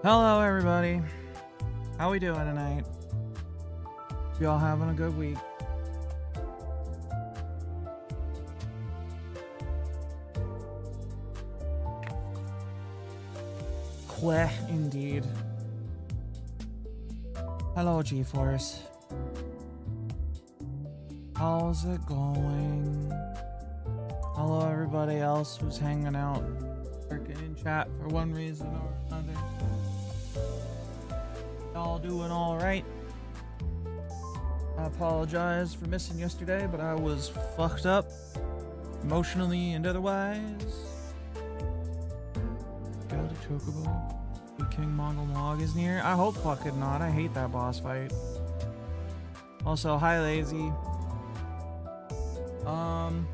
Hello everybody. How we doing tonight? Y'all having a good week? Queh, indeed. Hello G-Force. How's it going? Hello everybody else who's hanging out, working in chat for one reason or another. Y'all doing all right? I apologize for missing yesterday, but I was fucked up emotionally and otherwise. Got a chocobo. The King Mongol Mog is near. I hope fucking not. I hate that boss fight. Also, hi Lazy. Do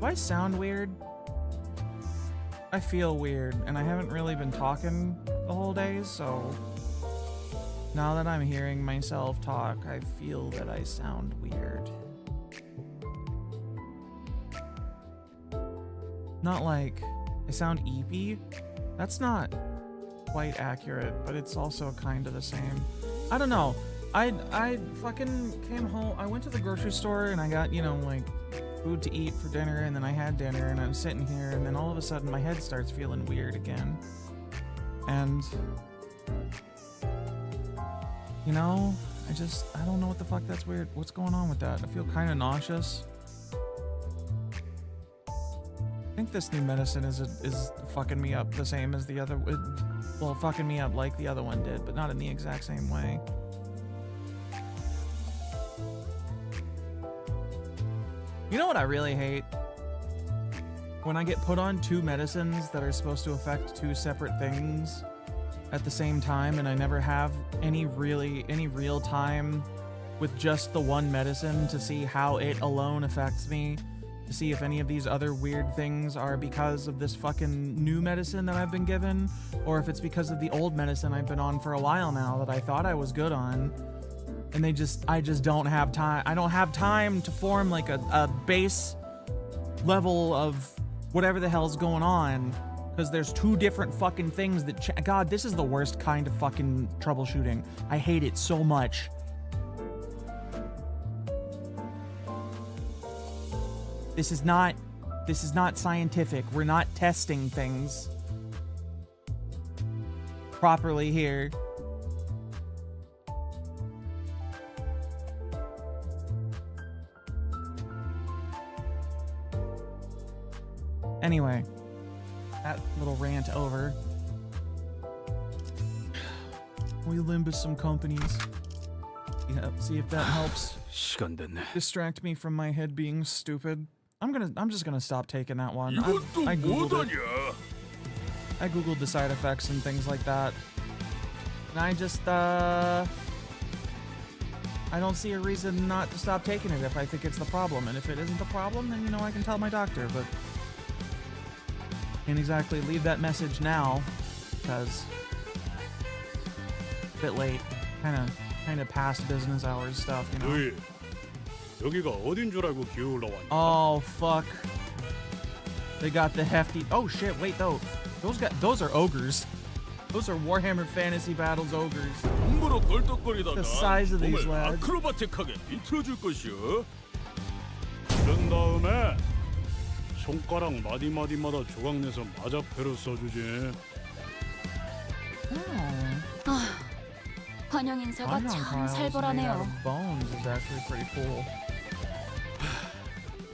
I sound weird? I feel weird, and I haven't really been talking the whole day, so now that I'm hearing myself talk, I feel that I sound weird. Not like I sound eepy. That's not quite accurate, but it's also kind of the same. I don't know. I fucking came home. I went to the grocery store and I got, you know, like food to eat for dinner, and then I had dinner and I'm sitting here, and then all of a sudden my head starts feeling weird again. And you know, I don't know what the fuck that's weird. What's going on with that? I feel kind of nauseous. I think this new medicine is fucking me up the same as the other. Well, fucking me up like the other one did, but not in the exact same way. You know what I really hate? When I get put on two medicines that are supposed to affect two separate things at the same time, and I never have any real time with just the one medicine to see how it alone affects me, to see if any of these other weird things are because of this fucking new medicine that I've been given, or if it's because of the old medicine I've been on for a while now that I thought I was good on. And I just don't have time. I don't have time to form like a base level of whatever the hell's going on, because there's two different fucking things that God, this is the worst kind of fucking troubleshooting. I hate it so much. This is not scientific. We're not testing things properly here. Anyway, that little rant over. We limbus some companies. Yeah, see if that helps distract me from my head being stupid. I'm just gonna stop taking that one. I googled it. I googled the side effects and things like that, and I just I don't see a reason not to stop taking it if I think it's the problem. And if it isn't the problem, then you know I can tell my doctor. But can't exactly leave that message now because a bit late, kind of past business hours stuff, you know. 여기가 어딘 줄 알고 기어 올라왔냐? Oh fuck! They got the hefty. Oh shit! Wait, those are ogres. Those are Warhammer Fantasy Battles ogres. The size of these lads. 아크로바틱하게 비틀어줄 것이요. 그런 다음에 손가락 마디마디마다 조각 내서 마자패로 써주지. 환영 인사가 참 살벌하네요. Bones is actually pretty cool.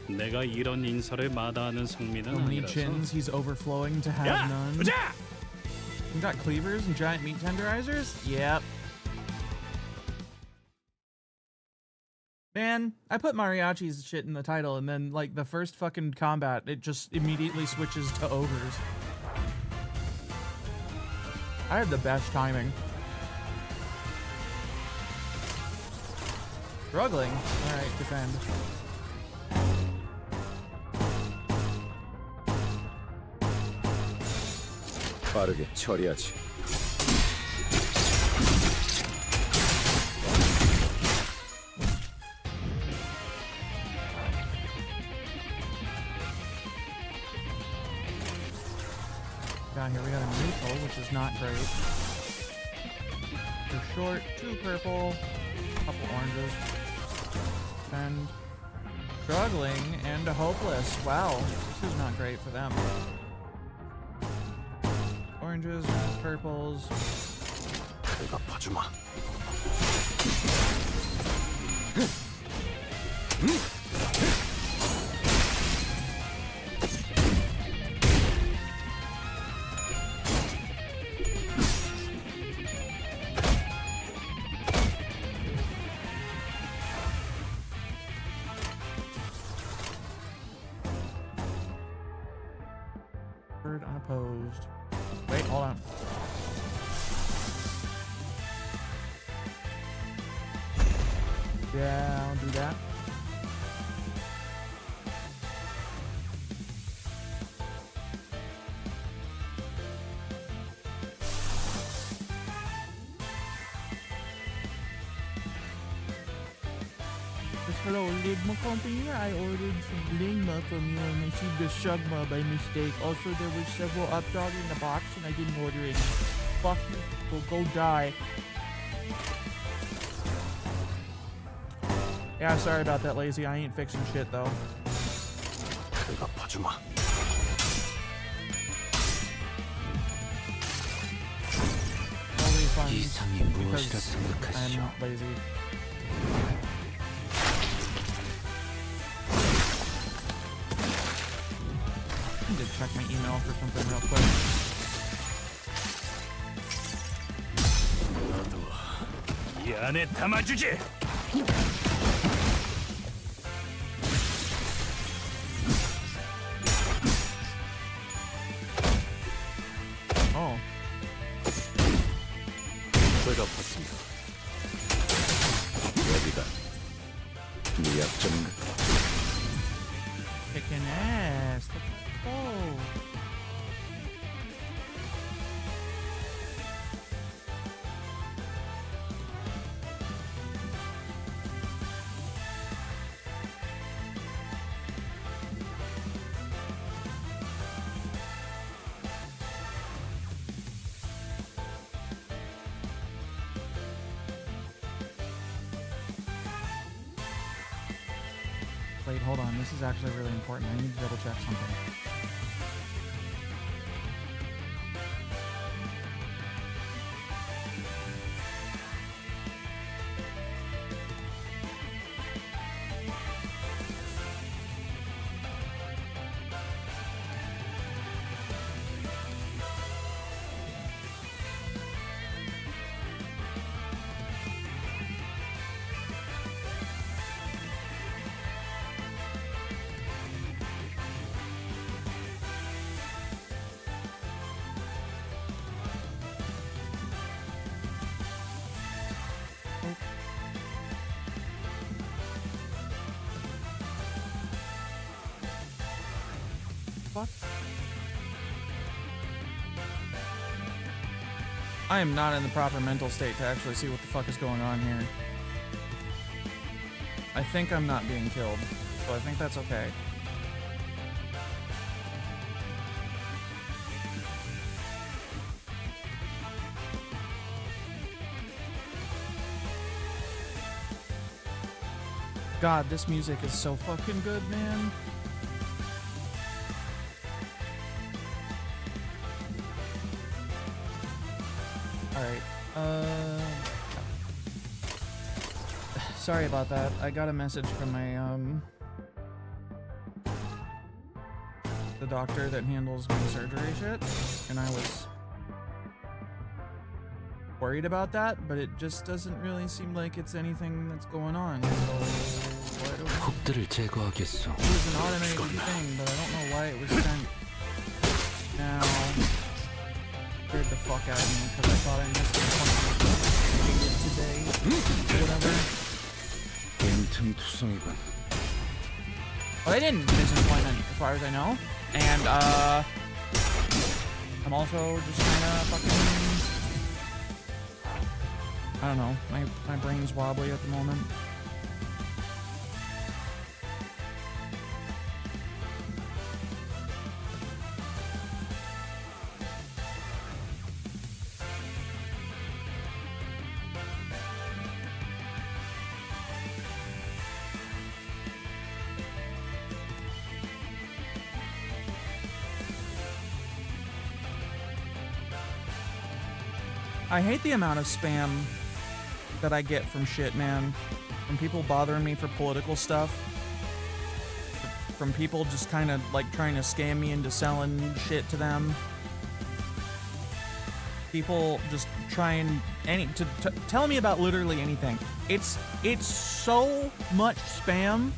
내가 이런 인사를 마다하는 성민은 So many 아니라서. chins he's overflowing to have none. You got cleavers and giant meat tenderizers? Yep. Man, I put Mariachi's shit in the title, and then, like, the first fucking combat, it just immediately switches to ogres. I had the best timing. Struggling. Alright, defend. 빠르게 처리하지. Down here we got a maple, which is not great. 2 short, 2 purple, couple oranges, and struggling and hopeless. Wow, this is not great for them. Oranges, purples. 내가 봐주마. Bird unopposed. Wait, hold on. Yeah, I'll do that. Hello, Ligma Company. I ordered some Ligma from you and received a Shugma by mistake. Also, there was several updog in the box and I didn't order any. Fuck you. Go die. Yeah, sorry about that, Lazy. I ain't fixing shit, though. 내가 봐주마. No refunds 이상이 무엇이라 because 생각하시오? I'm lazy. I need to check my email for something real quick. 이 안에 담아주지. Oh. 배가 봤습니다. 여기가 네 약점인가? Kicking ass. Let's go. Wait, hold on. This is actually really important. I need to double check something. Fuck. I am not in the proper mental state to actually see what the fuck is going on here. I think I'm not being killed, so I think that's okay. God, this music is so fucking good, man. Alright, sorry about that. I got a message from my, the doctor that handles my surgery shit, and I was worried about that, but it just doesn't really seem like it's anything that's going on, so why do we... 컵들을 제거하겠소. It was an automated thing, but I don't know why it was sent now. Scared the fuck out of me because I thought I missed something today. Whatever. 빈틈투성이군. Well, I didn't miss an appointment as far as I know. And, I'm also just kinda fucking... I don't know. My brain's wobbly at the moment. I hate the amount of spam that I get from shit, man. From people bothering me for political stuff. From people just kind of like trying to scam me into selling shit to them. People just trying to tell me about literally anything. It's so much spam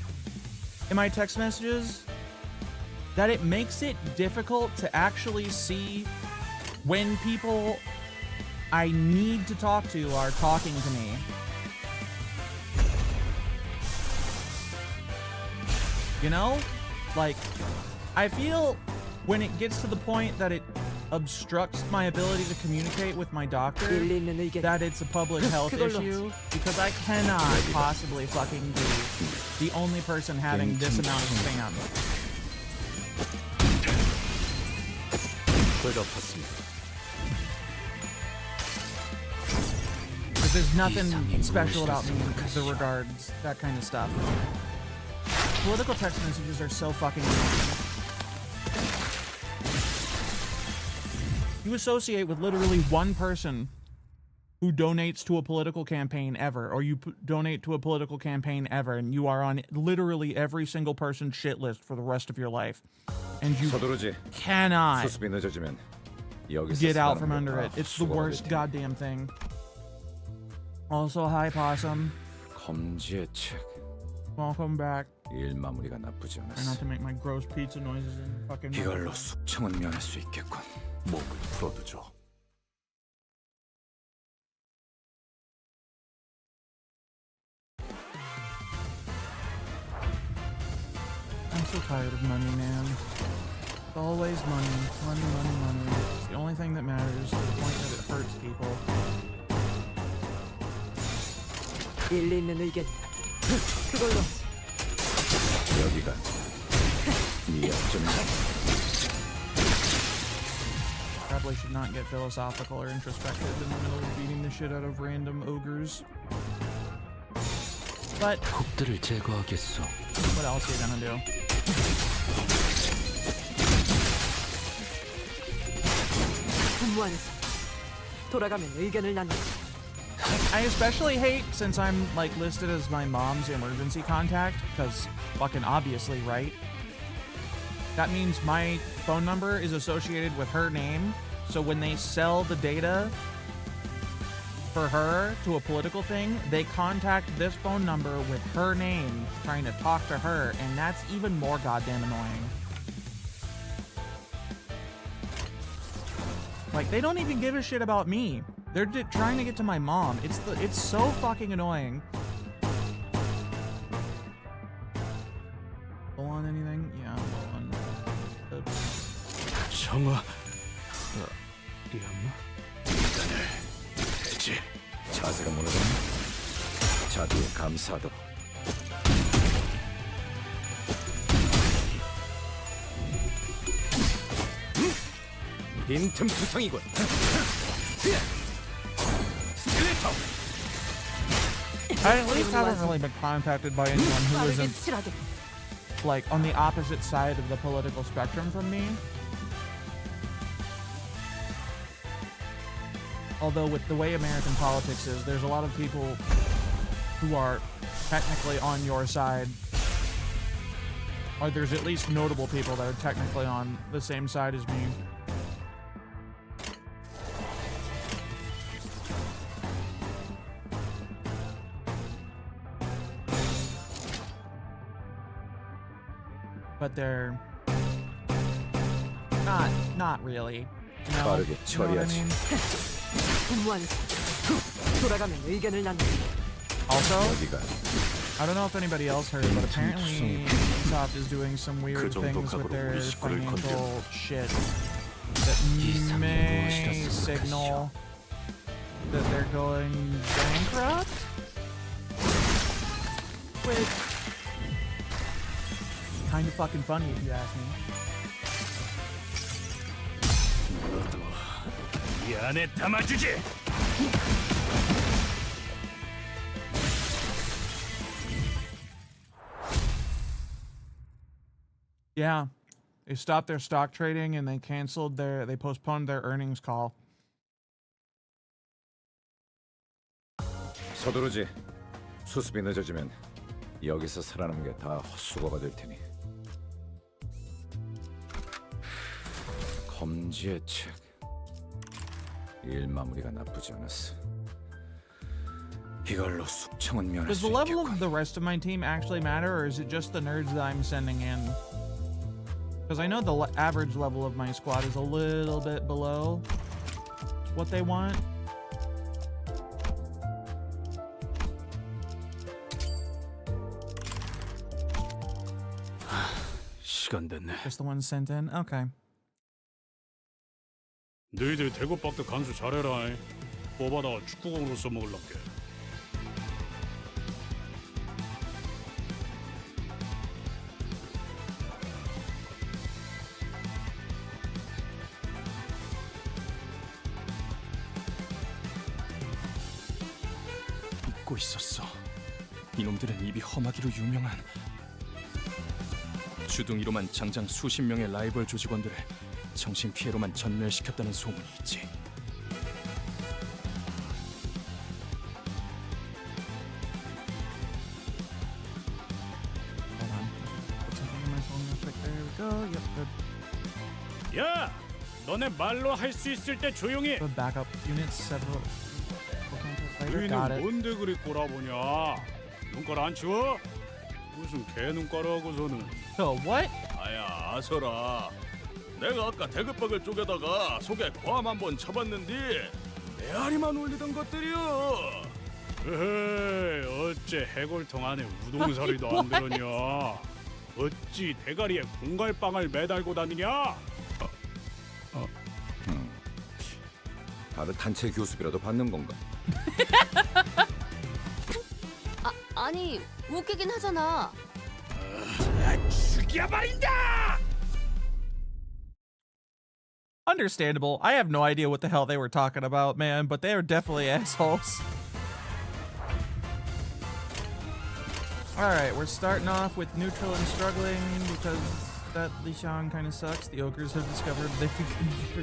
in my text messages that it makes it difficult to actually see when people I need to talk to are talking to me. You know? Like, I feel when it gets to the point that it obstructs my ability to communicate with my doctor, that it's a public health issue, because I cannot possibly fucking be the only person having this amount of spam. Because there's nothing special about me in regards that kind of stuff. Political text messages are so fucking annoying. You associate with literally one person who donates to a political campaign ever, or you donate to a political campaign ever, and you are on literally every single person's shit list for the rest of your life. And you cannot get out from under it. It's the worst goddamn thing. Also, hi, Possum. Welcome back. 일 마무리가 나쁘지 Try not to make my gross pizza noises in fucking. 이걸로 숙청은 면할 수 있겠군. 몸을 풀어두죠. I'm so tired of money, man. It's always money. Money, money, money. It's the only thing that matters to the point that it hurts people. 일리 있는 의견. 그걸로. 여기가 네 약점이야. Probably should not get philosophical or introspective in the middle of beating the shit out of random ogres. But 곡들을 제거하겠소. what else are you gonna do? 분무안에서 돌아가면 의견을 나누. I especially hate since I'm like listed as my mom's emergency contact, because fucking obviously, right? That means my phone number is associated with her name, so when they sell the data for her to a political thing, they contact this phone number with her name, trying to talk to her, and that's even more goddamn annoying. Like, they don't even give a shit about me. They're trying to get to my mom. It's so fucking annoying. Low on anything? Yeah, I'm low on. 정화. 대지. 자세가 무너졌네. 자비에 감사하도록. 빈틈 투성이군. I at least haven't really been contacted by anyone who isn't like on the opposite side of the political spectrum from me. Although with the way American politics is, there's a lot of people who are technically on your side. Or there's at least notable people that are technically on the same side as me. But they're not really. You know what I mean? 분무안에서 돌아가면 의견을 나누. Also, I don't know if anybody else heard, but apparently Ubisoft is doing some weird things with their financial shit that may signal that they're going bankrupt? Which kind of fucking funny if you ask me. 이 안에 담아주지. Yeah, they stopped their stock trading and they postponed their earnings call. 서두르지. 수습이 늦어지면 여기서 살아남은 게 다 헛수고가 될 테니. 검지의 책. 일 마무리가 나쁘지 않았어. 이걸로 숙청은 면할 Does 수 the level 있겠군. of the rest of my team actually matter, or is it just the nerds that I'm sending in? Because I know the average level of my squad is a little bit below what they want. 시간 됐네. Just the ones sent in? Okay. 너희들 대구박도 간수 잘해라. 뽑아다가 축구공으로 써먹을란게. 잊고 있었어. 이놈들은 입이 험하기로 유명한 주둥이로만 장장 수십 명의 라이벌 조직원들을 정신피해로만 전멸시켰다는 소문이 있지. Hold on. Put something in my phone real quick. There we go. Yep, good. 야, 너네 말로 할 수 있을 때 조용히. The backup units, several. Later. Got 너희는 it. 뭔데 그리 꼬라보냐? 눈깔 안 치워? 무슨 개 눈깔하고서는. So what? 아야 아서라. 내가 아까 대급박을 쪼개다가 속에 괌 한번 쳐봤는데 메아리만 올리던 것들이여. 에헤이, 어째 해골통 안에 우동사리도 안 들었냐? 어찌 대가리에 공갈빵을 매달고 다니냐? 다들 단체 교습이라도 받는 건가? 아니 웃기긴 하잖아. 죽여버린다! Understandable. I have no idea what the hell they were talking about, man, but they are definitely assholes. Alright, we're starting off with neutral and struggling because that Li Xiang kind of sucks. The ogres have discovered they can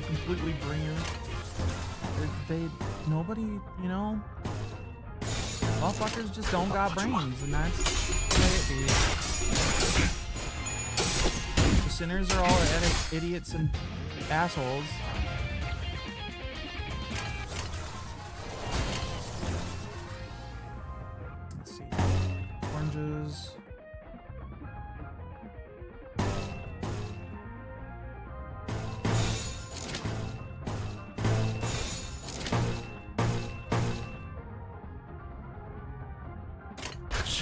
completely bring her. Nobody, you know, all fuckers just don't got brains, and that's the way it be. The sinners are all idiots and assholes. Let's see. Oranges.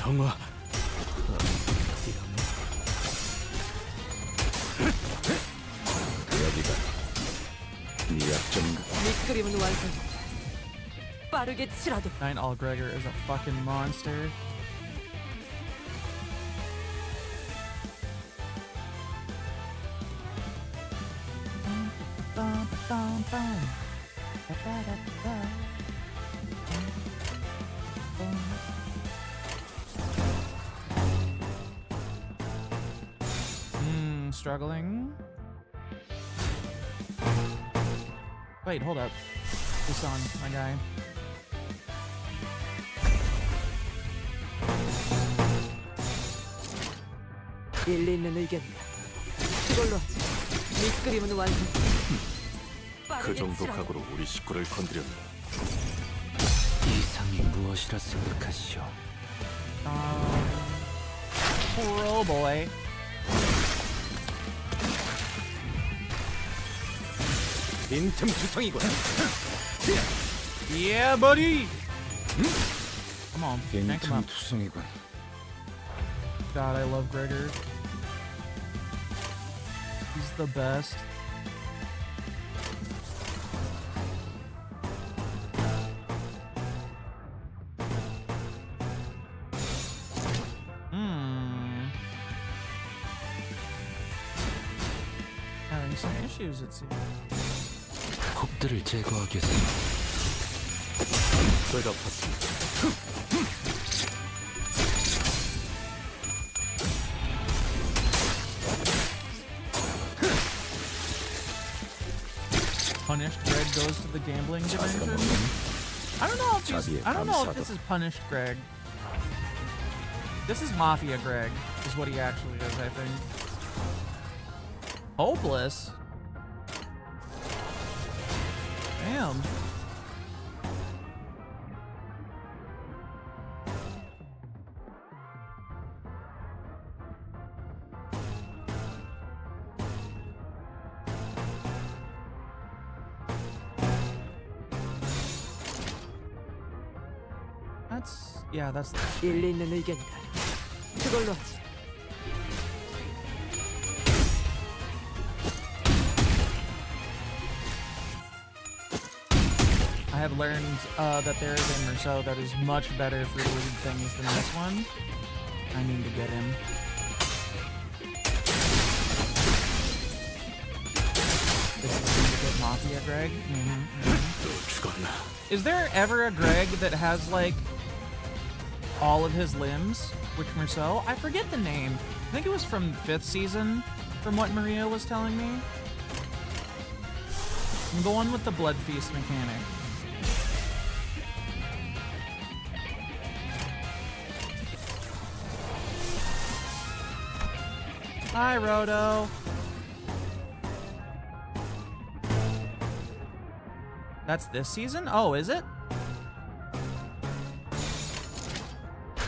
정화. 여기가 네 약점인가? 밑그림은 완성. 빠르게 치라도. Nine All Gregor is a fucking monster. Struggling. Wait, hold up. This on, my guy. 일리 있는 의견이야. 그걸로 하지. 밑그림은 완성. 그 빠르게 정도 치라도. 각오로 우리 식구를 건드렸네. 이상이 무엇이라 생각하시오? Oh boy. 빈틈투성이군. Yeah, buddy. Come on, tank him up. 빈틈투성이군. God, I love Gregor. He's the best. Having some issues, it seems. 곡들을 제거하겠소. 되갚았습니다. Punished Greg goes to the gambling dimension. I don't know if 자비의 I don't know if 감사도. this is punished Greg. This is Mafia Greg, is what he actually is, I think. Hopeless. Damn. That's 일리 있는 의견이다. 그걸로 하지. I have learned that there is a Merceau that is much better for doing things than this one. I need to get him. This is going to get Mafia Greg. 또 죽었나? Is there ever a Greg that has like all of his limbs? Which Merceau? I forget the name. I think it was from 5th season, from what Maria was telling me. The one with the blood feast mechanic. Hi, Roto. That's this season? Oh, is it?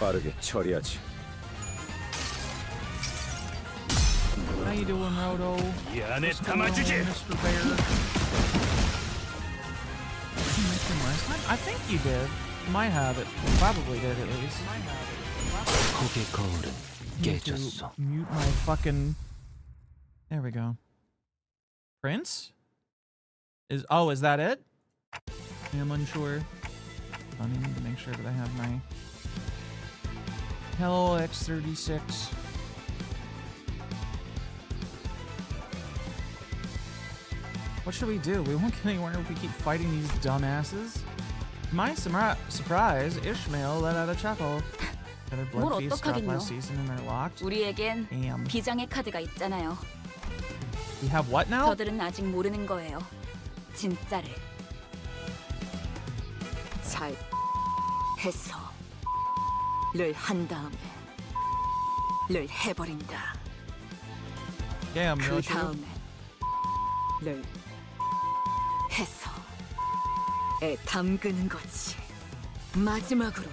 빠르게 처리하지. How you doing, Roto? 이 안에 What's going on, 담아주지. Mr. Bear? Did you make him last time? I think you did. You might have it. You probably did at least. 폭의 거울은 Need to 깨졌어. mute my fucking. There we go. Prince? Is that it? I'm unsure. I need to make sure that I have my Hello X36. What should we do? We won't get anywhere if we keep fighting these dumbasses. To my surprise, Ishmael let out a chuckle. Their 뭘 blood feast dropped 어떡하긴요. last season and they're locked. 우리에겐 Damn. 비장의 카드가 있잖아요. We have what now? 저들은 아직 모르는 거예요. 진짜를. 잘 해서 를 한 다음에 를 해버린다. Damn, 그 Roshi. 다음에 를 해서 애 담그는 거지. 마지막으로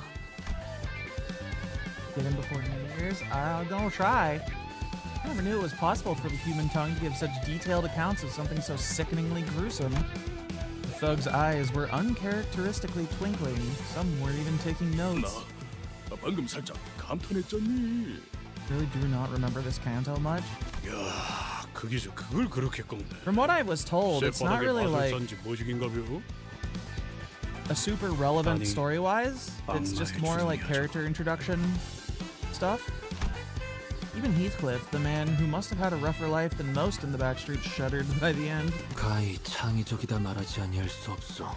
Get in before New Year's? I'm gonna try. I never knew it was possible for the human tongue to give such detailed accounts of something so sickeningly gruesome. The thug's eyes were uncharacteristically twinkling. Some were even taking notes. 나 방금 살짝 감탄했잖니. Really do not remember this canto much. 야, 거기서 그걸 그렇게 꺾네. From what I was told, it's not 쇠바닥에 really like 마술사인지 뭐지긴가벼? a super relevant 아니, story-wise. It's just more like character introduction stuff. Even Heathcliff, the man who must have had a rougher life than most in the backstreets, shuddered by the end. 가히 창의적이다 말하지 아니할 수 없어.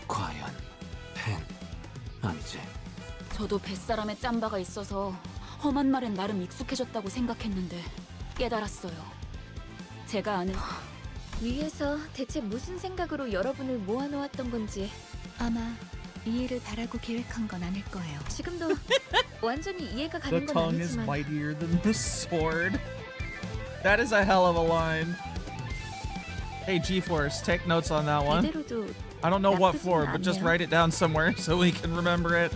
과연 팬 아니지? 저도 뱃사람에 짬바가 있어서 험한 말엔 나름 익숙해졌다고 생각했는데 깨달았어요. 제가 아는 위에서 대체 무슨 생각으로 여러분을 모아놓았던 건지 아마 이해를 바라고 계획한 건 아닐 거예요. 지금도 완전히 이해가 The 가는 건 tongue is 아니지만 mightier than the sword. That is a hell of a line. Hey, G-Force, take notes on that one. 이대로도 I don't know what 나쁘지는 for, but just 않네요. write it down somewhere so we can remember it.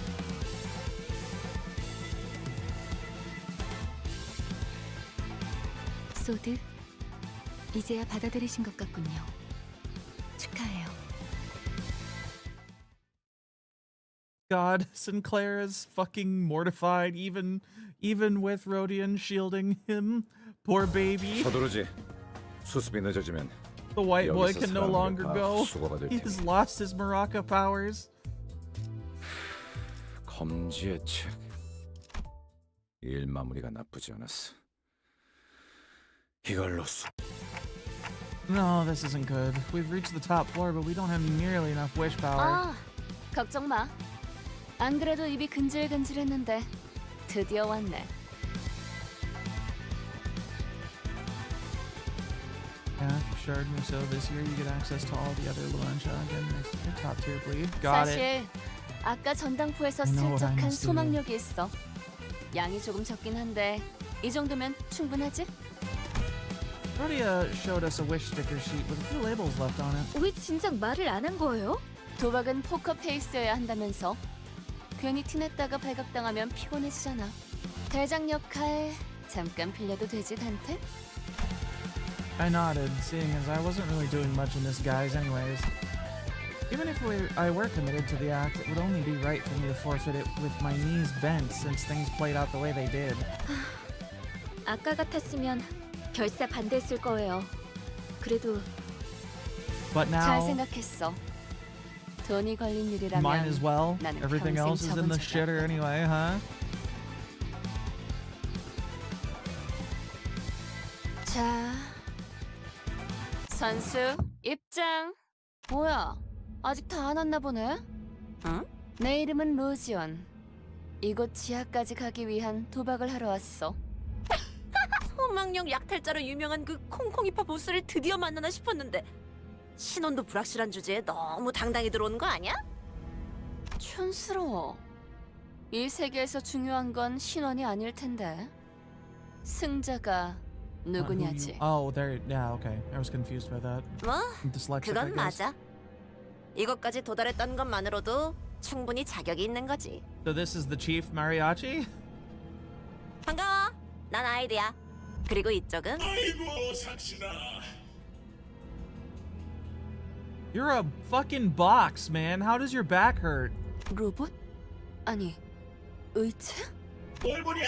소드 이제야 받아들이신 것 같군요. 축하해요. God, Sinclair is fucking mortified, even with Rodian shielding him. Poor baby. 서두르지. 수습이 늦어지면 The white boy 여기서 can no 살아남은 longer 게 다 go. 수고가 될 He 테니. has lost his maraca powers. 검지의 책. 일 마무리가 나쁘지 않았어. 이걸로 No, this isn't good. We've reached the top floor, but we don't have nearly enough wish power. 아, 걱정 마. 안 그래도 입이 근질근질했는데 드디어 왔네. Yeah, shared me. So this year you get access to all the other Luancha again. Next year, top tier bleed. Got it. 사실 아까 전당포에서 I know what I 슬쩍한 must do. 소망력이 있어. 양이 조금 적긴 한데 이 정도면 충분하지? Rodia showed us a wish sticker sheet with a few labels left on it. 왜 진작 말을 안 한 거예요? 도박은 포커 페이스여야 한다면서 괜히 티냈다가 발각당하면 피곤해지잖아. 대장 역할 잠깐 빌려도 되지, 단테? I nodded, seeing as I wasn't really doing much in this guise anyways. Even if I were committed to the act, it would only be right for me to forfeit it with my knees bent since things played out the way they did. 아까 같았으면 결사 반대했을 거예요. 그래도 But 잘 now, 생각했어. 돈이 걸린 일이라면 mine as well. 나는 Everything 평생 else is in the 적은 죄다. shitter anyway, huh? 자, 선수 입장. 뭐야? 아직 다 안 왔나 보네? 응? 내 이름은 로지원. 이곳 지하까지 가기 위한 도박을 하러 왔어. 소망력 약탈자로 유명한 그 콩콩이파 보스를 드디어 만나나 싶었는데 신원도 불확실한 주제에 너무 당당히 들어오는 거 아니야? 촌스러워. 이 세계에서 중요한 건 신원이 아닐 텐데. 승자가 누구냐지. Oh, there. Yeah, okay. I was confused by that. 뭐 Dyslexic, I 그건 guess. 맞아. 이것까지 도달했던 것만으로도 충분히 자격이 있는 거지. So this is the chief mariachi? 반가워. 난 아이드야. 그리고 이쪽은 아이고 상신아. You're a fucking box, man. How does your back hurt? 로봇? 아니, 의체? 뭘 보냐?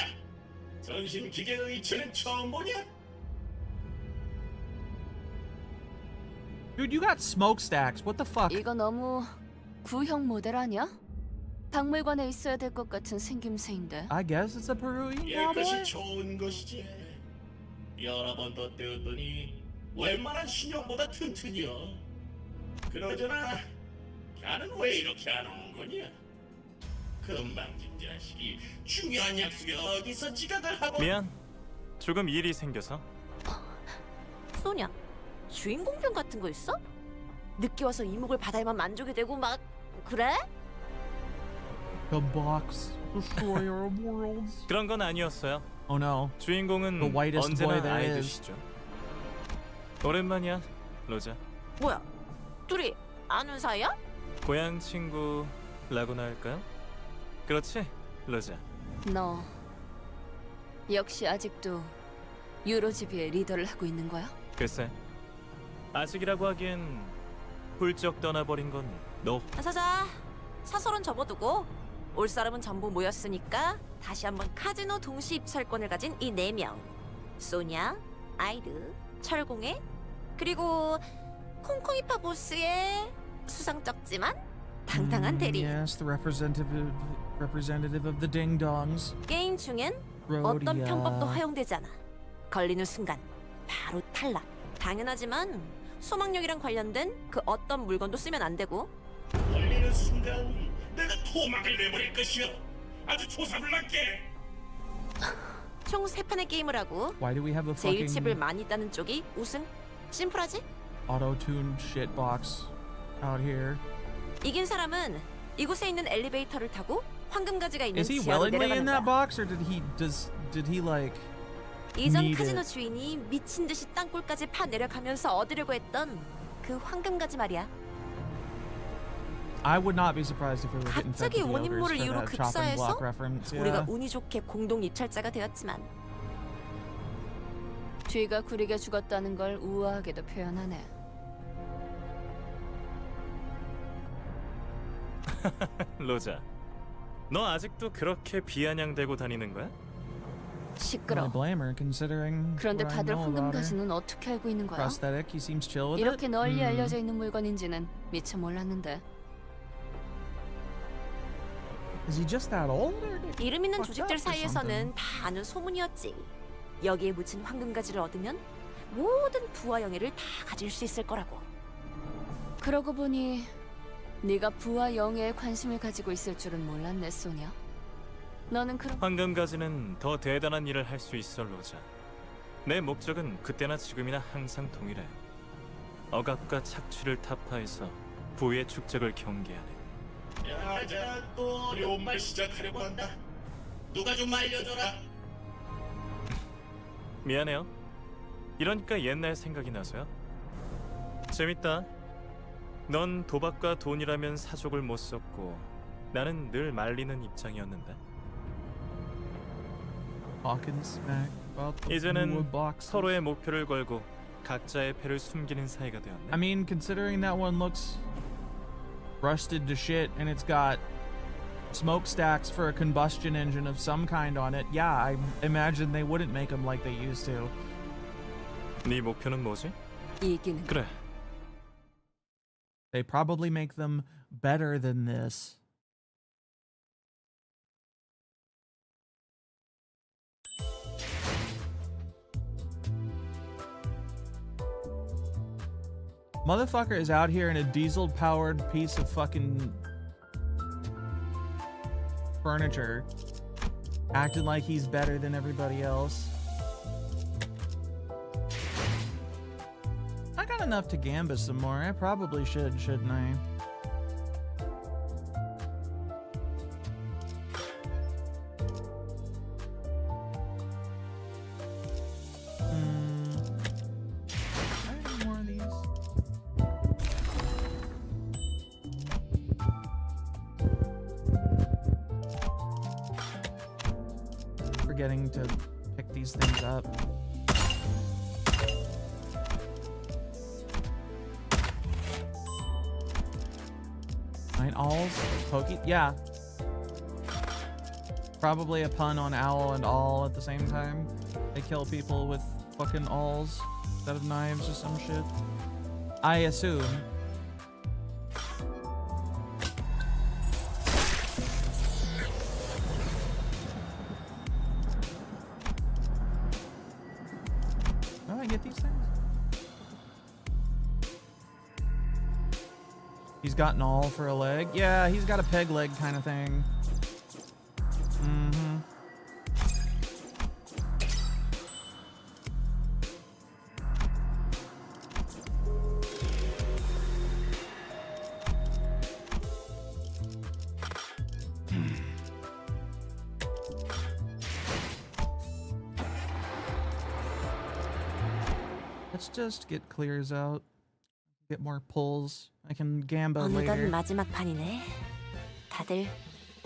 전신 기계 의체는 처음 보냐? Dude, you got smokestacks. What the fuck? 이거 너무 구형 모델 아니야? 박물관에 있어야 될 것 같은 생김새인데. I guess it's a Peruvian 이것이 cowboy? 좋은 것이지. 여러 번 더 떼었더니 웬만한 신형보다 튼튼이여. 그러잖아. 나는 왜 이렇게 안 오는 거냐? 금방진 자식이 중요한 약속에 어디서 지각을 하고. 미안. 조금 일이 생겨서. 소냐. 주인공병 같은 거 있어? 늦게 와서 이목을 받아야만 만족이 되고 막 그래? The box destroyer of worlds. 그런 건 아니었어요. Oh no. 주인공은 The whitest 언제나 boy there is. 아이드시죠. 오랜만이야, 로자. 뭐야? 둘이 아는 사이야? 고향 친구라고나 할까요? 그렇지, 로자. 너 역시 아직도 유로지비의 리더를 하고 있는 거야? 글쎄, 아직이라고 하기엔 훌쩍 떠나버린 건 너. 자자, 사설은 접어두고 올 사람은 전부 모였으니까 다시 한번 카지노 동시 입찰권을 가진 이 4명. 소냐, 아이드, 철공애, 그리고 콩콩이파 보스의 수상쩍지만 당당한 대리. Yes, the representative of the ding dongs. 게임 중엔 Rodia. 어떤 편법도 허용되지 않아. 걸리는 순간 바로 탈락. 당연하지만 소망력이랑 관련된 그 어떤 물건도 쓰면 안 되고. 걸리는 순간 내가 토막을 내버릴 것이여. 아주 조사불납게. 총 3판의 게임을 하고 Why do we have a 제일 칩을 fucking 많이 따는 쪽이 우승. 심플하지? auto-tuned shit box out here? 이긴 사람은 이곳에 있는 엘리베이터를 타고 황금가지가 있는 Is he 지하로 willingly in 내려가는 that 거야. box, or did he like? 이전 need 카지노 it? 주인이 미친 듯이 땅굴까지 파 내려가면서 얻으려고 했던 그 황금가지 말이야. I would not be surprised if we were getting fed 갑자기 to the ogres 원인모를 for 이유로 that chop and block 급사해서 reference. 우리가 Yeah. 운이 좋게 공동 입찰자가 되었지만 뒤가 구리게 죽었다는 걸 우아하게도 표현하네. 로자, 너 아직도 그렇게 비아냥대고 다니는 거야? I 시끄러. blame her, considering 그런데 what I 다들 know about her. 황금가지는 어떻게 알고 있는 거야? Prosthetic, he seems chill with 이렇게 it. 널리 알려져 있는 물건인지는 미처 몰랐는데. Is he just that old? Or did he 이름 있는 fucked up 조직들 or 사이에서는 something? 다 아는 소문이었지. 여기에 묻힌 황금가지를 얻으면 모든 부와 영예를 다 가질 수 있을 거라고. 그러고 보니 네가 부와 영예에 관심을 가지고 있을 줄은 몰랐네, 소냐. 너는 그럼 황금가지는 더 대단한 일을 할 수 있어, 로자. 내 목적은 그때나 지금이나 항상 동일해. 억압과 착취를 타파해서 부의 축적을 경계하는. 야, 자또 어려운 말 시작하려고 한다. 누가 좀 알려줘라. 미안해요. 이러니까 옛날 생각이 나서요. 재밌다. 넌 도박과 돈이라면 사족을 못 썼고 나는 늘 말리는 입장이었는데. Talking smack about the 이제는 blue boxes. 서로의 목표를 걸고 각자의 패를 숨기는 사이가 되었네. I mean, considering that one looks rusted to shit and it's got smokestacks for a combustion engine of some kind on it, yeah, I imagine they wouldn't make them like they used to. 네 목표는 뭐지? 이기는 그래. They probably make them better than this. Motherfucker is out here in a diesel-powered piece of fucking furniture, acting like he's better than everybody else. I got enough to gambit some more. I probably should, shouldn't I? Are there any more of these? Forgetting to pick these things up. Nine owls? Pokey? Yeah. Probably a pun on owl and all at the same time. They kill people with fucking owls instead of knives or some shit. I assume. How do I get these things? He's got an awl for a leg. Yeah, he's got a peg leg kind of thing. Mm-hmm. Let's just get clears out. Get more pulls. I can gamba 어느덧 later. 마지막 판이네. 다들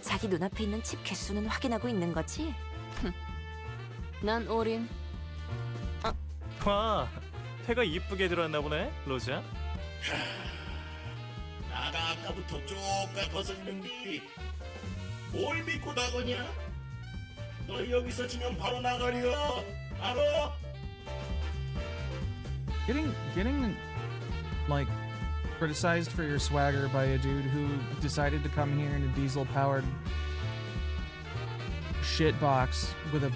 자기 눈앞에 있는 칩 개수는 확인하고 있는 거지? 난 올인. 와, 패가 이쁘게 들어왔나 보네, 로자. 나가 아까부터 쪽가 벗었는데 뭘 믿고 나거냐? 너 여기서 지면 바로 나가려. 알아? Getting like criticized for your swagger by a dude who decided to come here in a diesel-powered shit box with a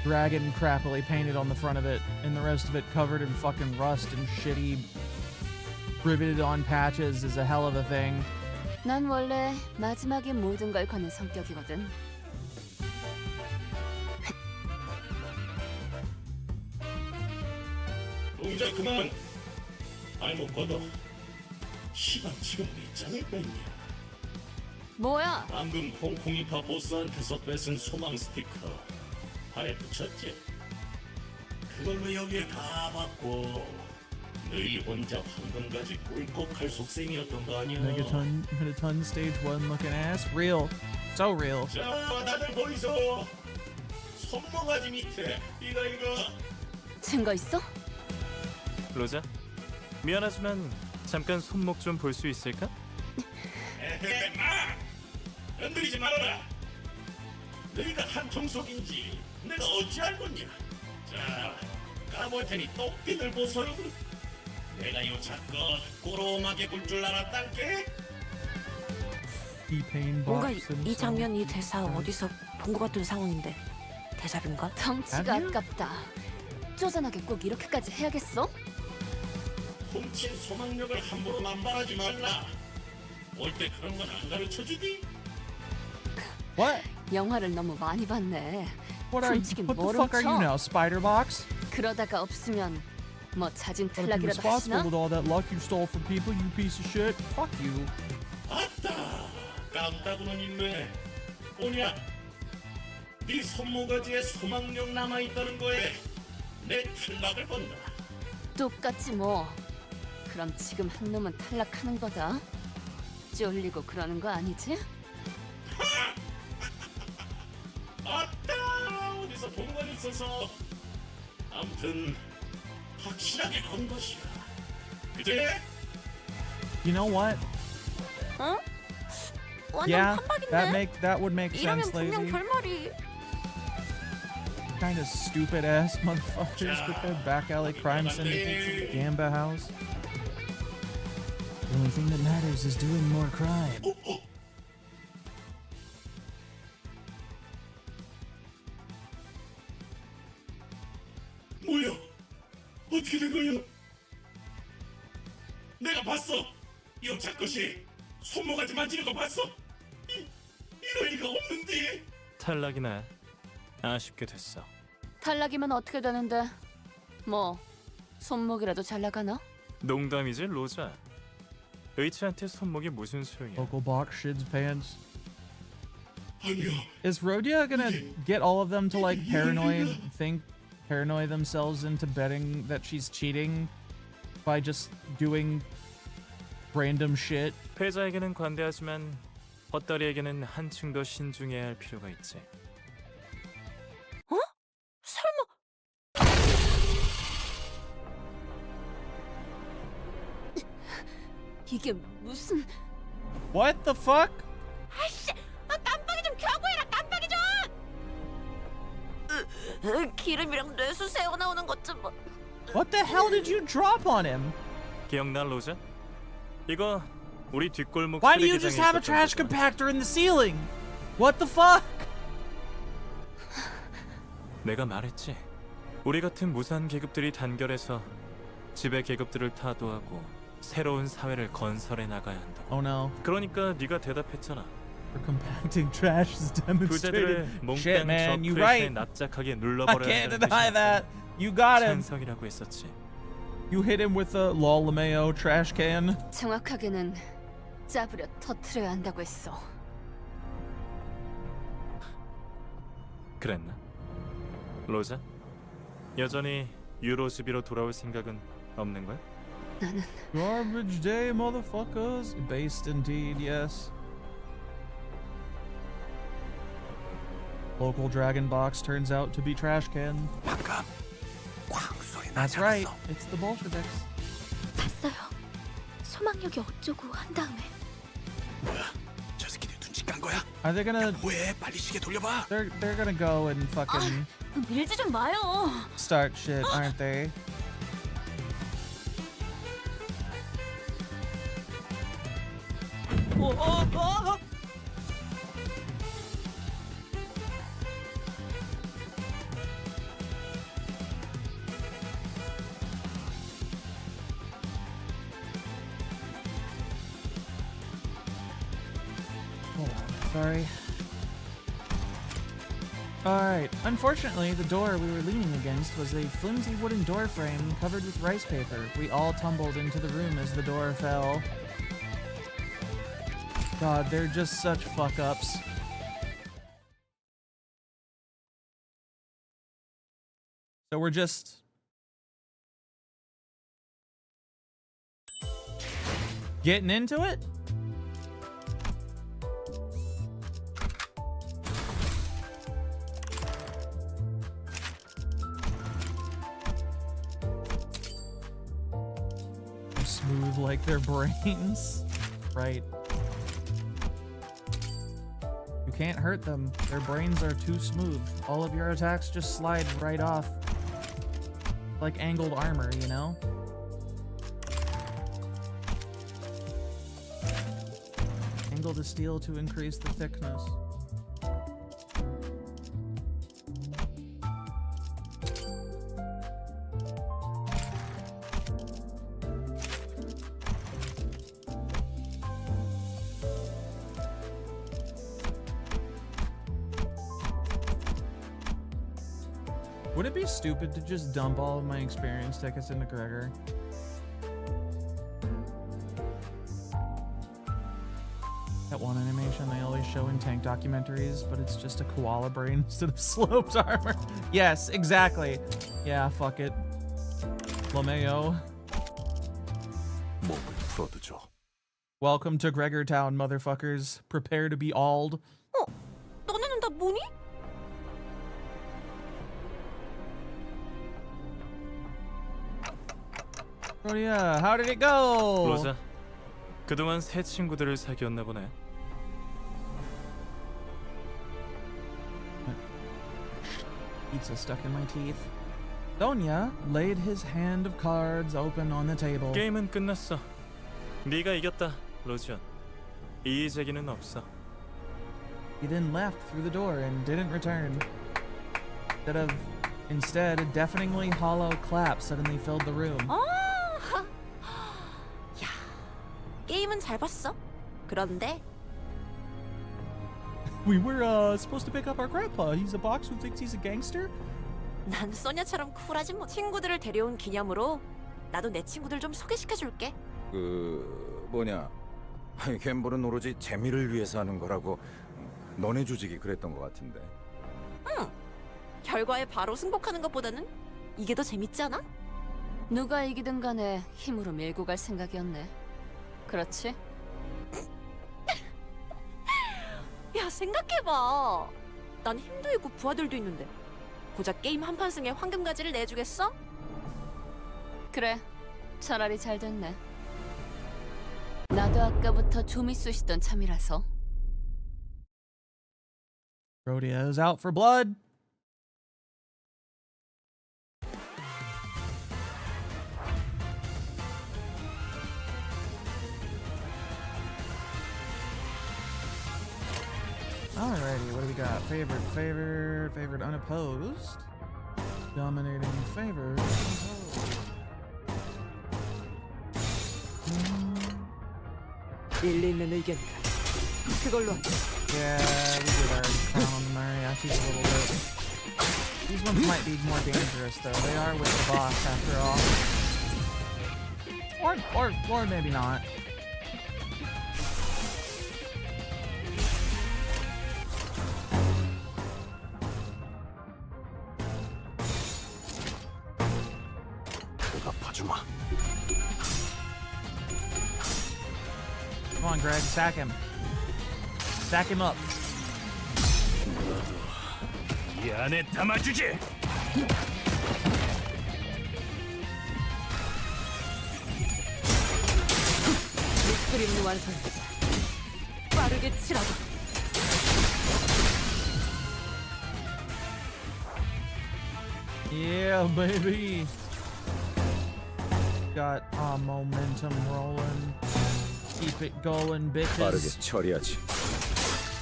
dragon crappily painted on the front of it and the rest of it covered in fucking rust and shitty riveted on patches is a hell of a thing. 난 원래 마지막에 모든 걸 거는 성격이거든. 동작 그만. 알못 걷어. 시방 지금 몇 장을 뺐냐? 뭐야? 방금 콩콩이파 보스한테서 뺏은 소망 스티커 발에 붙였지? 그걸로 여기에 다 받고 너희 혼자 황금가지 꿀꺽 할 속셈이었던 거 아니야? Megaton stage 1 looking ass. Real. So real. 자, 다들 보이소. 손모가지 밑에 이거 증거 있어? 로자, 미안하지만 잠깐 손목 좀 볼 수 있을까? 에헤, 마! 흔들리지 말아라. 너희가 한통 속인지 내가 어찌 알겠냐? 자, 까볼 테니 똑띠들 보소요. 내가 요차껏 꼬로마게 굴 줄 알았단께? T-Pain 뭔가 box 이 장면, 이 대사 어디서 본 것 같은 상황인데 대사인가? 덩치가 아깝다. 쪼잔하게 꼭 이렇게까지 해야겠어? 훔친 소망력을 함부로 남발하지 말라. 올 때 그런 건 안 가르쳐주디? What? 영화를 너무 많이 봤네. What 훔치긴 the 뭘 fuck are you 훔쳐? now? Spider box? 그러다가 없으면 뭐 자진 Gotta be 탈락이라도 responsible 하시나? with all that luck you stole from people, you piece of shit. Fuck you. 아따, 깜따구는 있네. 오냐? 네 손모가지에 소망력 남아있다는 거에 내 탈락을 본다. 똑같지 뭐. 그럼 지금 한 놈은 탈락하는 거다. 쫄리고 그러는 거 아니지? 아따, 어디서 본 건 있어서. 아무튼 확실하게 건 것이야. 그제? You know what? 어? 완전 Yeah, 깜빡이네. that would make 이러면 sense, 분명 Lazy. 결말이. Kind of stupid ass motherfuckers with their back alley crime syndicates and Gamba House. The only thing that matters is doing more crime. 뭐야? 어떻게 된 거야? 내가 봤어. 여자 것이 손모가지 만지는 거 봤어? 이럴 리가 없는데. 탈락이네. 아쉽게 됐어. 탈락이면 어떻게 되는데? 뭐 손목이라도 잘 나가나? 농담이지, 로자. H한테 손목이 무슨 소용이야? Local box shits pants. 아니야. Is Rhodia gonna get all of them to like paranoid themselves into betting that she's cheating by just doing random shit? 패자에게는 관대하지만 헛다리에게는 한층 더 신중해야 할 필요가 있지. 설마 이게 무슨... What the fuck? 아씨, 깜빡이 좀 켜고 해라. 깜빡이 좀. 기름이랑 뇌수 새어 나오는 것 좀. What the hell did you drop on him? 기억나, 로자? 이거 우리 뒷골목 Why do you just 쓰레기장에 have a 있었던 trash 거잖아. compactor in the ceiling? What the fuck? 내가 말했지. 우리 같은 무산 계급들이 단결해서 지배 계급들을 타도하고 새로운 사회를 건설해 나가야 한다고. Oh no. 그러니까 네가 대답했잖아. For compacting trash is 부자들을 demonstrated. 몽땅 Shit, 저 man, you 프레스에 right. 납작하게 I 눌러버려야 can't 한다는 deny that. You got him. 찬성이라고 했었지. You hit him with a LOLMAO trash can. 정확하게는 짜부려 터트려야 한다고 했어. 그랬나? 로자? 여전히 유로즈비로 돌아올 생각은 없는 거야? 나는 Garbage day, motherfuckers. Based indeed, yes. Local dragon box turns out to be trash can. 방금 쾅 소리 That's 나지 right. 않았어? It's the Bolsheviks. 봤어요. 소망력이 어쩌고 한 다음에 뭐야? 저 새끼들 눈치 깐 거야? Are they gonna? 뭐해? 빨리 시계 돌려봐. They're gonna go and fucking 밀지 좀 마요. start shit, aren't they? Hold on, sorry. Alright, unfortunately, the door we were leaning against was a flimsy wooden door frame covered with rice paper. We all tumbled into the room as the door fell. God, they're just such fuck-ups. So we're just... getting into it? Smooth like their brains. Right. You can't hurt them. Their brains are too smooth. All of your attacks just slide right off. Like angled armor, you know? Angle the steel to increase the thickness. Would it be stupid to just dump all of my experience tickets into Gregor? That one animation they always show in tank documentaries, but it's just a koala brain instead of sloped armor. Yes, exactly. Yeah, fuck it. Lomeo. 몸을 풀어두죠. Welcome to Gregor Town, motherfuckers. Prepare to be awed. 너네는 다 뭐니? Rhodia, how did it go? 로자, 그동안 새 친구들을 사귀었나 보네. Pizza stuck in my teeth. Sonia laid his hand of cards open on the table. 게임은 끝났어. 네가 이겼다, 로지언. 이의 제기는 없어. He then left through the door and didn't return. Instead, a deafeningly hollow clap suddenly filled the room. 야, 게임은 잘 봤어. 그런데 We were supposed to pick up our grandpa. He's a box who thinks he's a gangster? 난 소냐처럼 쿨하지 못. 친구들을 데려온 기념으로 나도 내 친구들 좀 소개시켜줄게. 아니, 갬블은 오로지 재미를 위해서 하는 거라고 너네 조직이 그랬던 것 같은데. 응. 결과에 바로 승복하는 것보다는 이게 더 재밌지 않아? 누가 이기든 간에 힘으로 밀고 갈 생각이었네. 그렇지? 야, 생각해봐. 난 힘도 있고 부하들도 있는데 고작 게임 한판 승에 황금가지를 내주겠어? 그래, 차라리 잘 됐네. 나도 아까부터 좀이 쑤시던 참이라서. Rhodia is out for blood. Alrighty, what do we got? Favored unopposed. Dominating favored. 일리 있는 의견이다. 그걸로 하자. Yeah, we did already clown on the Mariachis a little bit. These ones might be more dangerous though. They are with the boss after all. Or maybe not. 대답하지 마. Come on, Greg, sack him. Sack him up. 이 안에 담아주지. 그림 완성되자. 빠르게 치라고. Yeah, baby. Got momentum rolling. Keep it going, 빠르게 bitches. 처리하지.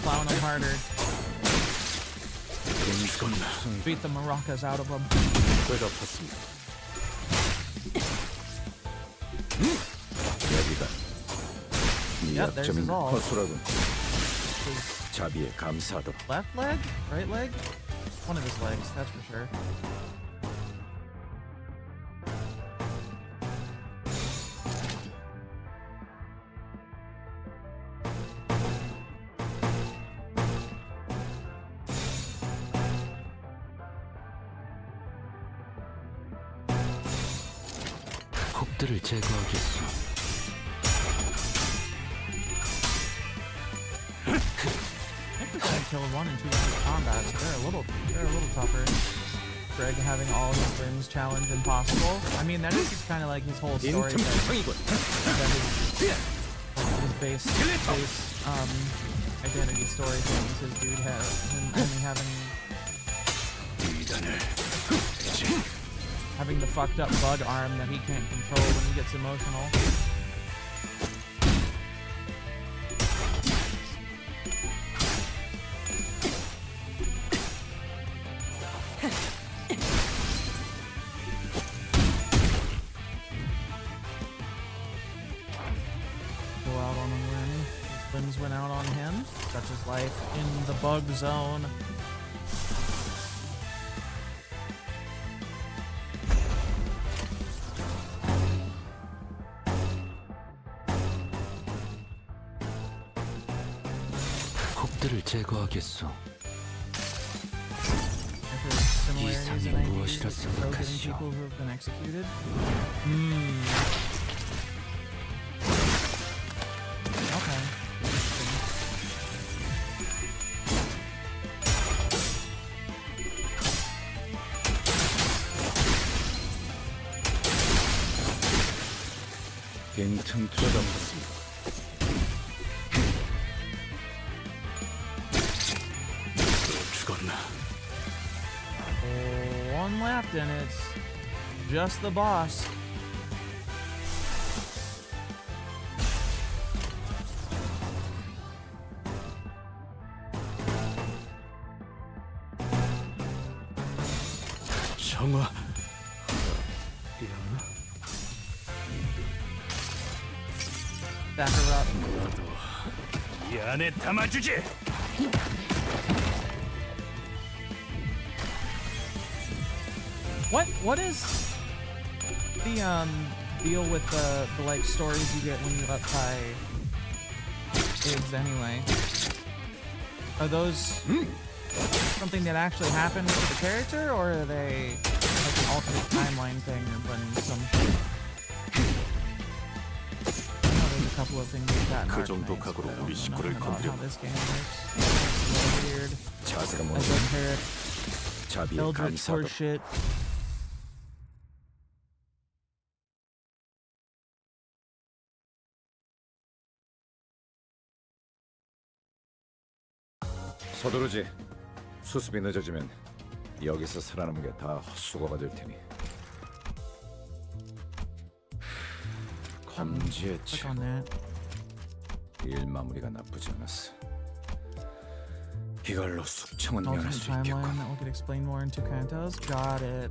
Clown them harder. Beat the maracas out of them. 대답했습니다. 여기가 네 Yep, there's 약점인 his all. 허수라군. 자비에 감사하도록. Left leg? Right leg? One of his legs, that's for sure. 곡들을 제거하겠어. I think we killed 1 and 2 combats. They're a little tougher. Greg having all his limbs challenge impossible. I mean, that is kind of like his whole story. His base identity story things. His dude has him only having the fucked up bug arm that he can't control when he gets emotional. Go out on a limb. His limbs went out on him, such as life in the bug zone. 곡들을 제거하겠소. If there's similarities in 이상이 IDs 무엇이라 with prohibiting 생각하시오? people who have been executed. Okay. 빈틈 투자받습니다. 또 죽었나? One left and it's just the boss. 정화. Back her up. 나도 이 안에 담아주지. What is the deal with the like stories you get when you up high is anyway? Are those something that actually happens to the character, or are they like an alternate timeline thing or when some shit? I know there's a couple of things like that in 그 Ark 정도 Knights, but 각오로 I don't 우리 know 식구를 nothing about 건드려. how this game works. It's a little weird. 자세가 I 먼저 don't hear 자비에 Eldritch 감사하다. shit. 서두르지. 수습이 늦어지면 여기서 살아남은 게 다 헛수고가 될 테니. 검지의 Click 책. on that. 일 마무리가 나쁘지 않았어. 이걸로 숙청은 면할 Alternate 수 timeline 있겠군. that will get explained more in two cantos. Got it.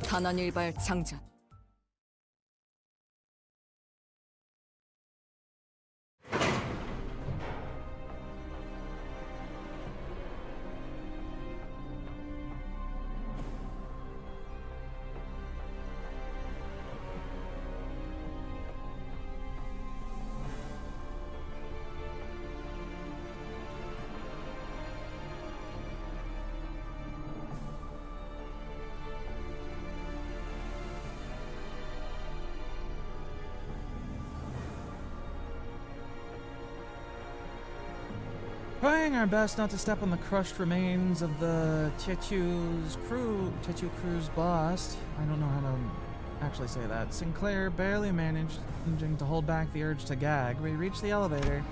단한일발 장전. Trying our best not to step on the crushed remains of the Tetu crew's boss. I don't know how to actually say that. Sinclair barely managing to hold back the urge to gag. We reached the elevator.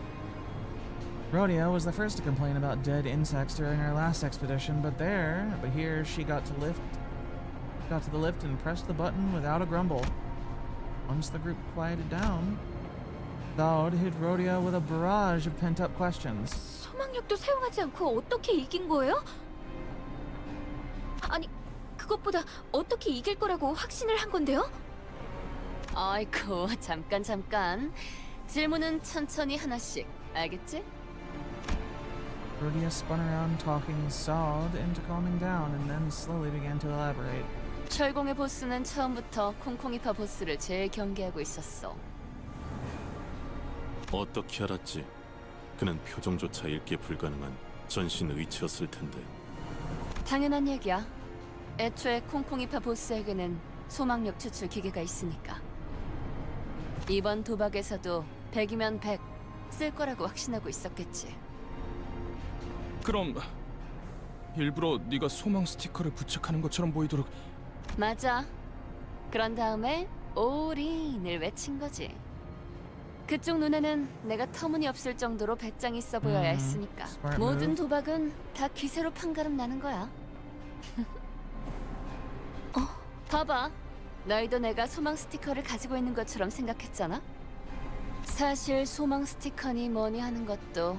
Rhodia was the first to complain about dead insects during our last expedition, but here she got to the lift and pressed the button without a grumble. Once the group quieted down, Daud hit Rhodia with a barrage of pent-up questions. 소망력도 사용하지 않고 어떻게 이긴 거예요? 아니, 그것보다 어떻게 이길 거라고 확신을 한 건데요? 아이고, 잠깐. 질문은 천천히 하나씩. 알겠지? Rhodia spun around, talking Saud into calming down, and then slowly began to elaborate. 철공의 보스는 처음부터 콩콩이파 보스를 제일 경계하고 있었어. 어떻게 알았지? 그는 표정조차 읽기 불가능한 전신 의치였을 텐데. 당연한 얘기야. 애초에 콩콩이파 보스에게는 소망력 추출 기계가 있으니까. 이번 도박에서도 100이면 100 쓸 거라고 확신하고 있었겠지. 그럼 일부러 네가 소망 스티커를 부착하는 것처럼 보이도록. 맞아. 그런 다음에 올인을 외친 거지. 그쪽 눈에는 내가 터무니없을 정도로 배짱 있어 보여야 했으니까. smart 모든 move. 도박은 다 기세로 판가름 나는 거야. 봐봐. 너희도 내가 소망 스티커를 가지고 있는 것처럼 생각했잖아? 사실 소망 스티커니 뭐니 하는 것도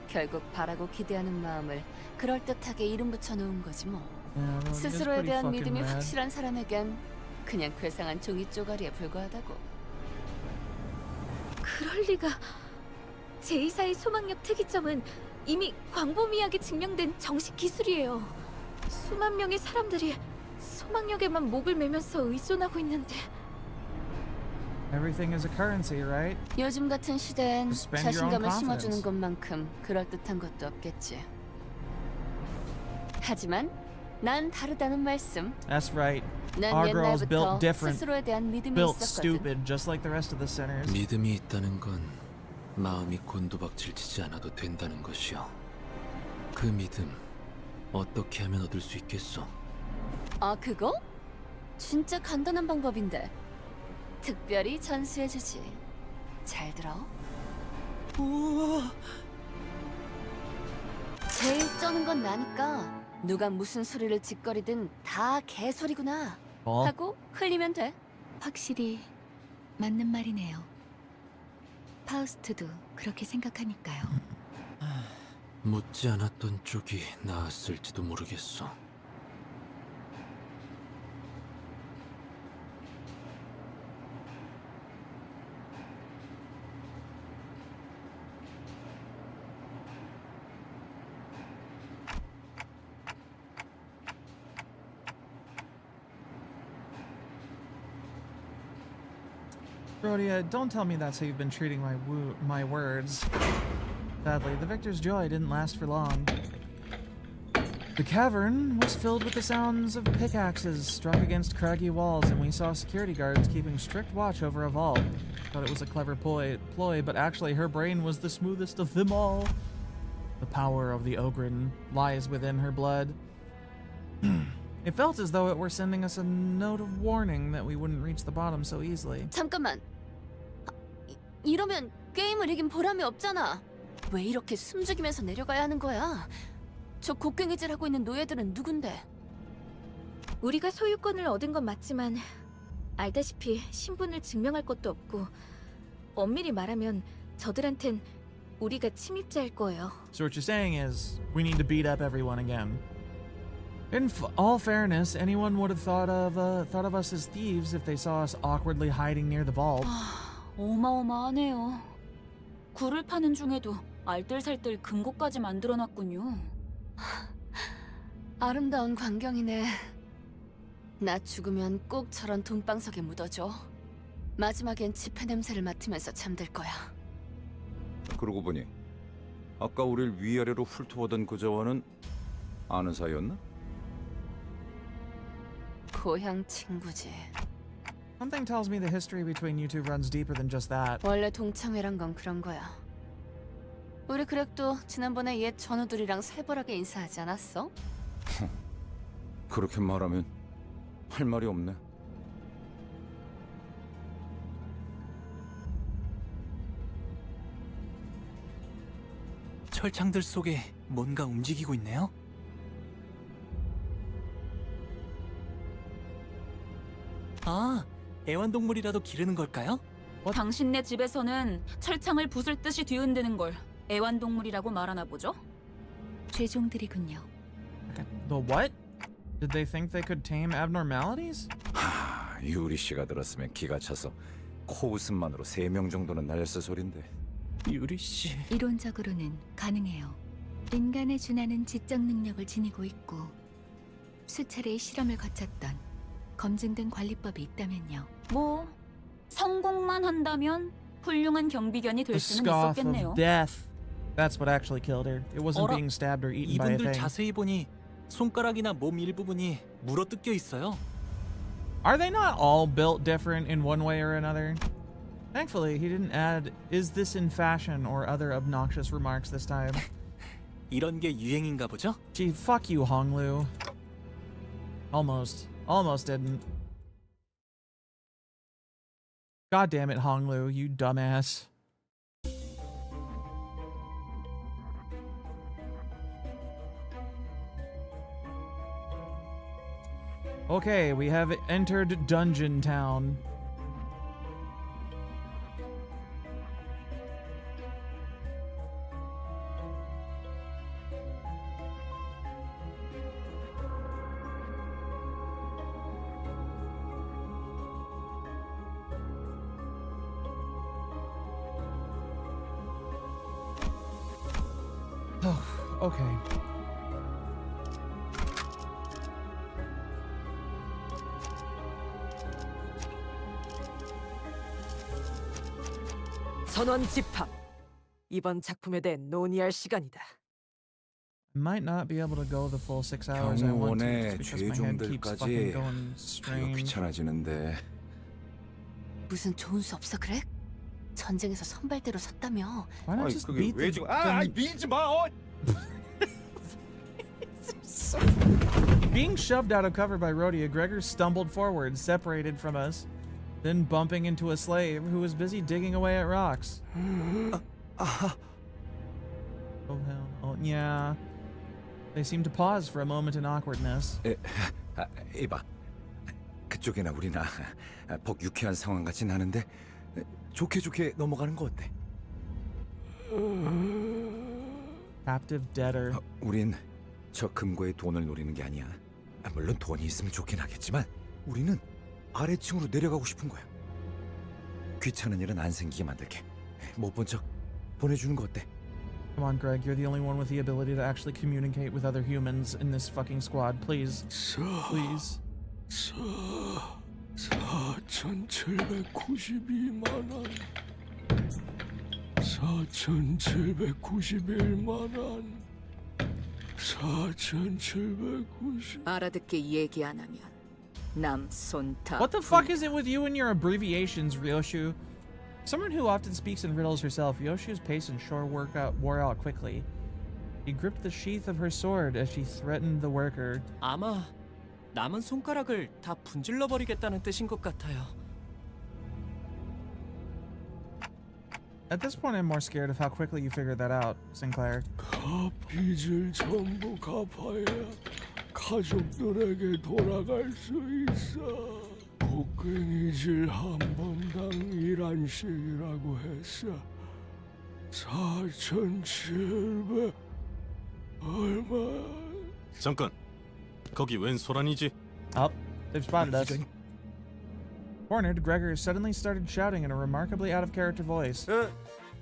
결국 바라고 기대하는 마음을 그럴듯하게 이름 붙여 놓은 거지 뭐. Yeah, well, it is 스스로에 pretty 대한 fucking 믿음이 rad. 확실한 사람에겐 그냥 괴상한 종이 쪼가리에 불과하다고. 그럴 리가. 제2사의 소망력 특이점은 이미 광범위하게 증명된 정식 기술이에요. 수만 명의 사람들이 소망력에만 목을 매면서 의존하고 있는데 Everything is a currency, right? 요즘 같은 시대엔 Spend your own 자신감을 confidence. 심어주는 것만큼 그럴듯한 것도 없겠지. 하지만 난 다르다는 말씀. That's right. 난 Our girls 옛날부터 built different. 스스로에 대한 믿음이 Built 있었거든. stupid, just like the rest of the sinners. 믿음이 있다는 건 마음이 곤두박질치지 않아도 된다는 것이요. 그 믿음 어떻게 하면 얻을 수 있겠소? 아, 그거? 진짜 간단한 방법인데. 특별히 전수해주지. 잘 들어. 제일 쩌는 건 나니까 누가 무슨 소리를 짓거리든 다 개소리구나 하고 흘리면 돼. 확실히 맞는 말이네요. 파우스트도 그렇게 생각하니까요. 묻지 않았던 쪽이 나았을지도 모르겠어. Rhodia, don't tell me that's how you've been treating my words. Sadly, the victor's joy didn't last for long. The cavern was filled with the sounds of pickaxes struck against craggy walls, and we saw security guards keeping strict watch over a vault. Thought it was a clever ploy, but actually her brain was the smoothest of them all. The power of the Ogren lies within her blood. It felt as though it were sending us a note of warning that we wouldn't reach the bottom so easily. 잠깐만. 이러면 게임을 이긴 보람이 없잖아. 왜 이렇게 숨죽이면서 내려가야 하는 거야? 저 곡괭이질하고 있는 노예들은 누군데? 우리가 소유권을 얻은 건 맞지만 알다시피 신분을 증명할 것도 없고 엄밀히 말하면 저들한텐 우리가 침입자일 거예요. So what you're saying is, we need to beat up everyone again. In all fairness, anyone would have thought of us as thieves if they saw us awkwardly hiding near the vault. 어마어마하네요. 굴을 파는 중에도 알뜰살뜰 금고까지 만들어놨군요. 아름다운 광경이네. 나 죽으면 꼭 저런 돈방석에 묻어줘. 마지막엔 지폐 냄새를 맡으면서 잠들 거야. 그러고 보니 아까 우릴 위아래로 훑어보던 그자와는 아는 사이였나? 고향 친구지. Something tells me the history between you two runs deeper than just that. 원래 동창회란 건 그런 거야. 우리 그렉도 지난번에 옛 전우들이랑 살벌하게 인사하지 않았어? 그렇게 말하면 할 말이 없네. 철창들 속에 뭔가 움직이고 있네요. 아, 애완동물이라도 기르는 걸까요? 당신네 집에서는 철창을 부술 듯이 뒤흔드는 걸 애완동물이라고 말하나 보죠? 죄종들이군요. The what? Did they think they could tame abnormalities? 하, 유리 씨가 들었으면 기가 차서 코웃음만으로 3명 정도는 날렸을 소린데. 유리 씨. 이론적으로는 가능해요. 인간에 준하는 지적 능력을 지니고 있고 수차례의 실험을 거쳤던 검증된 관리법이 있다면요. 뭐 성공만 한다면 훌륭한 경비견이 The 될 수는 scoff 있었겠네요. of death. That's what actually killed her. It wasn't 어라, being stabbed or eaten by a 이분들 thing. 자세히 보니 손가락이나 몸 일부분이 물어뜯겨 있어요. Are they not all built different in one way or another? Thankfully, he didn't add, "Is this in fashion?" or other obnoxious remarks this time. 이런 게 유행인가 보죠? Gee, fuck you, Honglu. Almost didn't. God damn it, Honglu, you dumbass. Okay, we have entered Dungeon Town. Oh, okay. 전원 집합. 이번 작품에 대해 논의할 시간이다. Might not be able to go the full 6 hours I want to 경호원의 just because my head keeps fucking 죄종들까지 going 하기가 strange. 귀찮아지는데 무슨 좋은 수 없어 그래? 전쟁에서 선발대로 섰다며. Why not just beat 왜 the, 지금 them- 밀지 마. Being shoved out of cover by Rhodia, Gregor stumbled forward, separated from us, then bumping into a slave who was busy digging away at rocks. Oh hell. Oh, yeah. They seemed to pause for a moment in awkwardness. 이봐, 그쪽이나 우리나 복 유쾌한 상황 같이 나는데 좋게 넘어가는 거 어때? Captive debtor. 우린 저 금고의 돈을 노리는 게 아니야. 물론 돈이 있으면 좋긴 하겠지만 우리는 아래층으로 내려가고 싶은 거야. 귀찮은 일은 안 생기게 만들게. 못 본 척 보내주는 거 어때? Come on, Greg. You're the only one with the ability to actually communicate with other humans in this fucking squad. Please. Please. 4,792만 원. 4,791만 원. 4,790. 알아듣게 얘기 안 하면 남손 다. What the fuck is it with you and your abbreviations, Ryoshu? Someone who often speaks in riddles herself, Yoshu's pace and sure wore out quickly. She gripped the sheath of her sword as she threatened the worker. 아마 남은 손가락을 다 분질러 버리겠다는 뜻인 것 같아요. At this point, I'm more scared of how quickly you figured that out, Sinclair. 빚을 전부 갚아야 가족들에게 돌아갈 수 있어. 곡괭이질 한 번당 1안씩이라고 했어. 4,700 얼마? 잠깐. 거기 웬 소란이지? Oh, they've spotted us. Cornered, Gregor suddenly started shouting in a remarkably out-of-character voice.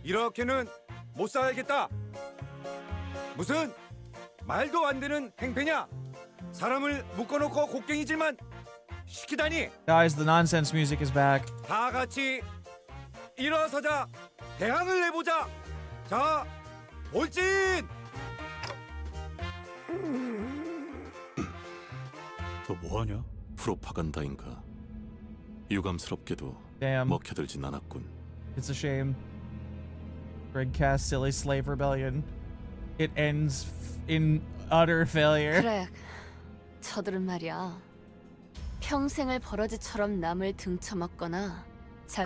이렇게는 못 살겠다. 무슨 말도 안 되는 행패냐? 사람을 묶어놓고 곡괭이질만 시키다니. Guys, the nonsense music is back. 다 같이 일어서자. 대항을 내보자. 자, 돌진. 너 뭐하냐? 프로파간다인가. 유감스럽게도 Damn. 먹혀들진 않았군. It's a shame. Greg cast silly slave rebellion. It ends in utter failure. 그래, 저들은 말이야. 평생을 버러지처럼 남을 등쳐먹거나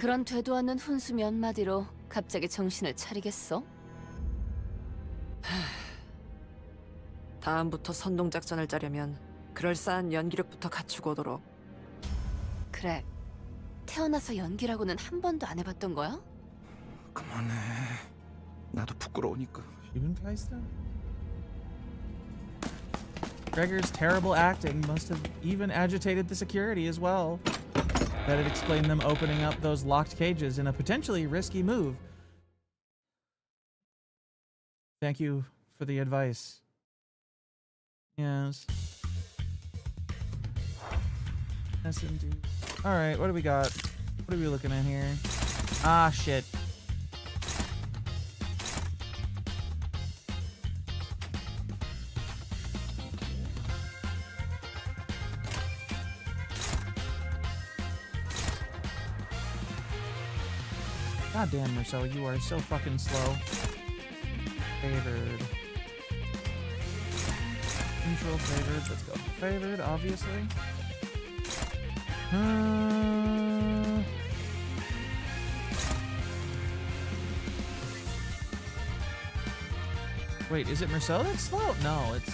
그런 되도 않는 훈수 몇 마디로 갑자기 정신을 차리겠어? 다음부터 선동작전을 짜려면 그럴싸한 연기력부터 갖추고 오도록. 그래, 태어나서 연기라고는 한 번도 안 해봤던 거야? 그만해. 나도 부끄러우니까. Even Kaista? Gregor's terrible acting must have even agitated the security as well. That it explained them opening up those locked cages in a potentially risky move. Thank you for the advice. Yes. Yes, indeed. Alright, what do we got? What are we looking at here? Ah, shit. God damn, Marcel, you are so fucking slow. Favored. Neutral, favored. Let's go. Favored, obviously. Wait, is it Marcel that's slow? No, it's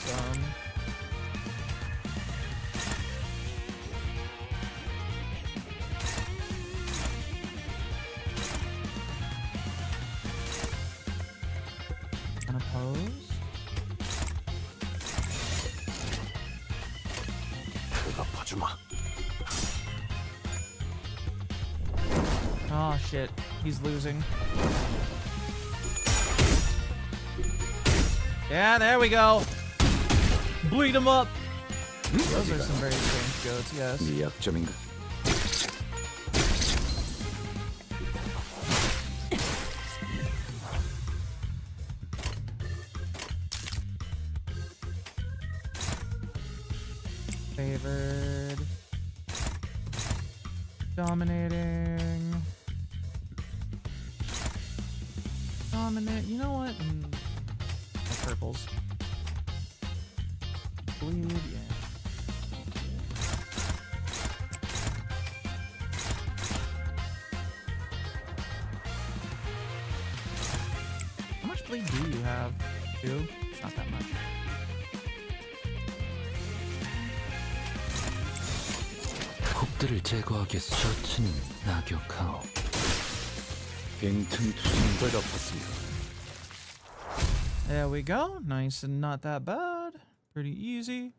Oh shit, he's losing. Yeah, there we go. Bleed him up. Those are some very strange goats, yes. 네 약점인가? Favored. Dominating. Dominate. You know what? Purples. Bleed, yeah. How much bleed do you have? 2? Not that much. 폭들을 제거하겠소. 셔츠는 낙역하오. 빈틈투성을 덮었습니다. There we go. Nice and not that bad. Pretty easy.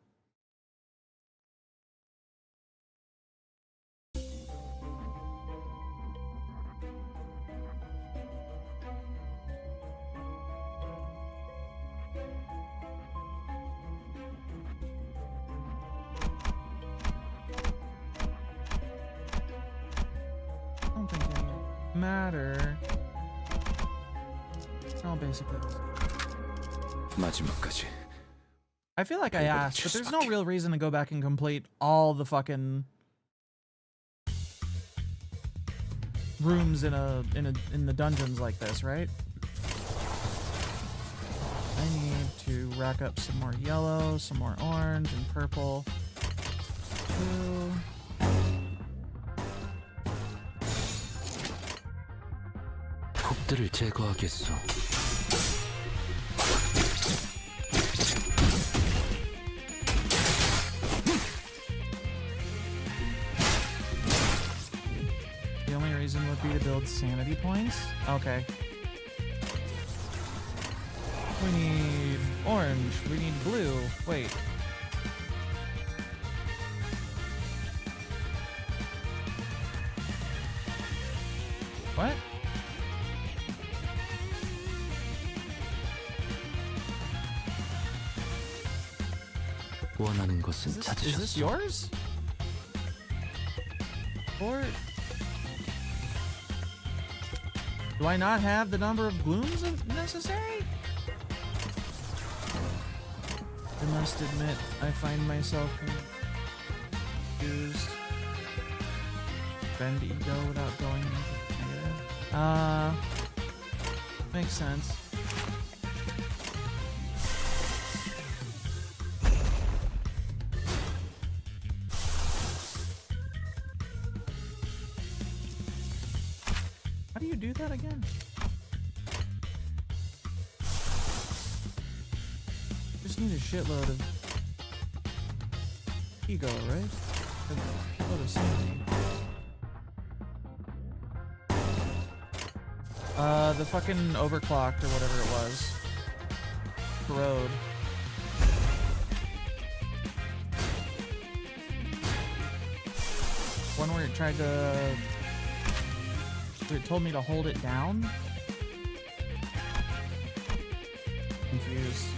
I don't think they matter. Oh, basically. 마지막까지. I feel like I asked, but there's no real reason to go back and complete all the fucking rooms in the dungeons like this, right? I need to rack up some more yellow, some more orange and purple. 2. 폭들을 제거하겠소. The only reason would be to build sanity points? Okay. We need orange. We need blue. Wait. What? 원하는 것은 Is this 찾으셨소. yours? Or do I not have the number of glooms necessary? I must admit, I find myself confused. Bend ego without going negative. Makes sense. How do you do that again? Just need a shitload of ego, right? A shitload of sanity. The fucking overclocked or whatever it was. Corrode. One where it tried to... It told me to hold it down? Confused.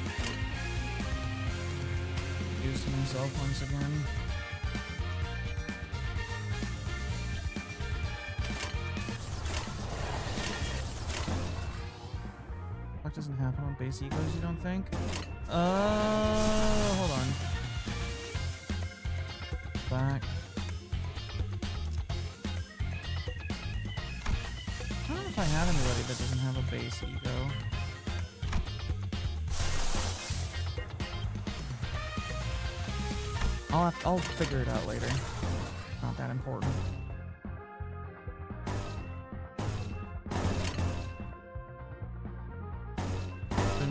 Confused myself once again. What doesn't happen on base egos, you don't think? Hold on. Back. I don't know if I have anybody that doesn't have a base ego. I'll figure it out later. Not that important.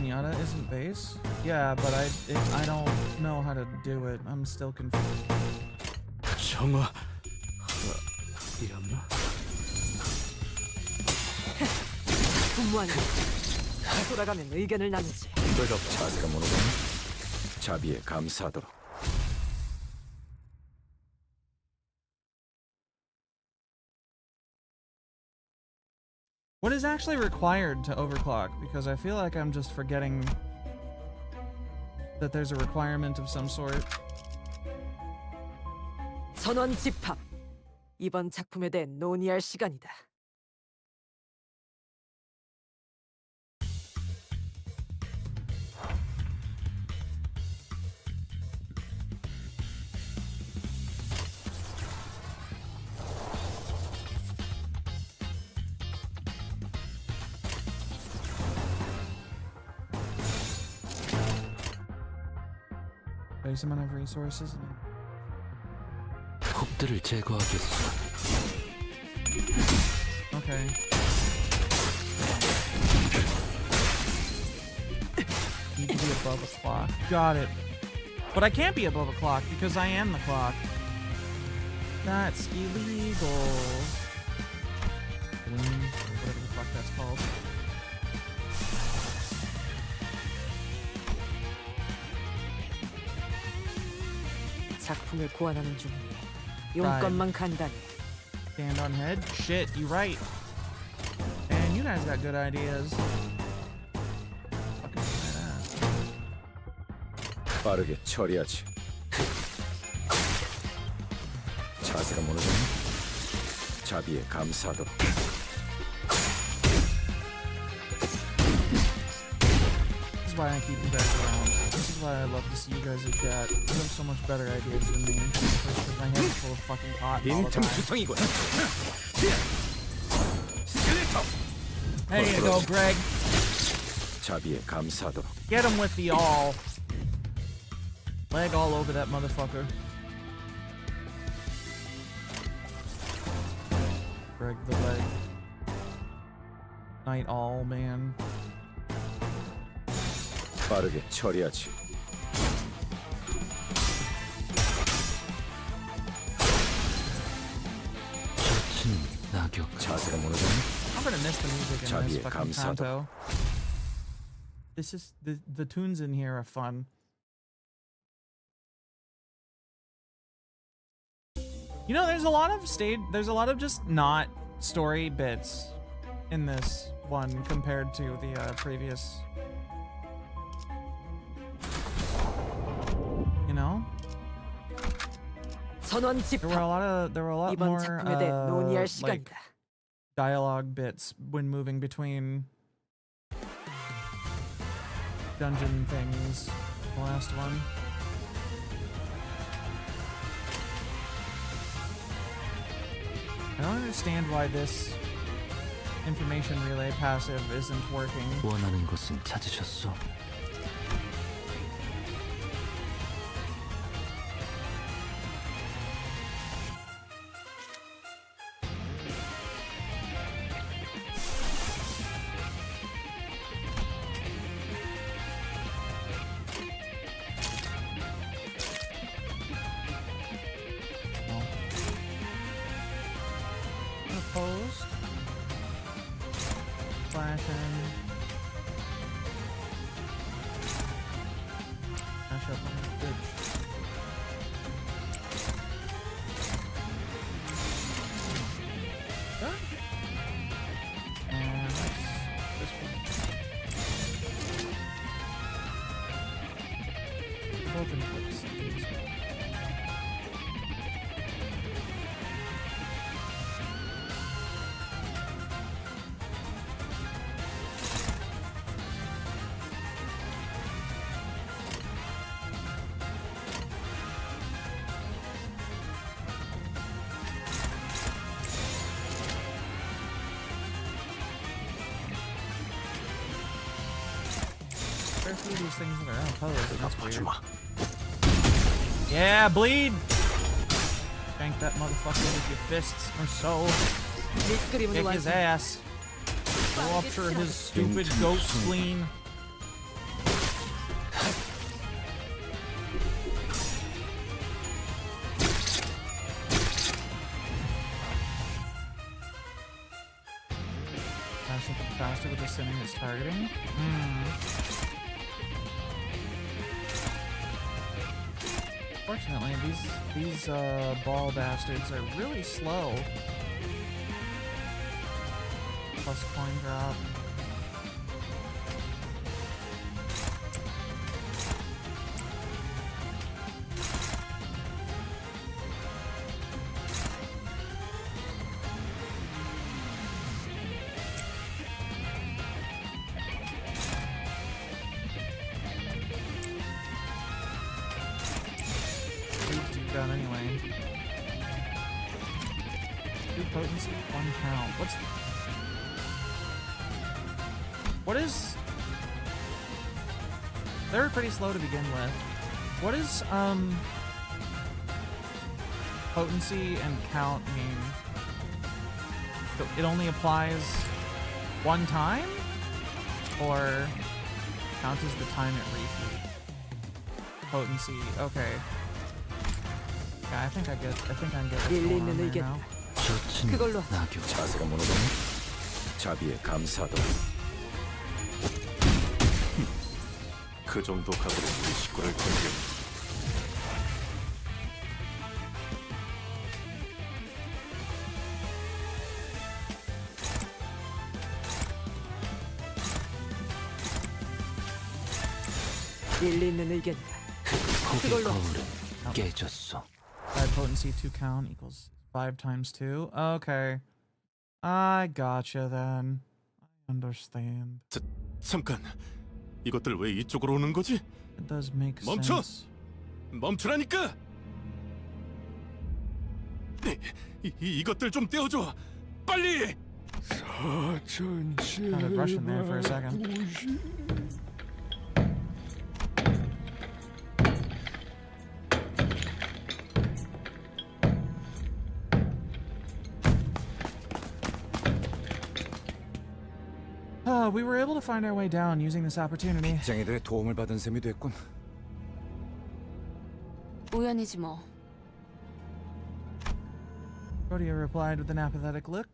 Pinata isn't base? Yeah, but I don't know how to do it. I'm still confused. 정화 이었나? 분무하니 돌아가면 의견을 나누지. 뼈가 자세가 모노가니 자비에 감사하도록. What is actually required to overclock? Because I feel like I'm just forgetting that there's a requirement of some sort. 전원 집합. 이번 작품에 대해 논의할 시간이다. Base amount of resources. 폭들을 제거하겠어. Okay. Need to be above a clock. Got it. But I can't be above a clock because I am the clock. That's illegal. Whatever the fuck that's called. 작품을 고안하는 중이니 용건만 간단히. Stand on head? Shit, you right. Man, you guys got good ideas. Fucking badass. 빠르게 처리하지. 자세가 무너졌니? 자비에 감사하도록. This is why I keep you guys around. This is why I love to see you guys in chat. You have so much better ideas than me. Because my head is full of fucking cotton all the time. There you go, Greg. 자비에 감사하도록. Get him with the all. Leg all over that motherfucker. Greg the leg. Night all, man. 빠르게 처리하지. 자세가 무너졌니? I'm gonna miss the music in this 자비에 fucking 감사하도록. canto. This is the tunes in here are fun. You know, there's a lot of just not story bits in this one compared to the previous. You know? 전원 There were a lot 이번 more 작품에 대해 논의할 like 시간이다. dialogue bits when moving between dungeon things. The last one. I don't understand why this information relay passive isn't working. 원하는 것은 찾으셨소? Opposed. Flashing. Mash up on the bridge. Huh? And that's this one. Both in place. There are a few of these things that are unopposed, and that's weird. Yeah, bleed! Shank that motherfucker with your fists or so. Kick his ass. Rupture his stupid goat spleen. Something faster with assuming it's targeting. Fortunately, these ball bastards are really slow. plus coin drop. Done anyway. 2 potency, 1 count. What is? They were pretty slow to begin with. What is potency and count mean? So it only applies 1 time, or count as the time it repeats? Potency, okay. Yeah, I think I'm getting what's going on there now. 그걸로 자세가 무너졌네. 자비에 감사도. 그 정도 각오로 우리 식구를 건드려. 일리 있는 의견이다. 그걸로 깨졌어. 5 potency, 2 count equals 5 times 2. Okay. I gotcha then. I understand. 잠깐. 이것들 왜 이쪽으로 오는 거지? It does make 멈춰! sense. 멈추라니까! 이것들 좀 떼어줘! 빨리! Sounded Russian there for a second. We were able to find our way down using this opportunity. 쟁이들의 도움을 받은 셈이 됐군. 우연이지 뭐. Rhodia replied with an apathetic look.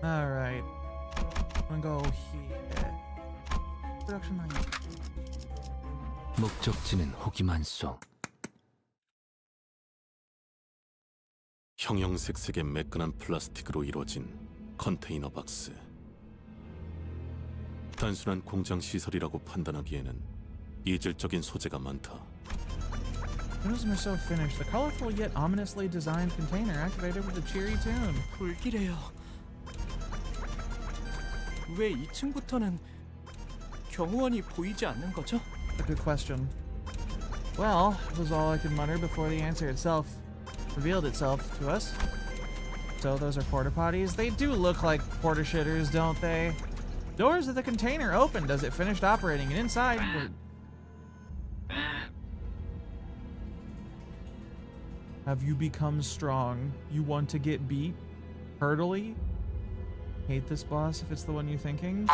Alright. I'm gonna go here. Production line. 목적지는 호기만소. 형형색색의 매끈한 플라스틱으로 이루어진 컨테이너 박스. 단순한 공장 시설이라고 판단하기에는 이질적인 소재가 많다. Lewdsome is so finished. The colorful yet ominously designed container activated with a cheery tune. 불길해요. 왜 2층부터는 경호원이 보이지 않는 거죠? A good question. Well, was all I could mutter before the answer itself revealed itself to us. So those are porta potties. They do look like porta shitters, don't they? Doors of the container opened as it finished operating, and inside were... Have you become strong? You want to get beat? Hurdily? Hate this boss if it's the one you're thinking?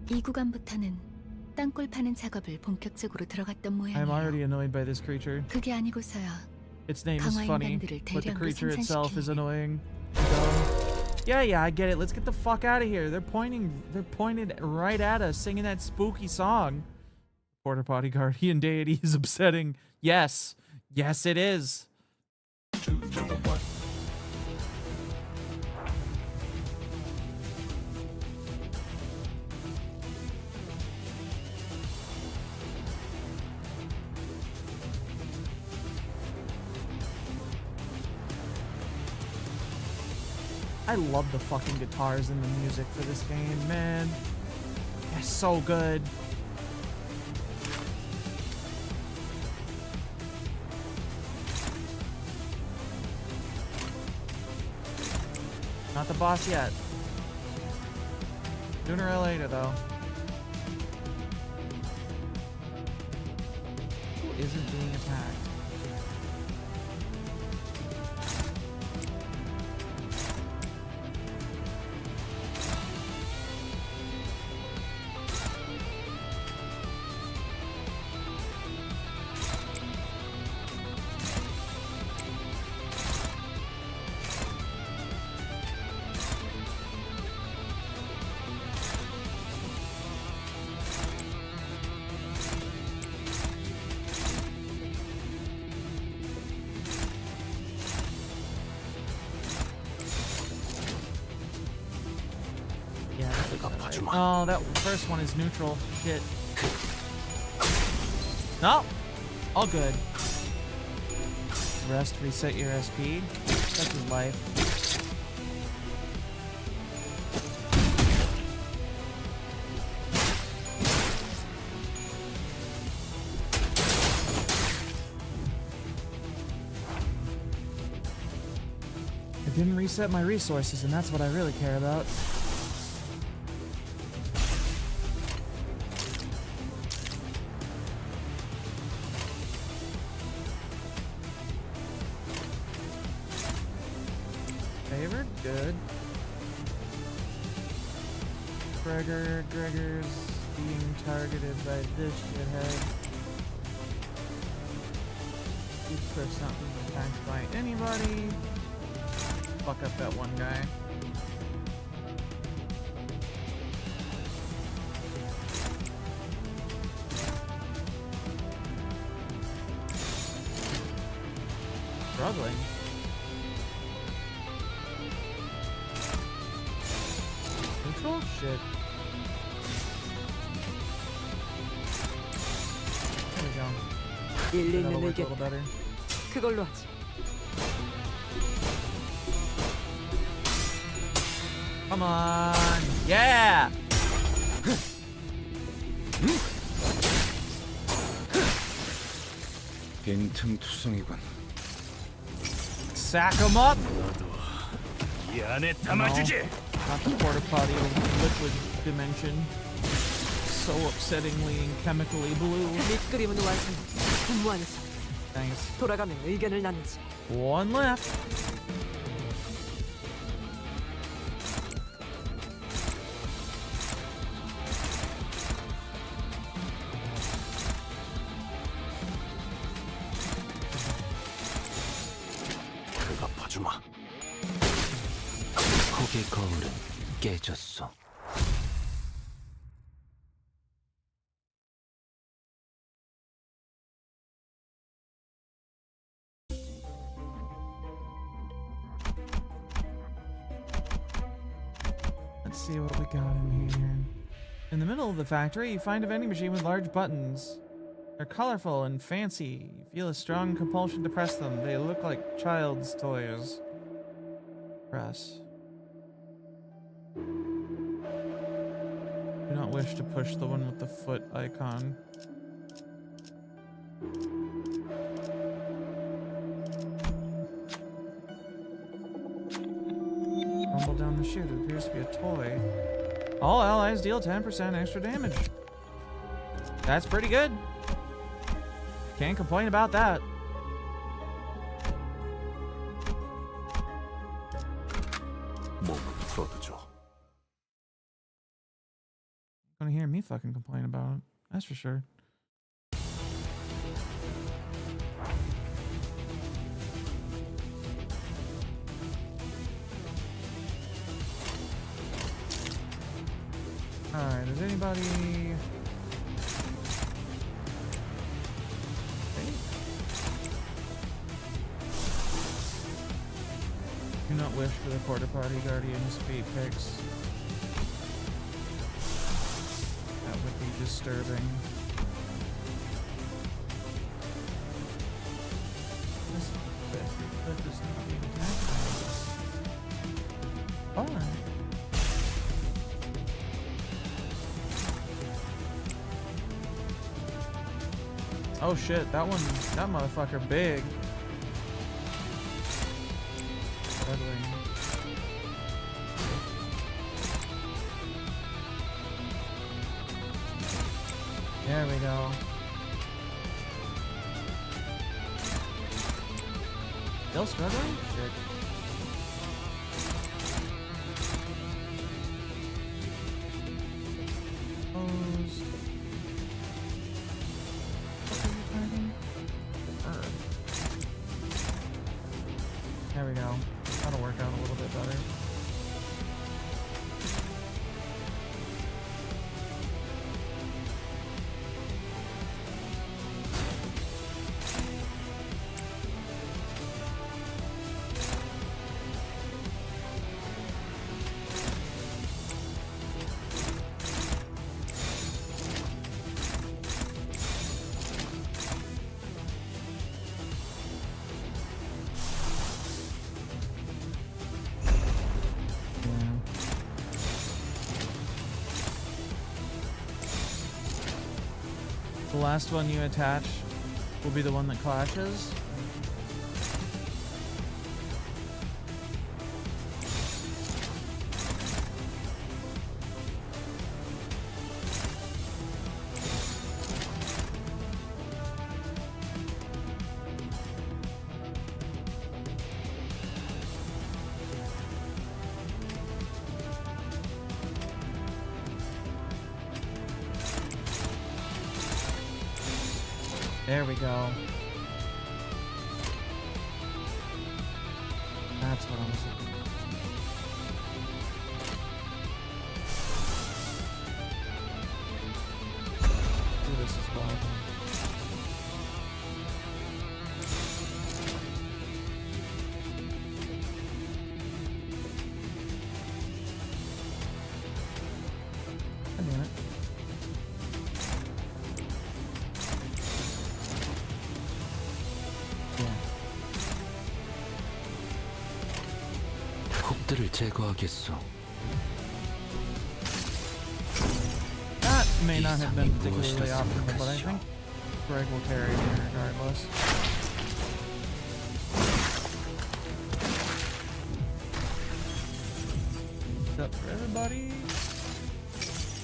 이 구간부터는 땅굴 파는 작업을 본격적으로 들어갔던 I'm 모양이에요. already annoyed by this creature. 그게 아니고서야 Its name is 강화 funny, 인간들을 but the 대량으로 creature itself is 생산시키는 annoying. Yeah, I get it. Let's get the fuck out of here. They're pointed right at us, singing that spooky song. Porta potty guardian deity is upsetting. Yes, yes, it is. I love the fucking guitars and the music for this game, man. They're so good. Not the boss yet. Sooner or later, though. Who isn't being attacked? 주마. Oh, that first one is neutral. Shit. No. All good. Rest, reset your SP. That's his life. I didn't reset my resources, and that's what I really care about. Favored? Good. Gregor's being targeted by this shithead. 2% attacked by anybody. Fuck up that one guy. Struggling. Neutral? Shit. There we go. 일리 That'll 있는 work a 의견. little better. 그걸로 하지. Come on. Yeah. 빈틈투성이군. Sack him up. 이 안에 Not the porta potty of liquid dimension. So upsettingly and chemically blue. 밑그림은 완성. 분무하면서 Thanks. 돌아가면 의견을 나누지. One left. 그가 봐주마. 폭의 거울은 깨졌어. Let's see what we got in here. In the middle of the factory, you find a vending machine with large buttons. They're colorful and fancy. You feel a strong compulsion to press them. They look like child's toys. Press. Do not wish to push the one with the foot icon. Rumble down the chute. It appears to be a toy. All allies deal 10% extra damage. That's pretty good. Can't complain about that. 몸은 풀어두죠. Gonna hear me fucking complain about it. That's for sure. Alright, is anybody... Okay. Do not wish for the porta potty guardian's feet pics. That would be disturbing. This cliff is not being attacked. Alright. Oh shit, that motherfucker big. Struggling. There we go. Still struggling? Shit. Closed. There we go. That'll work out a little bit better. The last one you attach will be the one that clashes. There we go. That's what I was looking for. Do this as well. God damn it. 훅들을 제거하겠소. That may not have been particularly optimal, but I think Greg will carry me regardless. What's up for everybody?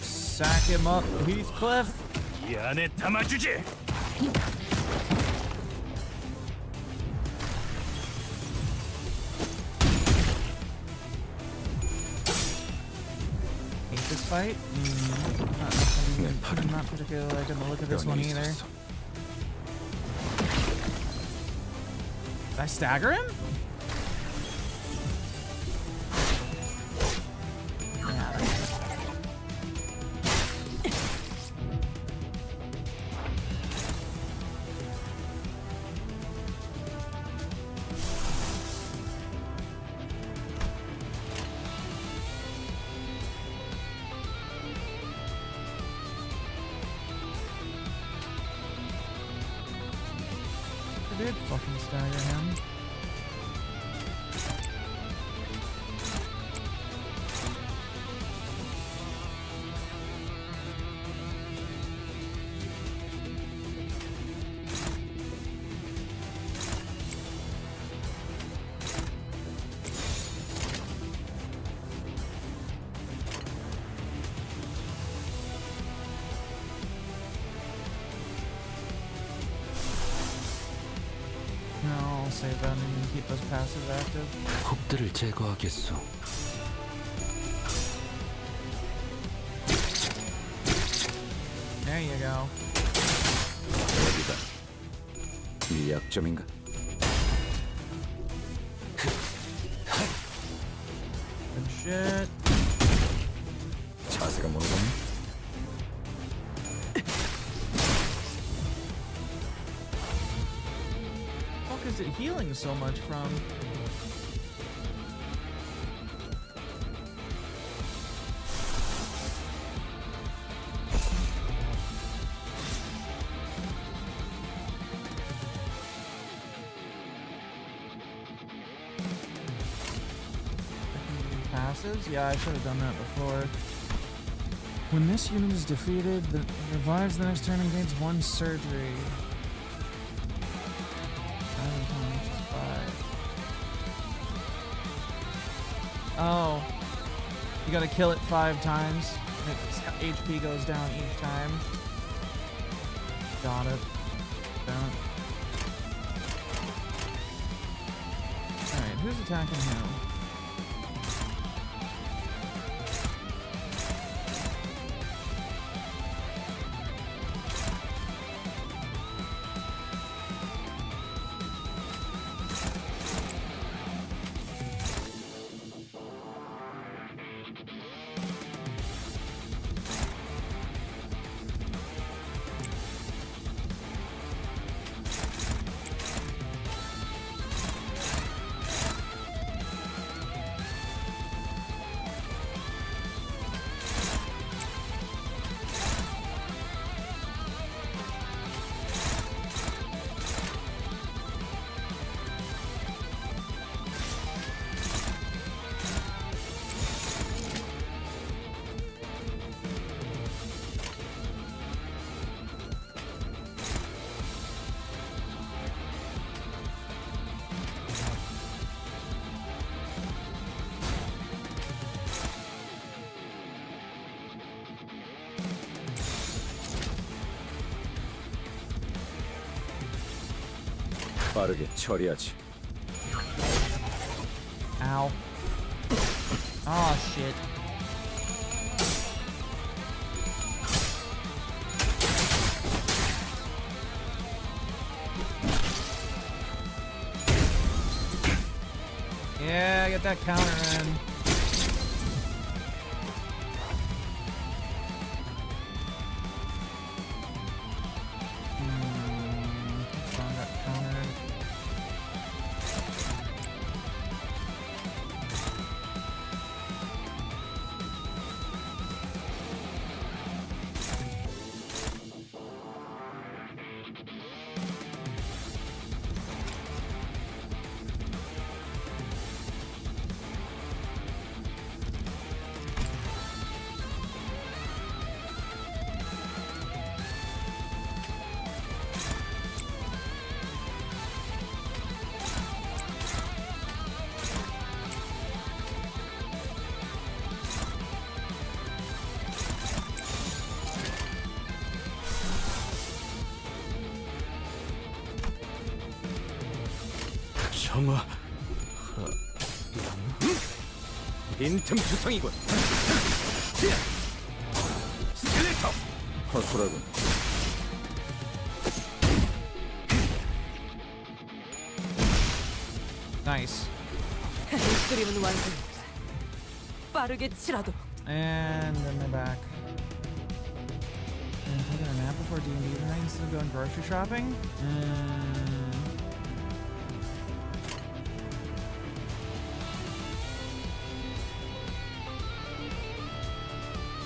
Sack him up, Heathcliff. 이 안에 담아주지. Hate this fight? I'm not particularly liking the look of this one either. Did I stagger him? Yeah. I did fucking stagger him. No, I'll save them and keep those passives active. 훅들을 제거하겠소. There you go. 여기가 이 약점인가? Good shit. 자세가 모르겠네. What is it healing so much from? Passives? Yeah, I should have done that before. When this unit is defeated, it revives the next turn and gains 1 surgery. Oh, you gotta kill it 5 times. Its HP goes down each time. Got it. Don't. Alright, who's attacking him? 빠르게 처리하지. Ow. Oh shit. Yeah, get that counter in. Got countered. 정화. 빈틈 투성이군. 스켈레터. 허술하군. Nice. 그림은 완성이다. 빠르게 치라도. And then they're back. And taking a nap before D&D tonight instead of going grocery shopping?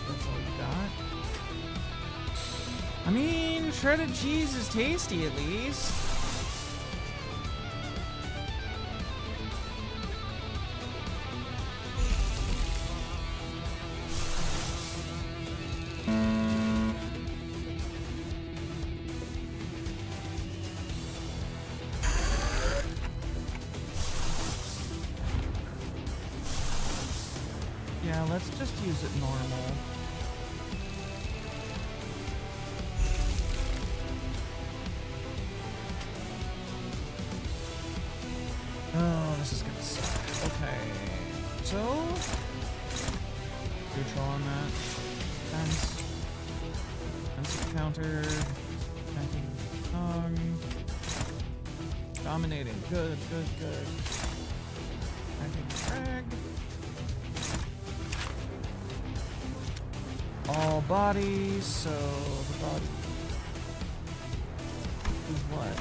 That's all you got? I mean, shredded cheese is tasty at least. Yeah, let's just use it normal. Oh, this is gonna suck. Okay, so neutral on that. Fence. Fence counter. Dominating. Good, good, good. Drag. All bodies, so the body is what?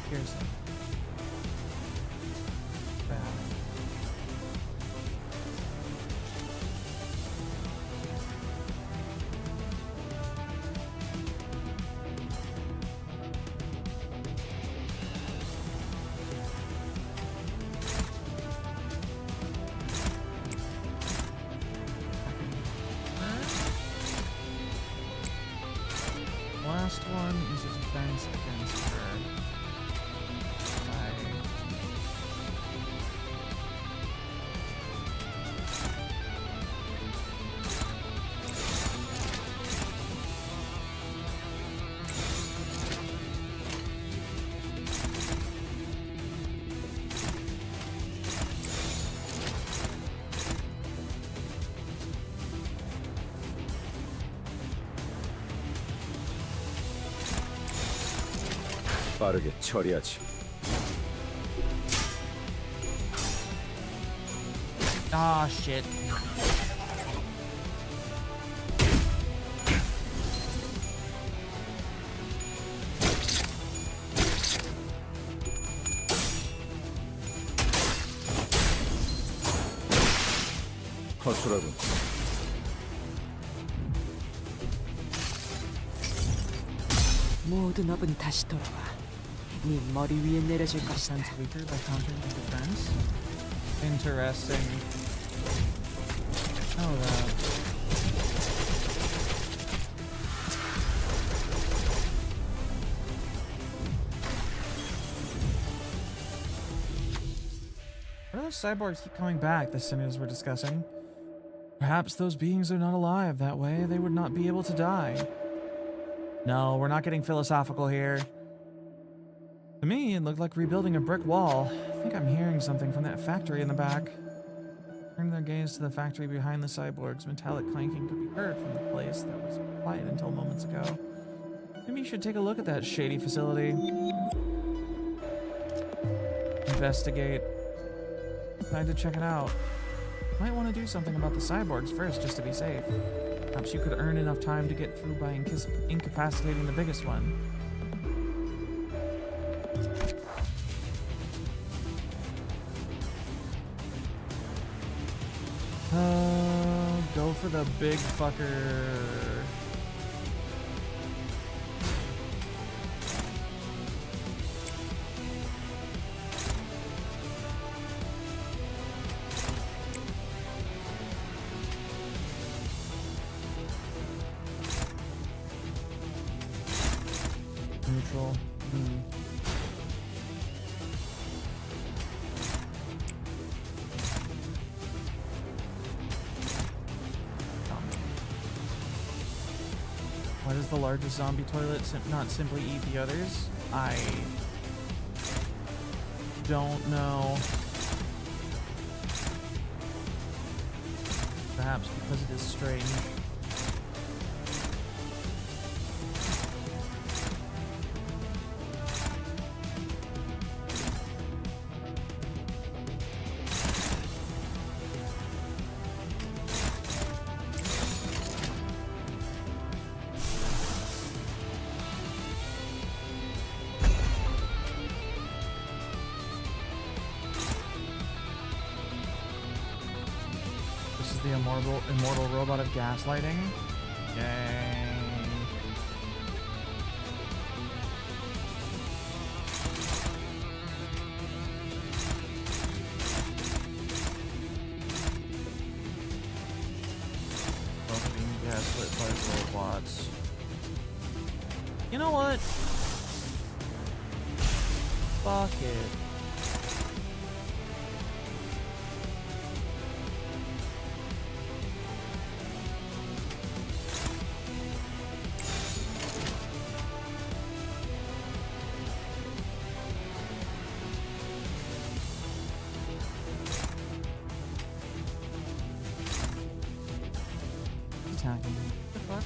Here's some. Bad. Last one is a defense against her. 빠르게 처리하지. Ah, shit. 허술하군. 모든 업은 다시 돌아와. 네 머리 위에 내려질 것이다. Weaker by countering the defense. Interesting. Oh, that. Why do those cyborgs keep coming back? The sinners were discussing. Perhaps those beings are not alive. That way, they would not be able to die. No, we're not getting philosophical here. To me, it looked like rebuilding a brick wall. I think I'm hearing something from that factory in the back. Turning their gaze to the factory behind the cyborgs, metallic clanking could be heard from the place that was quiet until moments ago. Maybe you should take a look at that shady facility. Investigate. Tried to check it out. Might want to do something about the cyborgs first, just to be safe. Perhaps you could earn enough time to get through by incapacitating the biggest one. Go for the big fucker. Neutral. Why does the largest zombie toilet not simply eat the others? I don't know. Perhaps because it is strange. The immortal robot of gaslighting. Yay. Both being gaslit by robots. You know what? Fuck it. Attacking me. What the fuck?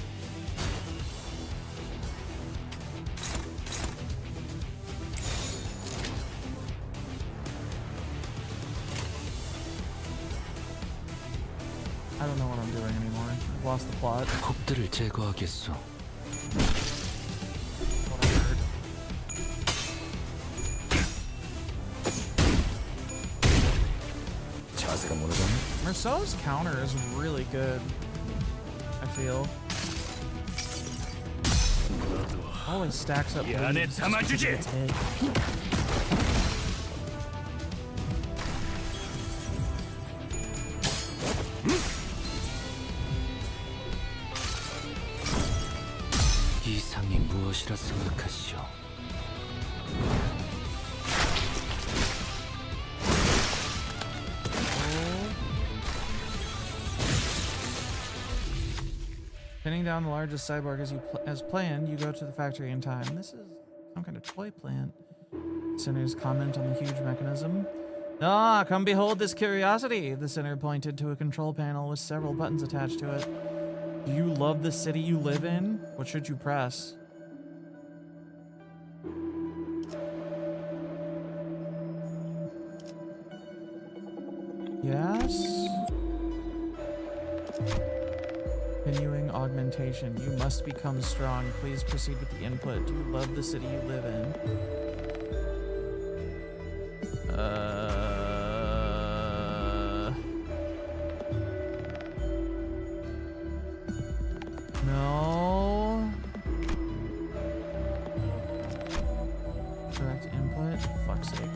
I don't know what I'm doing anymore. I've lost the plot. 홉들을 제거하겠소. What I heard. 자세가 무너졌네. Merceau's counter is really good. I feel. Always stacks up. 이 안에 담아주지. 이상이 무엇이라 생각하시오? Pinning down the largest cyborg as planned, you go to the factory in time. This is some kind of toy plant. Sinners comment on the huge mechanism. Ah, come behold this curiosity. The sinner pointed to a control panel with several buttons attached to it. Do you love the city you live in? What should you press? Yes? Continuing augmentation. You must become strong. Please proceed with the input. Do you love the city you live in? No. Correct input. Fuck's sake.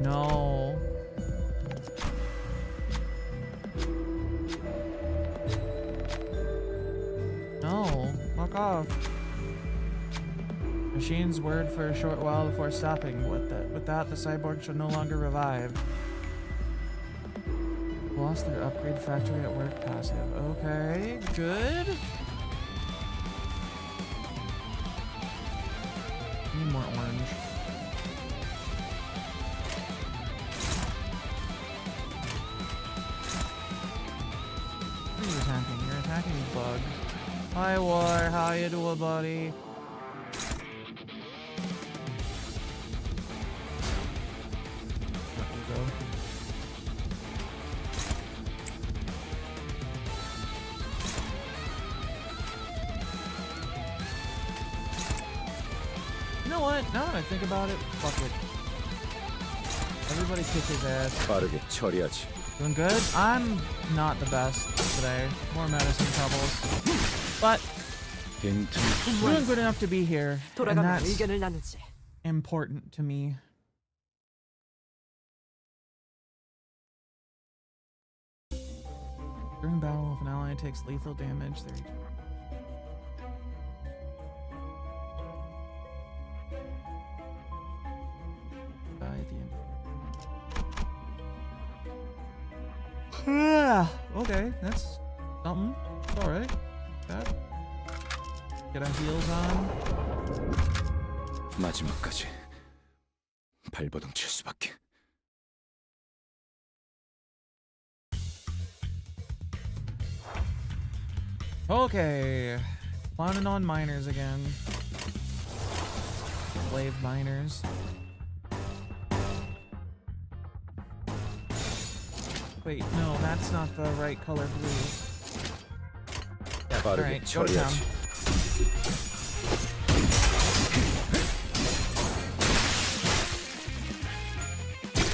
No. No. Fuck off. Machine's word for a short while before stopping. With that, the cyborg should no longer revive. Lost their upgrade factory at work passive. Okay, good. Need more orange. What are you attacking? You're attacking Bug. Hi War, how you doing, buddy? Let me go. You know what? Now that I think about it, fuck it. Everybody kick his ass. 빠르게 처리하지. Doing good? I'm not the best today. More medicine troubles. But I'm doing good enough to be here. And 돌아가면 that's 의견을 나누지. important to me. During battle, if an ally takes lethal damage, they're die at the end. Okay, that's something. It's alright. Bad. Get our heels on. 마지막까지 발버둥 칠 수밖에. Okay. Planning on miners again. Slave miners. Wait, no, that's not the right color blue. Yep, 빠르게 alright, go to town. 처리하지.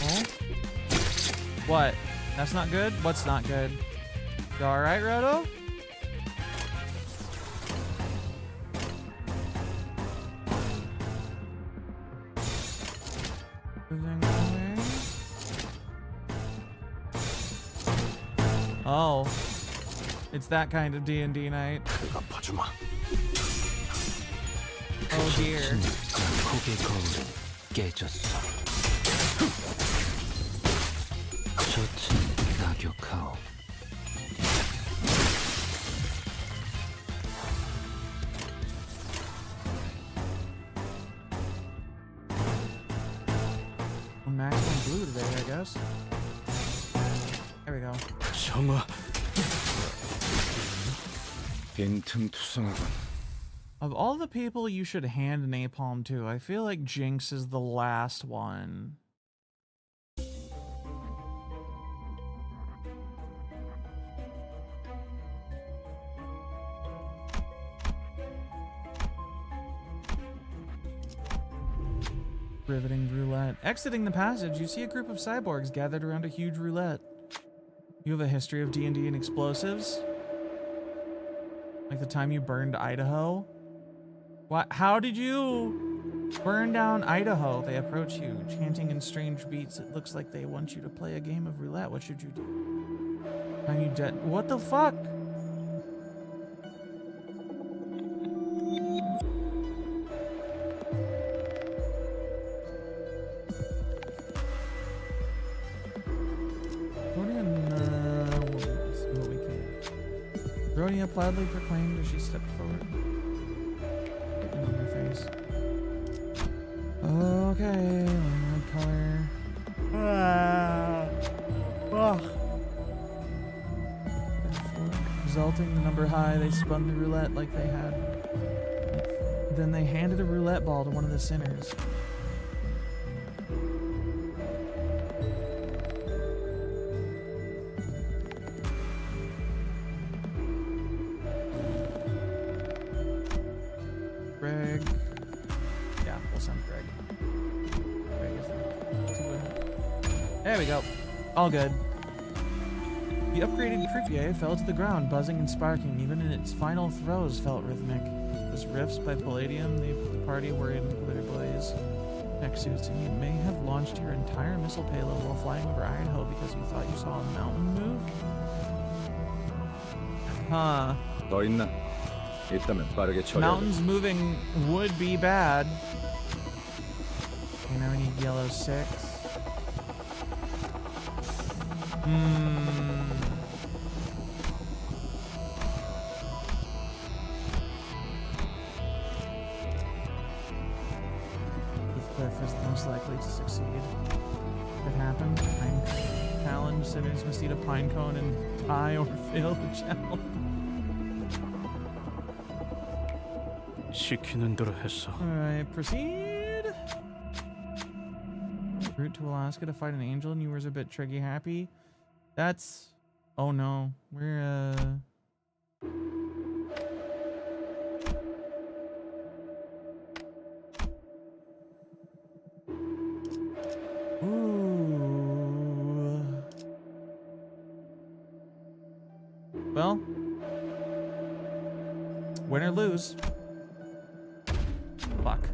Oh? What? That's not good? What's not good? You alright, Roto? Moving away. Oh. It's that kind of D&D night. 그가 봐주마. Oh dear. 폭의 거울은 깨졌어. 셔츠 낙엽하오. I'm maxing blue today, I guess. There we go. 정화. 빈틈 투성이군. Of all the people you should hand napalm to, I feel like Jinx is the last one. Riveting roulette. Exiting the passage, you see a group of cyborgs gathered around a huge roulette. You have a history of D&D and explosives? Like the time you burned Idaho? What? How did you burn down Idaho? They approach you, chanting in strange beats. It looks like they want you to play a game of roulette. What should you do? Time you dead? What the fuck? Ronia proudly proclaimed as she stepped forward. Looking on her face. Okay, red color. Exalting the number high, they spun the roulette like they had. Then they handed a roulette ball to one of the sinners. Greg. Yeah, we'll send Greg. Greg is there. There we go. All good. The upgraded croupier fell to the ground, buzzing and sparking. Even in its final throws felt rhythmic. Those riffs by Palladium, the party were in glitter blaze. Next to it, you may have launched your entire missile payload while flying over Idaho because you thought you saw a mountain move? Huh. 더 있나? 있다면 빠르게 처리하지. Mountains moving would be bad. Okay, now we need yellow 6. sinners must eat a pine cone and die or fail the challenge. 시키는 대로 했어. Alright, proceed. Route to Alaska to fight an angel. New Year's a bit triggy happy. That's... Oh no. We're, Ooh. Well. Win or lose. Fuck.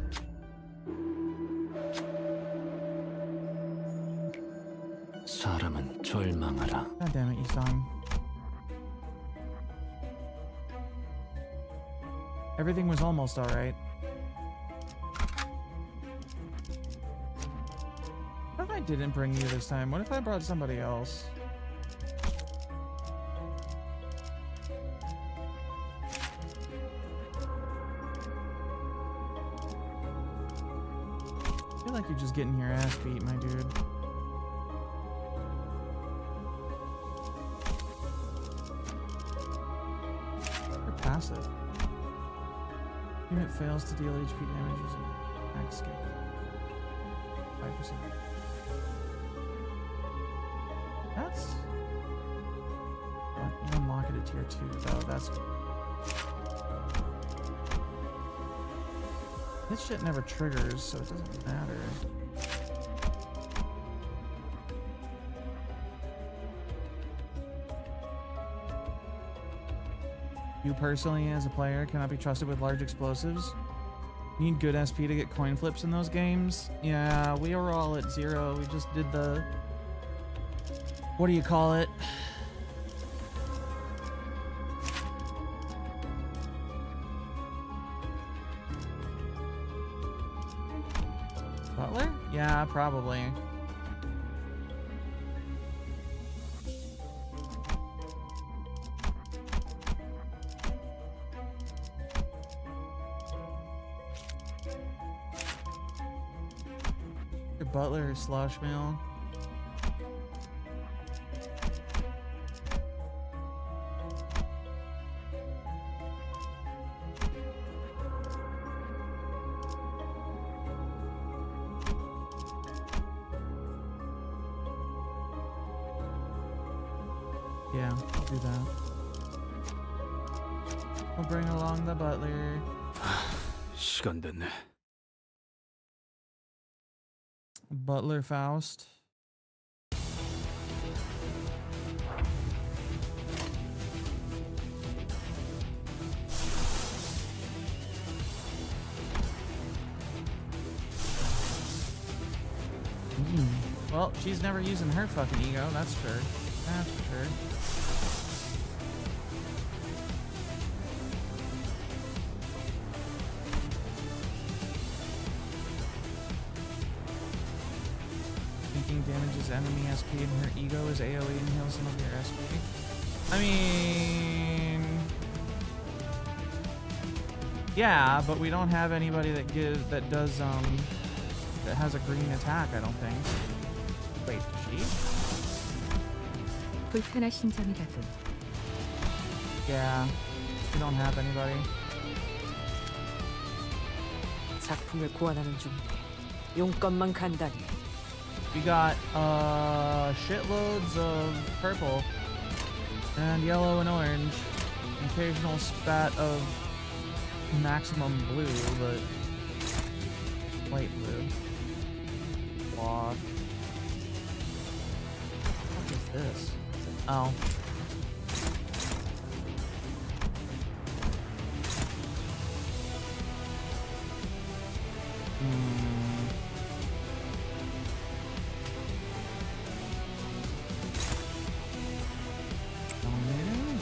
사람은 절망하라. God damn it, you song. Everything was almost alright. What if I didn't bring you this time? What if I brought somebody else? I feel like you're just getting your ass beat, my dude. You're passive. Unit fails to deal HP damage using max skill. 5%. That's... You unlock it at tier 2 though, that's... This shit never triggers, so it doesn't matter. You personally, as a player, cannot be trusted with large explosives. You need good SP to get coin flips in those games. Yeah, we were all at 0. We just did the... What do you call it? Butler? Yeah, probably. Your butler or slosh meal. Yeah, I'll do that. We'll bring along the butler. 시간 됐네. Butler Faust. Well, she's never using her fucking ego, that's sure. That's for sure. Thinking damages enemy SP and her ego is AoE and heals some of your SP. I mean... Yeah, but we don't have anybody that does, that has a green attack, I don't think. Wait, she? 불편하신 점이라도. Yeah, we don't have anybody. 작품을 고안하는 중인데 용건만 간다니. We got shitloads of purple and yellow and orange. An occasional spat of maximum blue, but light blue. Cloth. What is this? Oh.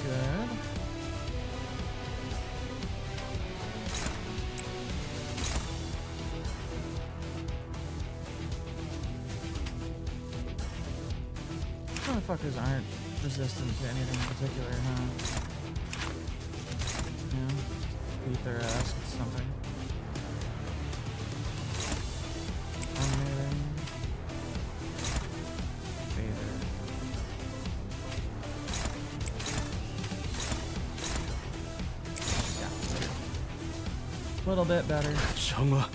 Good. Motherfuckers aren't resistant to anything in particular, huh? Yeah. Beat their ass with something. Unmating. Vader. A little bit better. 정화.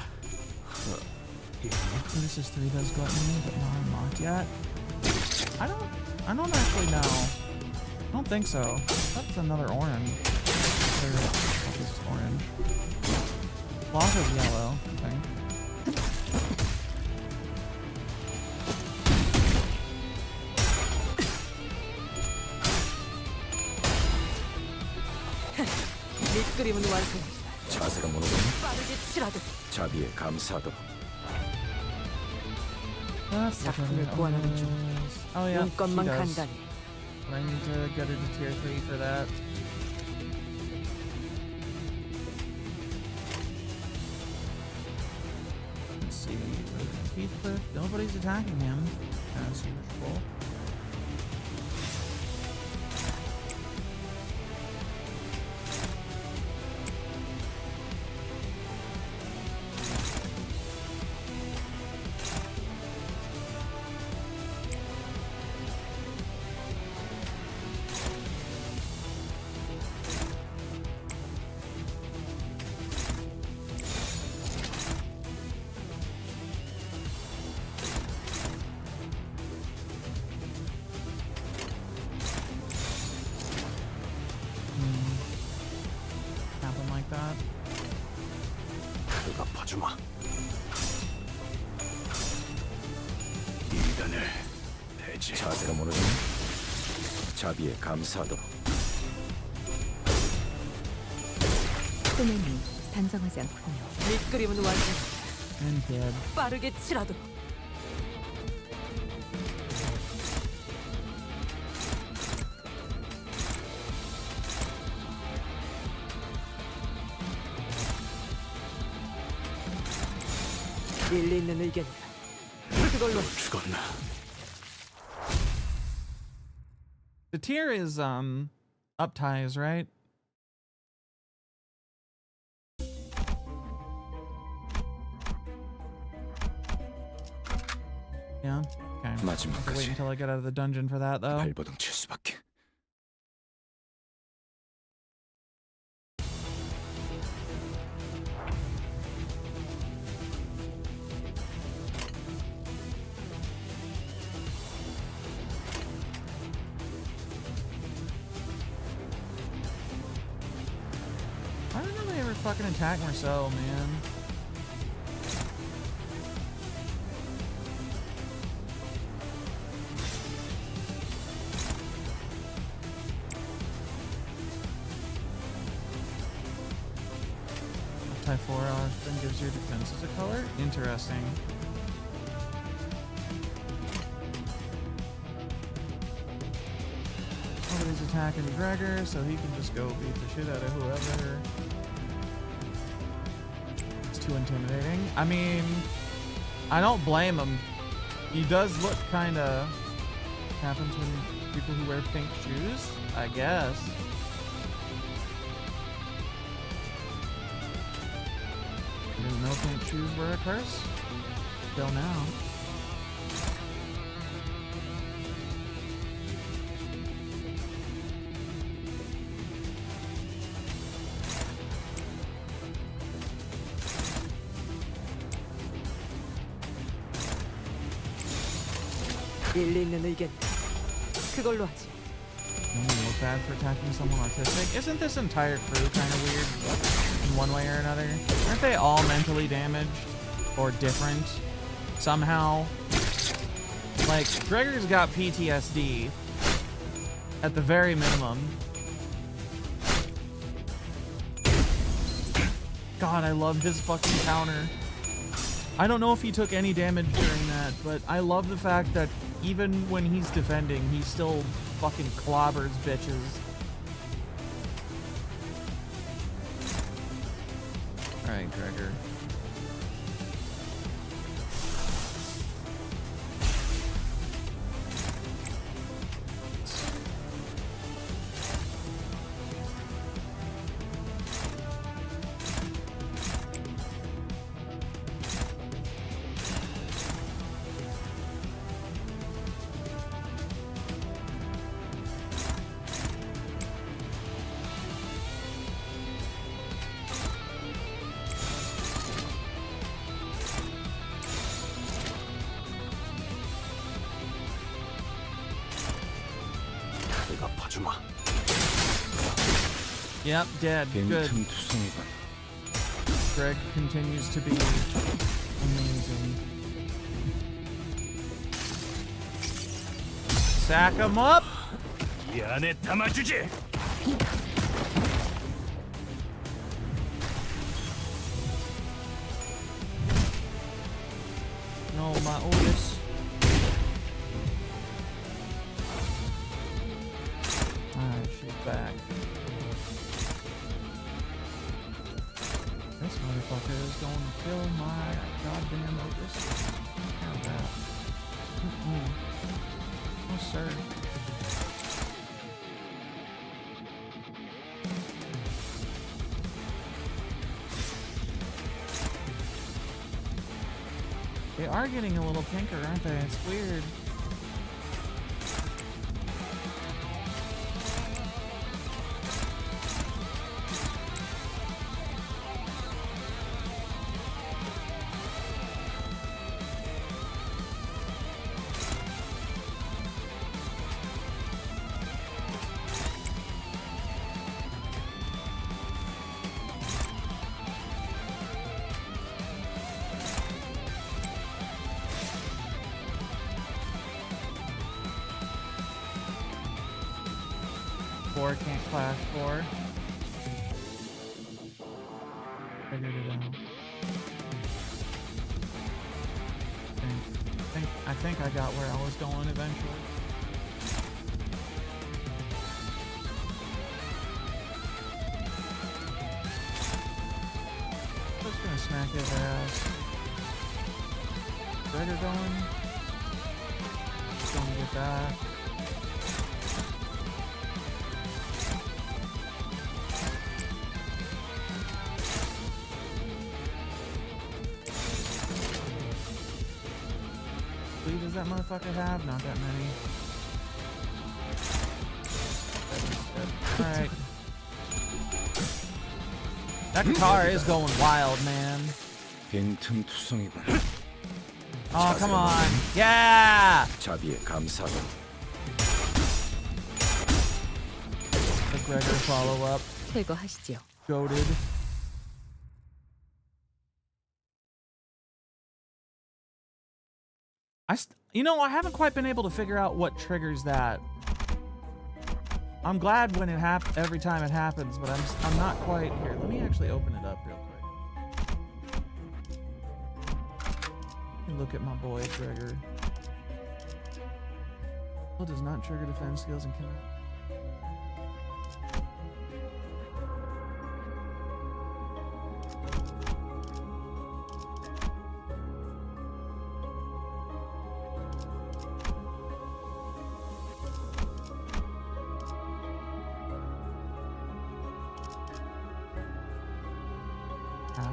This is 3 does gluttony, but not unlocked yet. I don't actually know. I don't think so. That's another orange. This is orange. Block is yellow, I think. 밑그림은 완성. 자세가 무너지니 빠르게 치라도. 자비에 감사하도록. That's 작품을 보완하는 중. Oh yeah, she 용건만 does. 간단히. But I need to get her to tier 3 for that. Let's see. Heathcliff, nobody's attacking him, as usual. Happen like that. 그가 봐주마. 이단을 대지. 자세가 무너지니 자비에 감사하도록. 소맨이 단정하지 않군요. 밑그림은 완성. And dead. 빠르게 치라도. 일리 있는 의견이다. 그걸로 죽었나? The tier is up ties, right? Yeah. Okay. I have to wait 마지막까지 until I get out of the dungeon for that, though. 발버둥 칠 수밖에. Why didn't they ever fucking attack Marcel, man? Type 4 often gives your defenses a color? Interesting. Nobody's attacking Gregor, so he can just go beat the shit out of whoever. It's too intimidating. I mean, I don't blame him. He does look kinda... Happens when people who wear pink shoes, I guess. Didn't know pink shoes were a curse? Till now. 일리 있는 의견. 그걸로 하지. Don't we look bad for attacking someone autistic? Isn't this entire crew kind of weird in one way or another? Aren't they all mentally damaged or different somehow? Like, Gregor's got PTSD at the very minimum. God, I love his fucking counter. I don't know if he took any damage during that, but I love the fact that even when he's defending, he still fucking clobbers bitches. Alright, Gregor. 배가 봐주마. Yep, dead. Good. 빈틈투성이군. Greg continues to be amazing. Sack him up. 이 안에 담아주지. No, my Otis. Alright, she's back. This motherfucker is going to kill my goddamn Otis. How's that? Oh, sir. They are getting a little pinker, aren't they? It's weird. Four can't clash four. Figured it out. I think I got where I was going eventually. Just gonna smack his ass. Gregor going. Just gonna get that. Does that motherfucker have? Not that many. Alright. That guitar is going wild, man. 빈틈투성이군. Oh, come on. Yeah! 자비에 감사하군. The Gregor follow-up. 제거하시지요. Goated. You know, I haven't quite been able to figure out what triggers that. I'm glad when it every time it happens, but I'm not quite here. Let me actually open it up real quick. Let me look at my boy trigger. Well, does not trigger defense skills and cannot.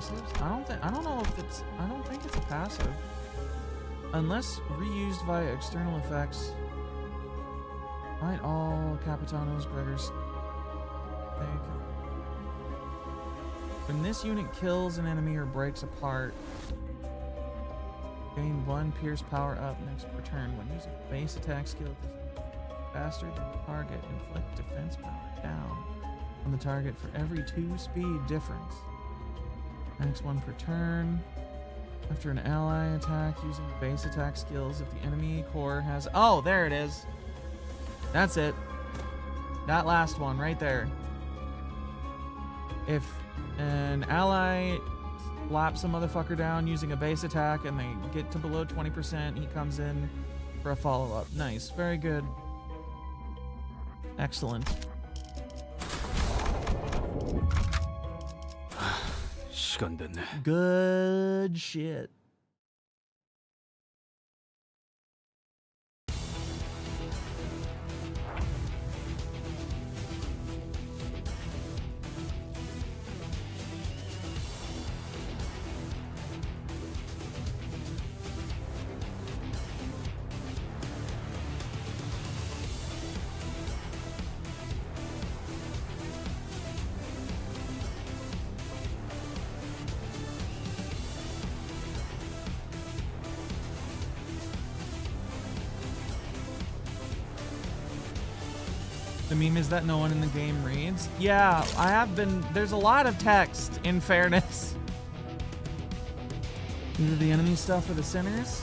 Passives? I don't think it's a passive. Unless reused via external effects. Might all Capitanos, Gregors. When this unit kills an enemy or breaks apart, gain 1 pierce power up next per turn. When using base attack skill, faster than the target, inflict defense power down on the target for every 2 speed difference. Max 1 per turn. After an ally attack using the base attack skills, if the enemy core has... Oh, there it is. That's it. That last one right there. If an ally slaps a motherfucker down using a base attack and they get to below 20%, he comes in for a follow-up. Nice. Very good. Excellent. 시간 됐네. Good shit. The meme is that no one in the game reads. Yeah, I have been. There's a lot of text, in fairness. Either the enemy stuff or the sinners?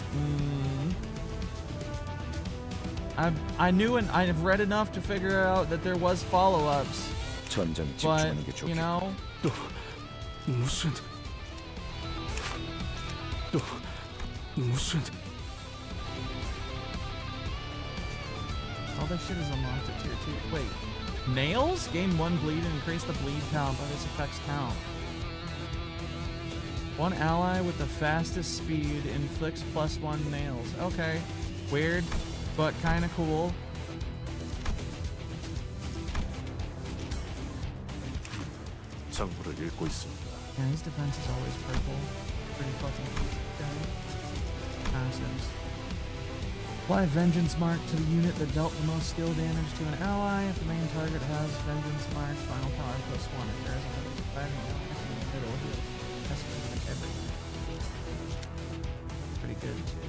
I knew and I've read enough to figure out that there was follow-ups. 전장 But, 집중하는 게 you 좋겠다. know, 또 무슨 all this shit is unlocked at tier 2. Wait, nails? Gain 1 bleed and increase the bleed count by this effect's count. One ally with the fastest speed inflicts +1 nails. Okay, weird, but kind of cool. 정보를 읽고 있습니다. Yeah, his defense is always purple. Pretty fucking good guy. Passives. Apply Vengeance Mark to the unit that dealt the most skill damage to an ally. If the main target has Vengeance Mark, final power +1. If there is a fighting ally in the middle, he'll test like everything. Pretty good too.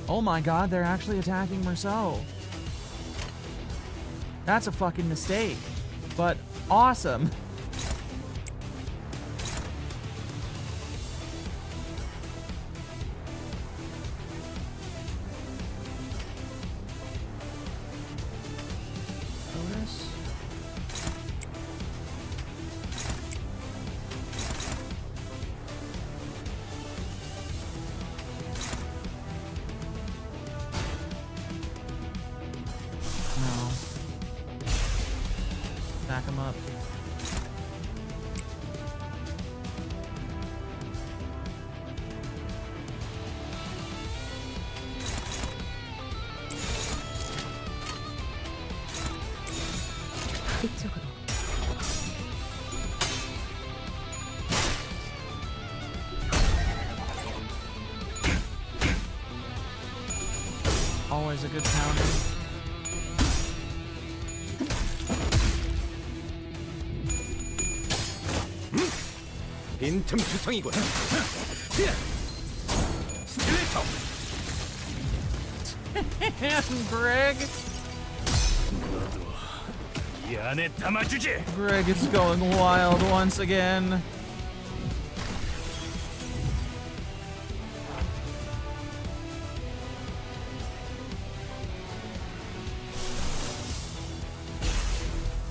Oh my god, they're actually attacking Merceau. That's a fucking mistake. But awesome. Otis. No. Back him up. 이쪽으로. Always a good counter. 빈틈 투성이군. 스틸레이터. And Greg. 이 안에 담아주지. Greg is going wild once again.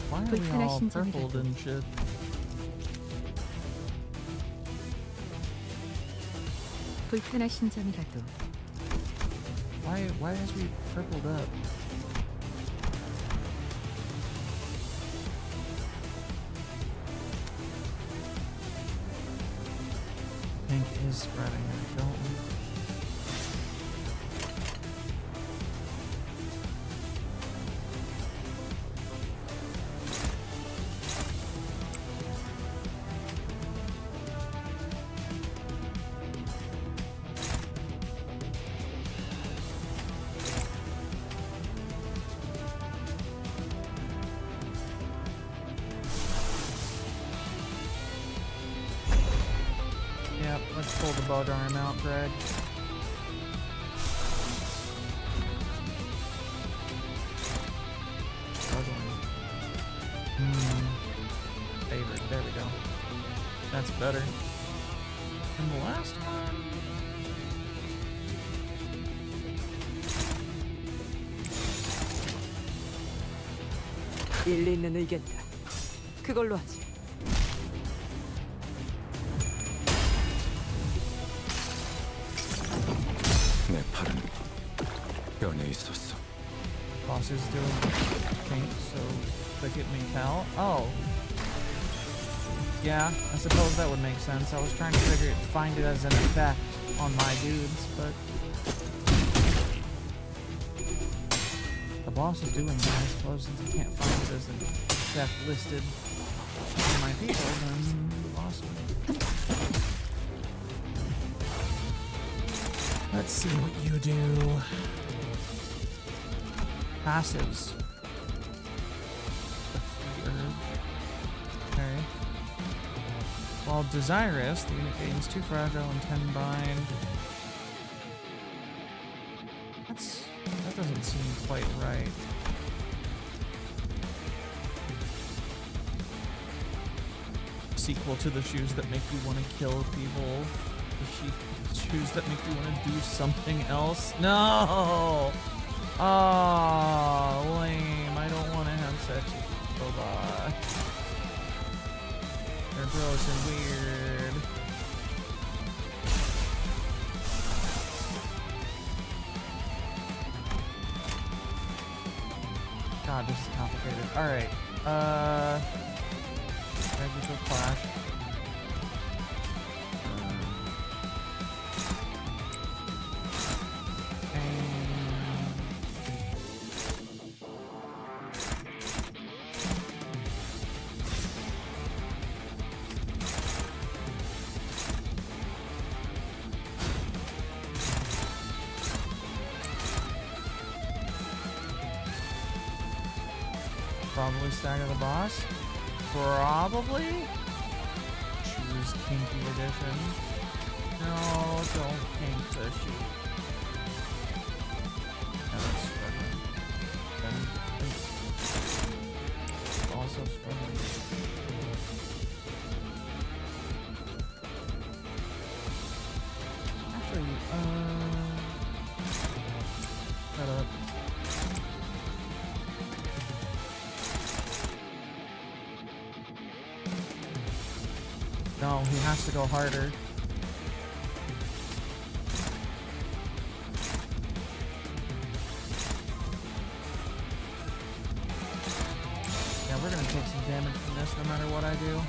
Why are we all purpled and shit? 불편하신 점이라도. Why is we purpled up? Pink is spreading it, don't we? Yep, let's pull the bug arm out, Greg. Struggling. Favored, there we go. That's better. And the last one? 일리 있는 의견이다. 그걸로 하지. 내 팔은 변해 있었어. Bosses doing pink, so they get me Cal. Oh. Yeah, I suppose that would make sense. I was trying to find it as an effect on my dudes, but the boss is doing it, I suppose, since I can't find it as an effect listed on my people, then the boss would. Let's see what you do. Passives. Okay. While desirous, the unit gains 2 fragile and 10 bind. That doesn't seem quite right. sequel to the shoes that make you want to kill people. The shoes that make you want to do something else. No! Oh, lame. I don't want to have sex with robots. They're gross and weird. God, this is complicated. Alright. Magical Clash. Probably stagger the boss. Probably. Choose Kinky Edition. No, don't kink the shoe. No, it's struggling. Then it's also struggling. Actually, shut up. No, he has to go harder. Yeah, we're gonna take some damage from this no matter what I do.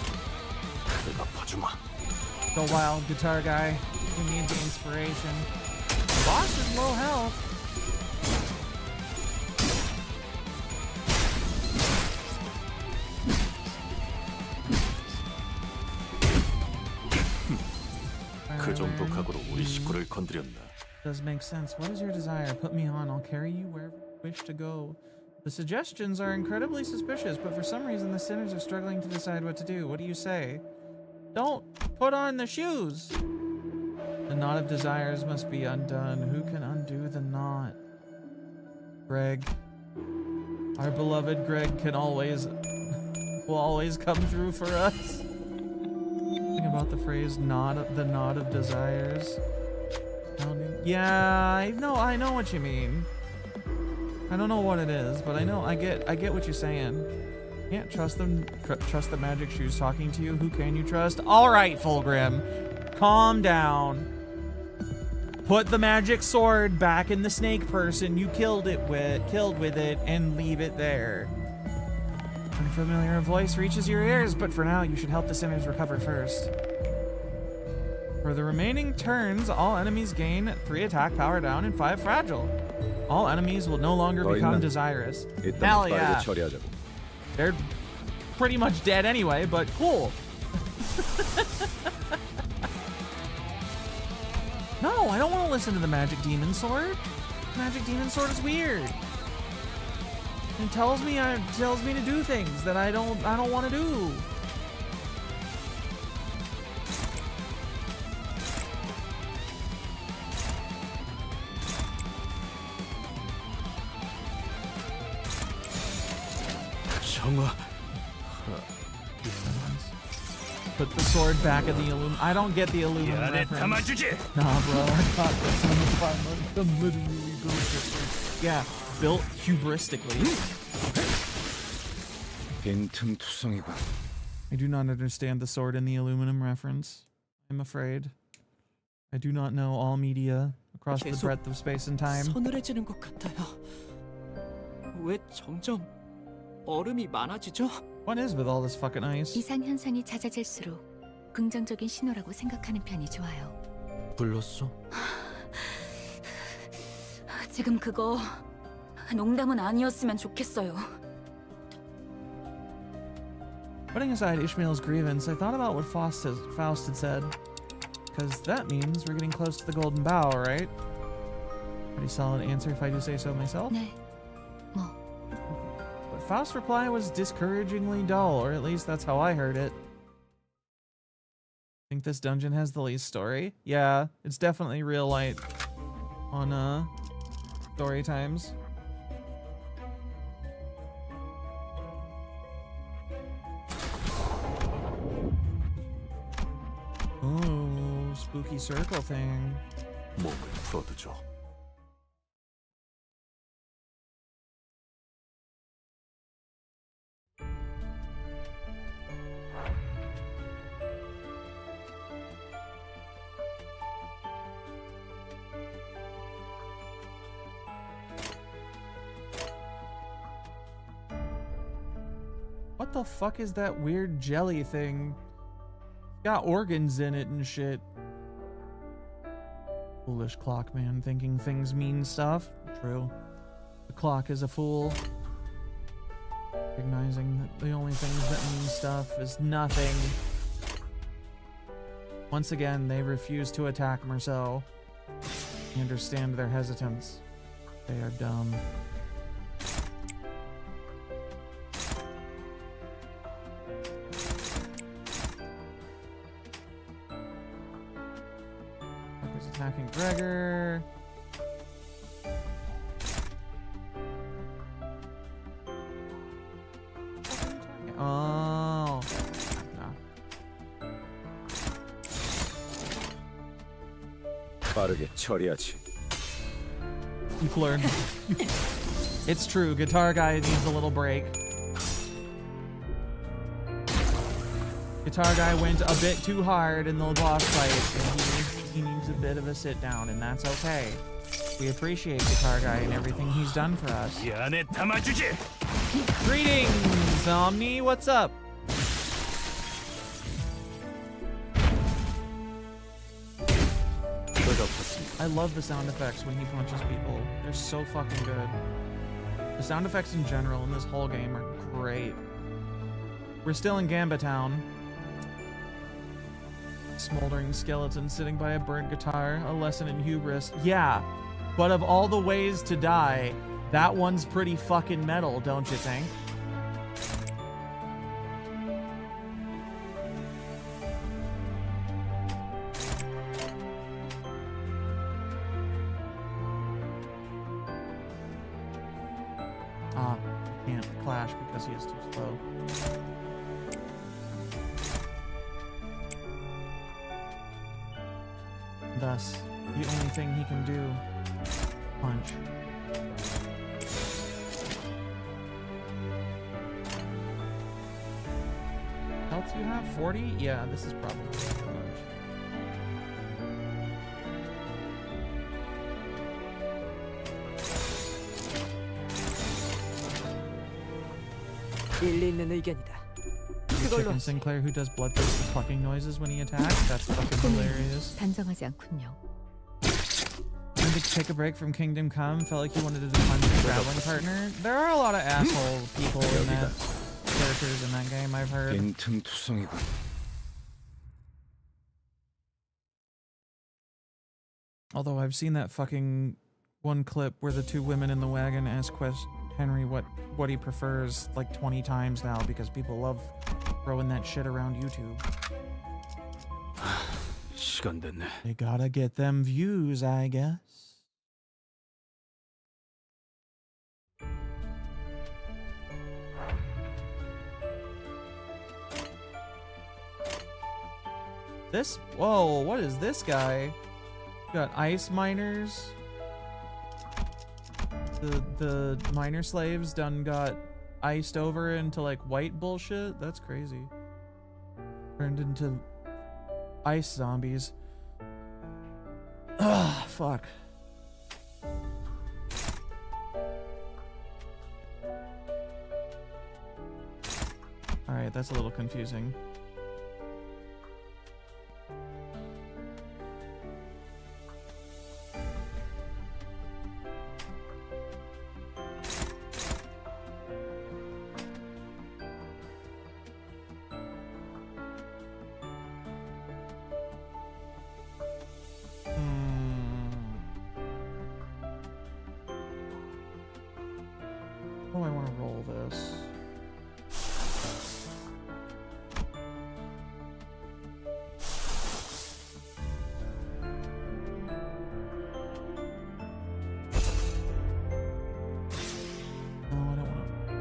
Go wild, guitar guy. Who needs inspiration? The boss is low health. 그 정도 각오로 우리 식구를 건드렸나? Does make sense. What is your desire? Put me on. I'll carry you wherever you wish to go. The suggestions are incredibly suspicious, but for some reason the sinners are struggling to decide what to do. What do you say? Don't put on the shoes! The knot of desires must be undone. Who can undo the knot? Greg. Our beloved Greg will always come through for us. Think about the phrase the knot of desires. Yeah, I know what you mean. I don't know what it is, but I get what you're saying. Can't trust them. Trust the magic shoes talking to you. Who can you trust? All right, Fulgrim, calm down. Put the magic sword back in the snake person you killed with it, and leave it there. Unfamiliar voice reaches your ears, but for now you should help the sinners recover first. For the remaining turns, all enemies gain 3 attack, power down, and 5 fragile. All enemies will no longer become desirous. Hell yeah. They're pretty much dead anyway, but cool. No, I don't want to listen to the magic demon sword. Magic demon sword is weird. It tells me to do things that I don't want to do. Put the sword back in the Illum. I don't get the Illumina reference. Nah, bro, I got this on the farm. I'm literally built it. Yeah, built hubristically. I do not understand the sword in the aluminum reference. I'm afraid. I do not know all media across the breadth of space and time. 서늘해지는 것 같아요. 왜 점점 얼음이 많아지죠? What is with all this fucking ice? 이상 현상이 잦아질수록 긍정적인 신호라고 생각하는 편이 좋아요. 불렀어? 지금 그거 농담은 아니었으면 좋겠어요. Putting aside Ishmael's grievance, I thought about what Faust had said. Because that means we're getting close to the golden bough, right? Pretty solid answer if I do say so myself. 네. 뭐? But Faust's reply was discouragingly dull, or at least that's how I heard it. Think this dungeon has the least story? Yeah, it's definitely real light on story times. Oh, spooky circle thing. 몸을 풀어두죠. What the fuck is that weird jelly thing? Got organs in it and shit. Foolish clock man thinking things mean stuff. True. The clock is a fool. Recognizing that the only things that mean stuff is nothing. Once again, they refuse to attack Marceau. I understand their hesitance. They are dumb. Fucker's attacking Gregor. Oh. No. 빠르게 처리하지. You've learned. It's true, Guitar Guy needs a little break. Guitar Guy went a bit too hard in the boss fight, and he needs a bit of a sit down, and that's okay. We appreciate Guitar Guy and everything he's done for us. 이 안에 담아주지. Greetings, Omni. What's up? I love the sound effects when he punches people. They're so fucking good. The sound effects in general in this whole game are great. We're still in Gamba Town. Smoldering skeleton sitting by a burnt guitar. A lesson in hubris. Yeah, but of all the ways to die, that one's pretty fucking metal, don't you think? Ah, can't clash because he is too slow. Thus, the only thing he can do, punch. Health you have? 40? Yeah, this is probably too much. 일리 있는 의견이다. The 그걸로 chicken Sinclair who does bloodthirsty clucking noises when he attacks? That's fucking hilarious. 단정하지 않군요. When to take a break from Kingdom Come, felt like he wanted to punch his traveling partner. There are a lot of asshole people in that characters in that game, I've heard. 빈틈투성이군. Although I've seen that fucking one clip where the two women in the wagon ask Henry what he prefers like 20 times now because people love throwing that shit around YouTube. 시간 됐네. They gotta get them views, I guess. This, whoa, what is this guy? Got ice miners. The miner slaves done got iced over into like white bullshit. That's crazy. Turned into ice zombies. Ugh, fuck. Alright, that's a little confusing. How do I want to roll this? No, I don't want to.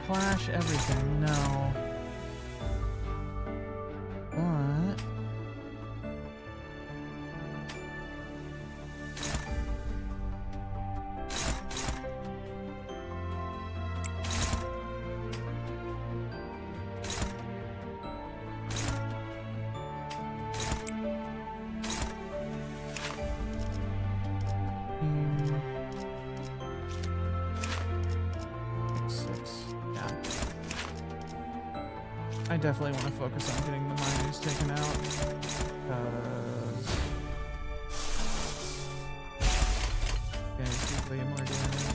clash everything, no. But I definitely want to focus on getting the miners taken out. Okay, do way more damage.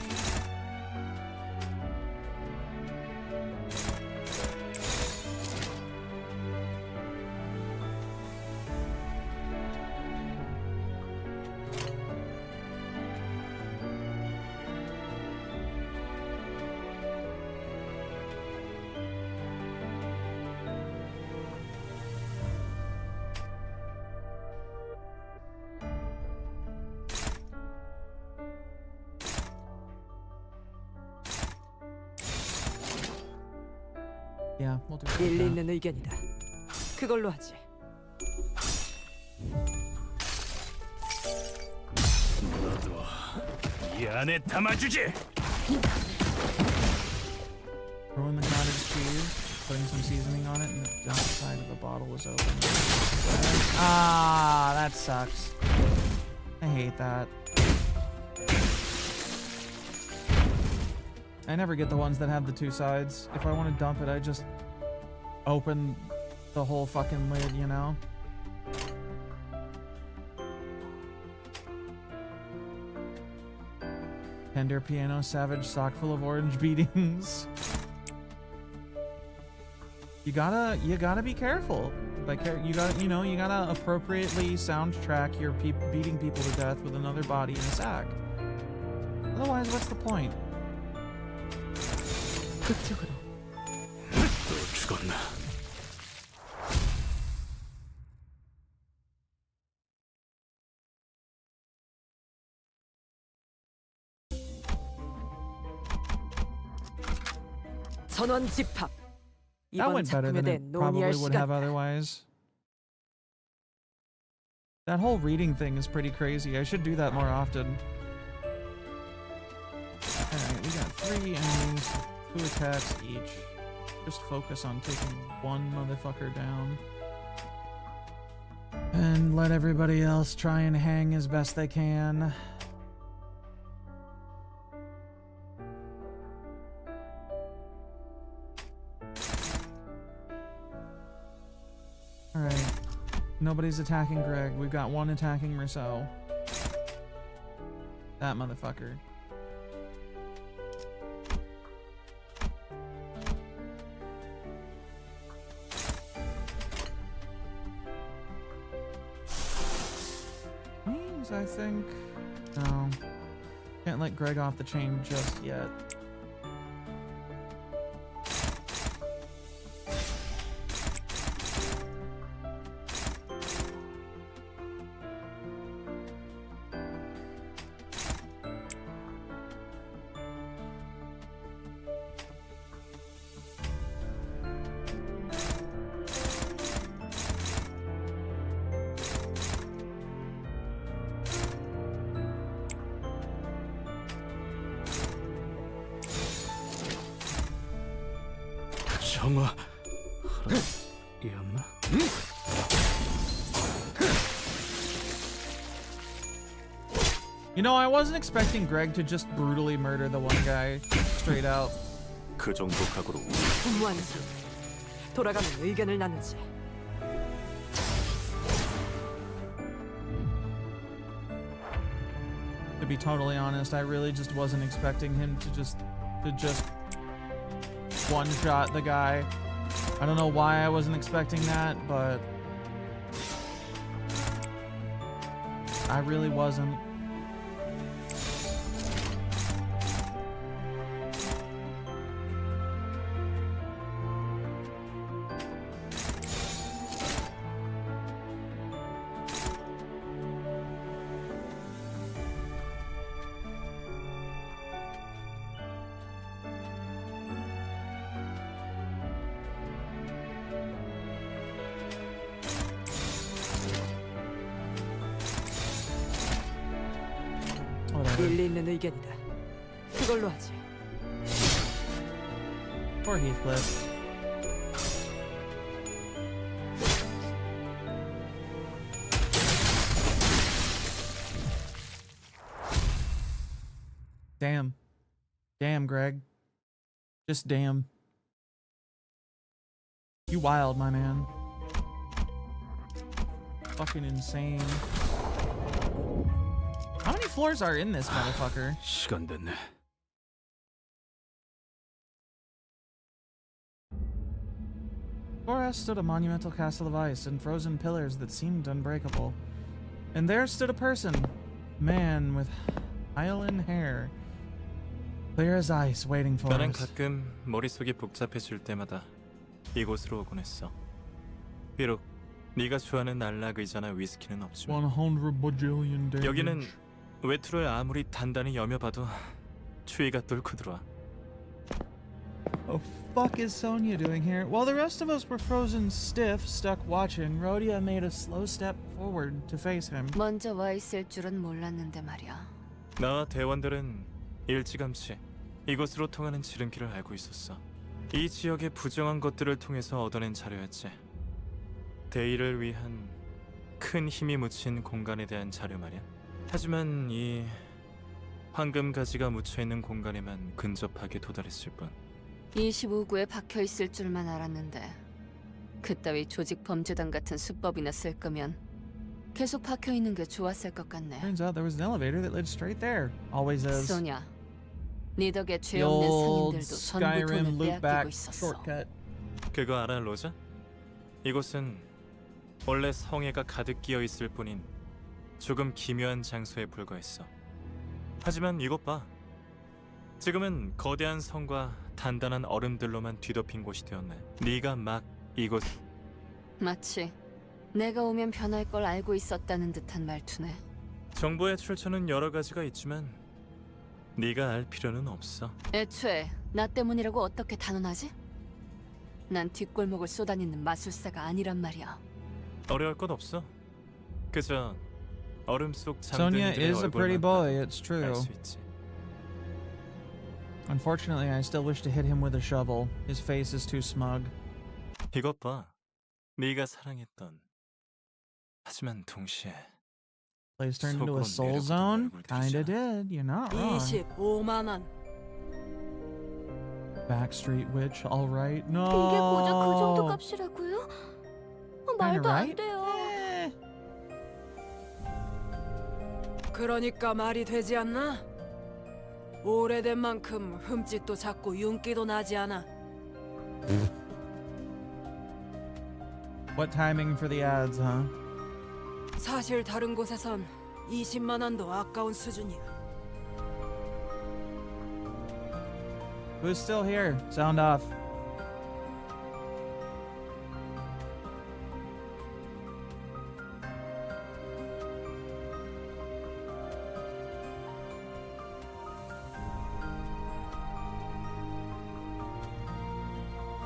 Yeah, we'll do it. 일리 있는 의견이다. 그걸로 하지. 너도 이 안에 담아주지. Throwing the cottage cheese, putting some seasoning on it, and the outside of the bottle was open. Ah, that sucks. I hate that. I never get the ones that have the two sides. If I want to dump it, I just open the whole fucking lid, you know? Tender piano, savage, sock full of orange beatings. You gotta be careful. Like you gotta appropriately soundtrack your beating people to death with another body in a sack. Otherwise, what's the point? 그쪽으로. 또 죽었나? 전원 집합. That 이번 went better 작품에 than 대해 it probably 논의할 would have 시간. otherwise. That whole reading thing is pretty crazy. I should do that more often. Alright, we got 3 enemies, 2 attacks each. Just focus on taking one motherfucker down. And let everybody else try and hang as best they can. Alright. Nobody's attacking Greg. We've got one attacking Rousseau. That motherfucker. Means, I think. No. Can't let Greg off the chain just yet. 정화이었나? You know, I wasn't expecting Greg to just brutally murder the one guy straight out. 그 정도 각오로 분무하는지 돌아가면 의견을 나누지. To be totally honest, I really just wasn't expecting him to just one-shot the guy. I don't know why I wasn't expecting that, but I really wasn't. 일리 있는 의견이다. 그걸로 하지. Poor Heathcliff. Damn. Damn, Greg. Just damn. You wild, my man. Fucking insane. How many floors are in this motherfucker? 시간 됐네. Before us stood a monumental castle of ice and frozen pillars that seemed unbreakable. And there stood a person, man with Highland hair, clear as ice, waiting for 나는 us. 가끔 머릿속이 복잡해질 때마다 이곳으로 오곤 했어. 비록 네가 좋아하는 날락 의자나 위스키는 없지만 100 bajillion damage. 여기는 외투를 아무리 단단히 여며봐도 추위가 뚫고 들어와. What the fuck is Sonia doing here? While the rest of us were frozen stiff, stuck watching, Rhodia made a slow step forward to face him. 먼저 와 있을 줄은 몰랐는데 말이야. 나와 대원들은 일찌감치 이곳으로 통하는 지름길을 알고 있었어. 이 지역의 부정한 것들을 통해서 얻어낸 자료였지. 대의를 위한 큰 힘이 묻힌 공간에 대한 자료 말이야. 하지만 이 황금 가지가 묻혀있는 공간에만 근접하게 도달했을 뿐. 25구에 박혀 있을 줄만 알았는데 그따위 조직 범죄단 같은 수법이나 쓸 거면 계속 박혀 있는 게 좋았을 것 같네. Turns out there was an elevator that led straight there. Always is. 소냐, 네 덕에 죄 The 없는 old 상인들도 전부 Skyrim 돈을 loop 빼앗기고 back 있었어. shortcut. 그거 알아, 로자? 이곳은 원래 성애가 가득 끼어 있을 뿐인 조금 기묘한 장소에 불과했어. 하지만 이것 봐. 지금은 거대한 성과 단단한 얼음들로만 뒤덮인 곳이 되었네. 네가 막 이곳 마치 내가 오면 변할 걸 알고 있었다는 듯한 말투네. 정보의 출처는 여러 가지가 있지만 네가 알 필요는 없어. 애초에 나 때문이라고 어떻게 단언하지? 난 뒷골목을 쏘다니는 마술사가 아니란 말이야. 어려울 것 없어. 그저 얼음 속 Sonia 잠든 이들의 is a pretty 얼굴만 boy, 봐도 it's true. 알 수 있지. Unfortunately, I still wish to hit him with a shovel. His face is too smug. 이것 봐. 네가 사랑했던. 하지만 동시에 Place turned into a 속으로 soul 내려보던 zone? 얼굴들이잖아. Kinda did. You're not wrong. 25만 원. Backstreet Witch, alright. No. 이게 고작 그 정도 값이라고요? 말도 안 right? 돼요. Eh. 그러니까 말이 되지 않나? 오래된 만큼 흠집도 작고 윤기도 나지 않아. What timing for the ads, huh? 사실 다른 곳에선 20만 원도 아까운 수준이야. Who's still here? Sound off.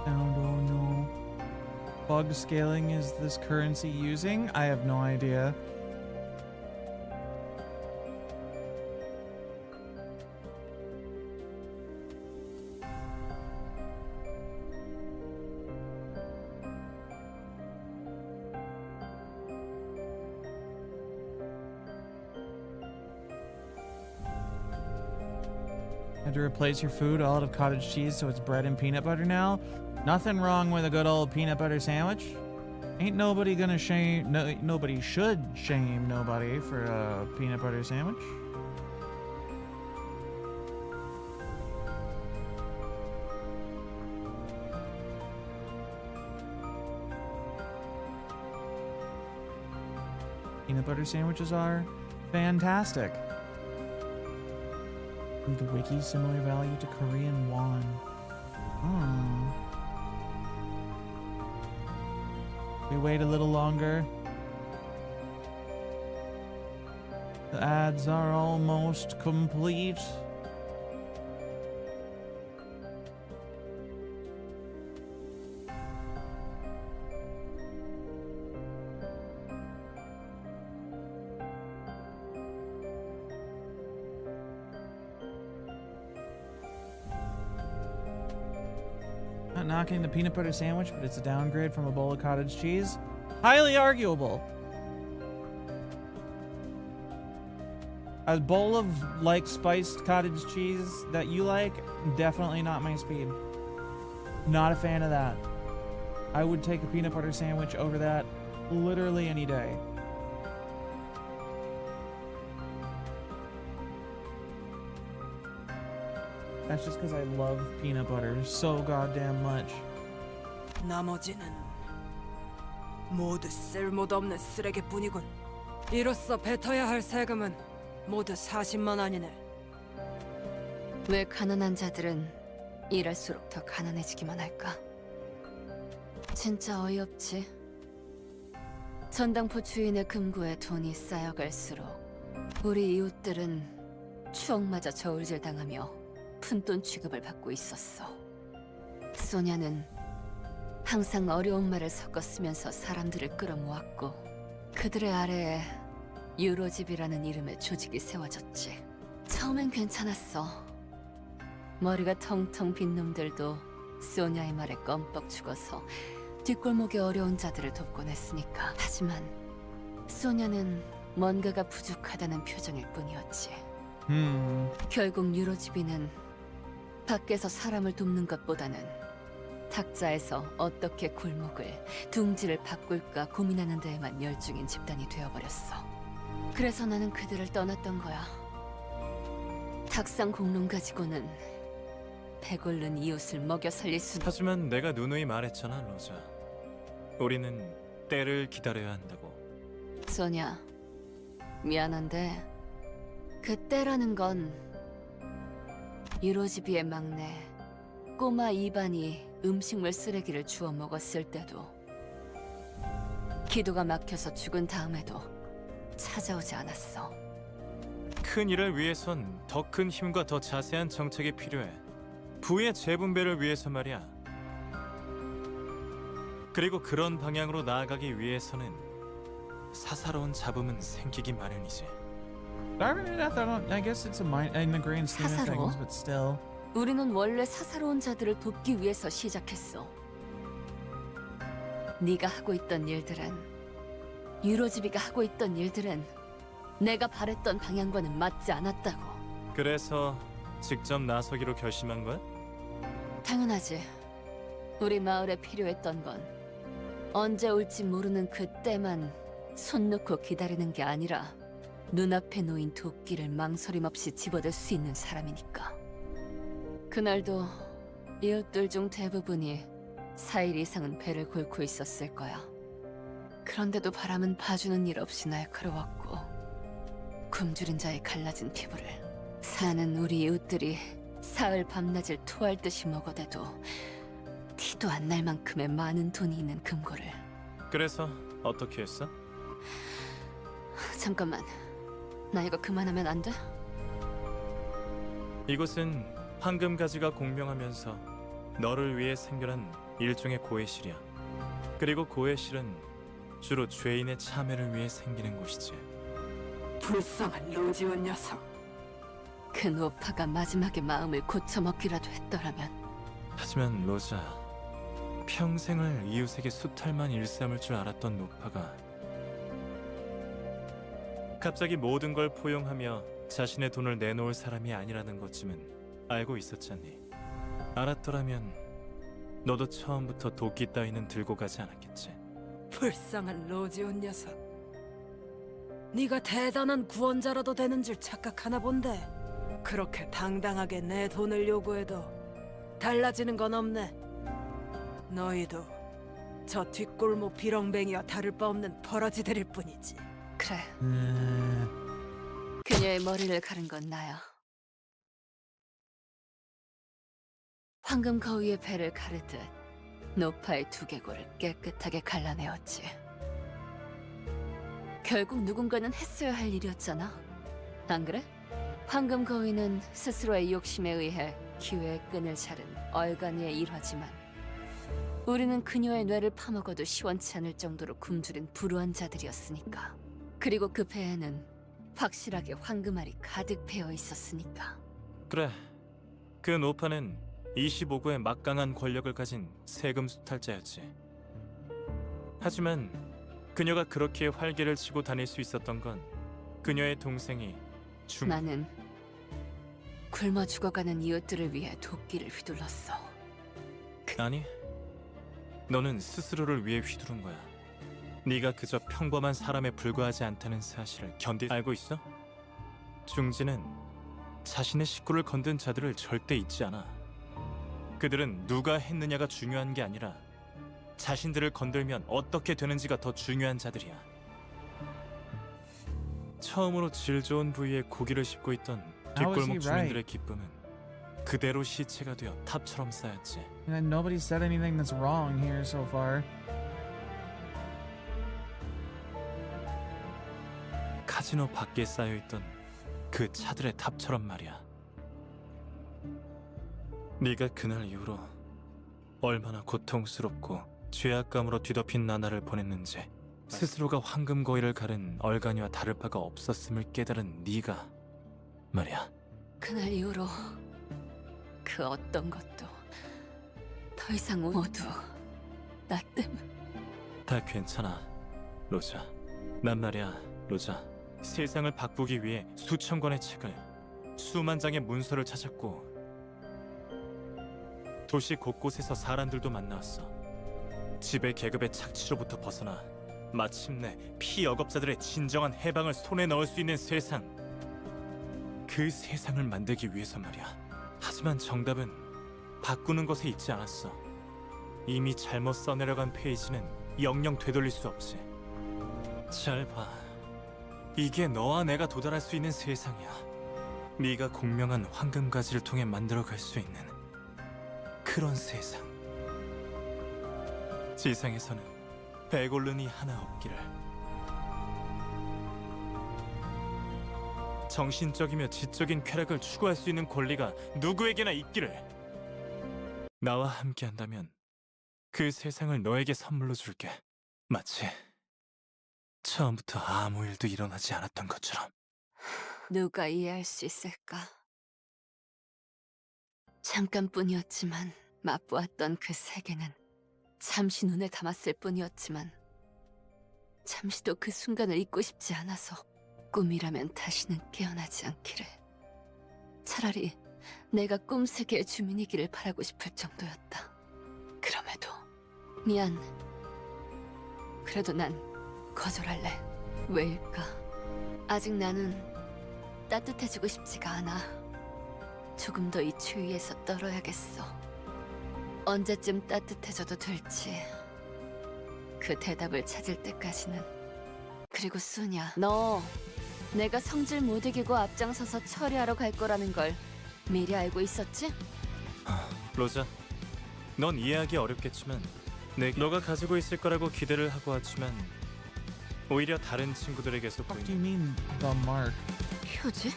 Sound, oh no. Bug scaling is this currency using? I have no idea. Had to replace your food all out of cottage cheese so it's bread and peanut butter now? Nothing wrong with a good old peanut butter sandwich. Ain't nobody gonna shame, nobody should shame nobody for a peanut butter sandwich. Peanut butter sandwiches are fantastic. The wiki similar value to Korean won. Hmm. We wait a little longer. The ads are almost complete. knocking the peanut butter sandwich, but it's a downgrade from a bowl of cottage cheese. Highly arguable. A bowl of like spiced cottage cheese that you like, definitely not my speed. Not a fan of that. I would take a peanut butter sandwich over that literally any day. That's just because I love peanut butter so goddamn much. 나머지는 모두 쓸모도 없는 쓰레기뿐이군. 이로써 뱉어야 할 세금은 모두 40만 원이네. 왜 가난한 자들은 일할수록 더 가난해지기만 할까? 진짜 어이없지. 전당포 주인의 금고에 돈이 쌓여갈수록 우리 이웃들은 추억마저 저울질 당하며 푼돈 취급을 받고 있었어. 소냐는 항상 어려운 말을 섞어 쓰면서 사람들을 끌어모았고 그들의 아래에 유로집이라는 이름의 조직이 세워졌지. 처음엔 괜찮았어. 머리가 텅텅 빈 놈들도 소냐의 말에 껌뻑 죽어서 뒷골목의 어려운 자들을 돕곤 했으니까. 하지만 소냐는 뭔가가 부족하다는 표정일 뿐이었지. 결국 유로집이는 밖에서 사람을 돕는 것보다는 탁자에서 어떻게 골목을, 둥지를 바꿀까 고민하는 데에만 열중인 집단이 되어버렸어. 그래서 나는 그들을 떠났던 거야. 탁상 공론 가지고는 배고른 이웃을 먹여 살릴 수. 하지만 내가 누누이 말했잖아, 로자. 우리는 때를 기다려야 한다고. 소냐, 미안한데 그 때라는 건 유로지비의 막내 꼬마 이반이 음식물 쓰레기를 주워 먹었을 때도, 기도가 막혀서 죽은 다음에도 찾아오지 않았어. 큰 일을 위해선 더 큰 힘과 더 자세한 정책이 필요해. 부의 재분배를 위해서 말이야. 그리고 그런 방향으로 나아가기 위해서는 사사로운 잡음은 생기기 마련이지. I guess it's in the grand scheme of things, but still. 우리는 원래 사사로운 자들을 돕기 위해서 시작했어. 네가 하고 있던 일들은, 유로지비가 하고 있던 일들은 내가 바랬던 방향과는 맞지 않았다고. 그래서 직접 나서기로 결심한 거야? 당연하지. 우리 마을에 필요했던 건 언제 올지 모르는 그때만 손 놓고 기다리는 게 아니라 눈앞에 놓인 도끼를 망설임 없이 집어들 수 있는 사람이니까. 그날도 이웃들 중 대부분이 4일 이상은 배를 골고 있었을 거야. 그런데도 바람은 봐주는 일 없이 날카로웠고 굶주린 자의 갈라진 피부를 사는 우리 이웃들이 사흘 밤낮을 토할 듯이 먹어대도 티도 안 날 만큼의 많은 돈이 있는 금고를. 그래서 어떻게 했어? 잠깐만, 나 이거 그만하면 안 돼? 이곳은 황금가지가 공명하면서 너를 위해 생겨난 일종의 고해실이야. 그리고 고해실은 주로 죄인의 참회를 위해 생기는 곳이지. 불쌍한 로지온 녀석. 그 노파가 마지막에 마음을 고쳐먹기라도 했더라면. 하지만 로자, 평생을 이웃에게 수탈만 일삼을 줄 알았던 노파가 갑자기 모든 걸 포용하며 자신의 돈을 내놓을 사람이 아니라는 것쯤은 알고 있었잖니. 알았더라면 너도 처음부터 도끼 따위는 들고 가지 않았겠지. 불쌍한 로지온 녀석. 네가 대단한 구원자라도 되는 줄 착각하나 본데. 그렇게 당당하게 내 돈을 요구해도 달라지는 건 없네. 너희도 저 뒷골목 비렁뱅이와 다를 바 없는 버러지들일 뿐이지. 그래. 그녀의 머리를 가른 건 나야. 황금 거위의 배를 가르듯 노파의 두개골을 깨끗하게 갈라내었지. 결국 누군가는 했어야 할 일이었잖아. 안 그래? 황금 거위는 스스로의 욕심에 의해 기회의 끈을 자른 얼간이의 일화지만 우리는 그녀의 뇌를 파먹어도 시원치 않을 정도로 굶주린 불우한 자들이었으니까. 그리고 그 배에는 확실하게 황금알이 가득 배어 있었으니까. 그래, 그 노파는 25구의 막강한 권력을 가진 세금 수탈자였지. 하지만 그녀가 그렇게 활개를 치고 다닐 수 있었던 건 그녀의 동생이 나는 굶어 죽어가는 이웃들을 위해 도끼를 휘둘렀어. 아니, 너는 스스로를 위해 휘두른 거야. 네가 그저 평범한 사람에 불과하지 않다는 사실을 알고 있어? 중지는 자신의 식구를 건든 자들을 절대 잊지 않아. 그들은 누가 했느냐가 중요한 게 아니라 자신들을 건들면 어떻게 되는지가 더 중요한 자들이야. 처음으로 질 좋은 부위에 고기를 씹고 있던 뒷골목 주민들의 기쁨은 그대로 시체가 되어 탑처럼 쌓였지. And nobody said anything that's wrong here so far. 카지노 밖에 쌓여있던 그 차들의 탑처럼 말이야. 네가 그날 이후로 얼마나 고통스럽고 죄악감으로 뒤덮인 나날을 보냈는지, 스스로가 황금 고리를 가른 얼간이와 다를 바가 없었음을 깨달은 네가 말이야. 그날 이후로 그 어떤 것도 더 이상 모두 나 때문. 다 괜찮아, 로자. 난 말이야, 로자. 세상을 바꾸기 위해 수천 권의 책을, 수만 장의 문서를 찾았고 도시 곳곳에서 사람들도 만나왔어. 지배 계급의 착취로부터 벗어나 마침내 피역업자들의 진정한 해방을 손에 넣을 수 있는 세상, 그 세상을 만들기 위해서 말이야. 하지만 정답은 바꾸는 것에 있지 않았어. 이미 잘못 써내려간 페이지는 영영 되돌릴 수 없지. 잘 봐. 이게 너와 내가 도달할 수 있는 세상이야. 네가 공명한 황금가지를 통해 만들어갈 수 있는 그런 세상. 지상에서는 배골른이 하나 없기를. 정신적이며 지적인 쾌락을 추구할 수 있는 권리가 누구에게나 있기를. 나와 함께한다면 그 세상을 너에게 선물로 줄게. 마치 처음부터 아무 일도 일어나지 않았던 것처럼. 누가 이해할 수 있을까? 잠깐뿐이었지만 맛보았던 그 세계는 잠시 눈에 담았을 뿐이었지만 잠시도 그 순간을 잊고 싶지 않아서 꿈이라면 다시는 깨어나지 않기를. 차라리 내가 꿈세계의 주민이기를 바라고 싶을 정도였다. 그럼에도 미안. 그래도 난 거절할래. 왜일까? 아직 나는 따뜻해지고 싶지가 않아. 조금 더 이 추위에서 떨어야겠어. 언제쯤 따뜻해져도 될지 그 대답을 찾을 때까지는. 그리고 수냐, 너 내가 성질 못 이기고 앞장서서 처리하러 갈 거라는 걸 미리 알고 있었지? 로자, 넌 이해하기 어렵겠지만 너가 가지고 있을 거라고 기대를 하고 왔지만 오히려 다른 친구들에게서 What do you 보이는 mean the mark? 표지?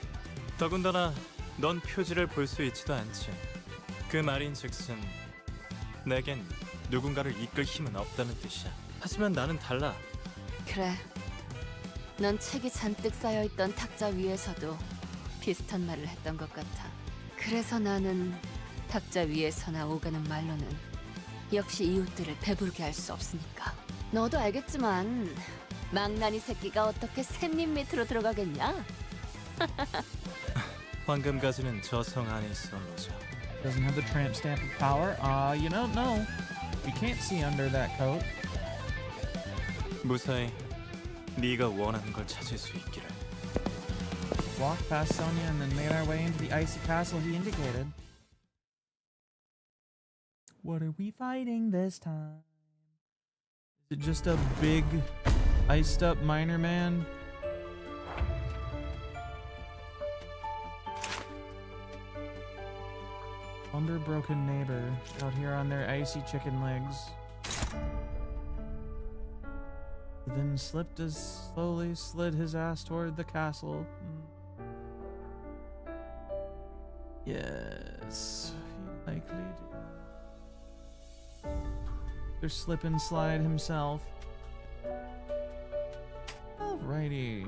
더군다나 넌 표지를 볼 수 있지도 않지. 그 말인즉슨 내겐 누군가를 이끌 힘은 없다는 뜻이야. 하지만 나는 달라. 그래. 넌 책이 잔뜩 쌓여있던 탁자 위에서도 비슷한 말을 했던 것 같아. 그래서 나는 탁자 위에서나 오가는 말로는 역시 이웃들을 배부르게 할 수 없으니까. 너도 알겠지만 망나니 새끼가 어떻게 샌잎 밑으로 들어가겠냐? 황금가지는 저 성 안에 있어, 로자. Doesn't have the tramp stamp of power. You don't know. We can't see under that coat. 무사히 네가 원하는 걸 찾을 수 있기를. Walked past Sonia and then made our way into the icy castle he indicated. What are we fighting this time? Is it just a big, iced up miner man? Underbroken neighbor out here on their icy chicken legs. He then slipped as slowly slid his ass toward the castle. Yes, he likely did. Or slip and slide himself. Alrighty.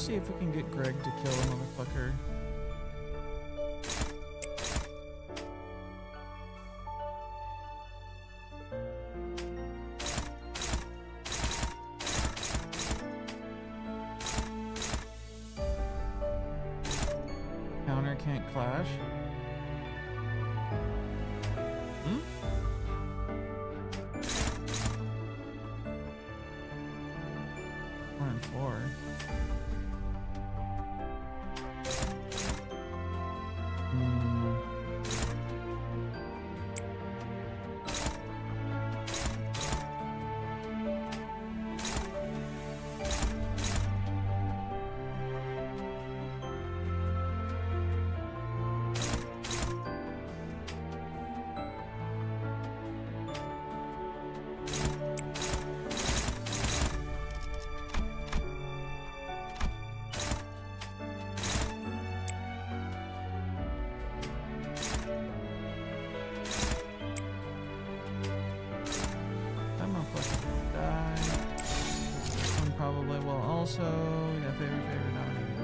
see if we can get Greg to kill a motherfucker. Counter can't clash. Hmm? 4 and 4. Probably will also. Yeah, favorite nominated.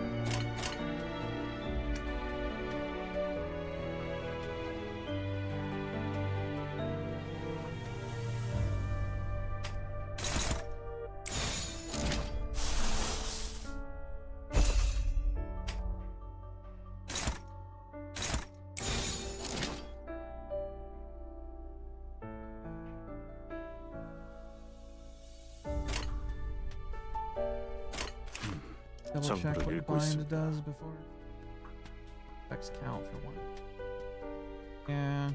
Double check what the bind does before. Effects count for 1. Yeah.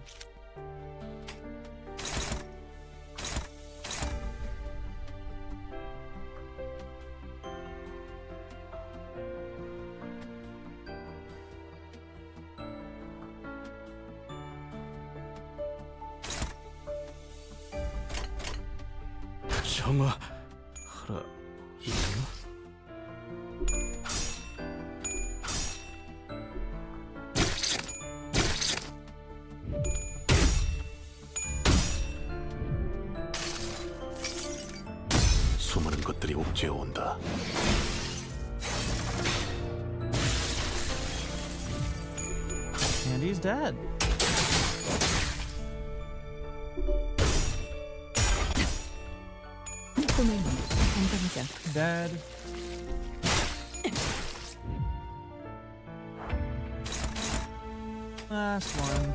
정화 하라 이정화? 수많은 것들이 옥죄어 온다. And he's dead. Dead. Last one.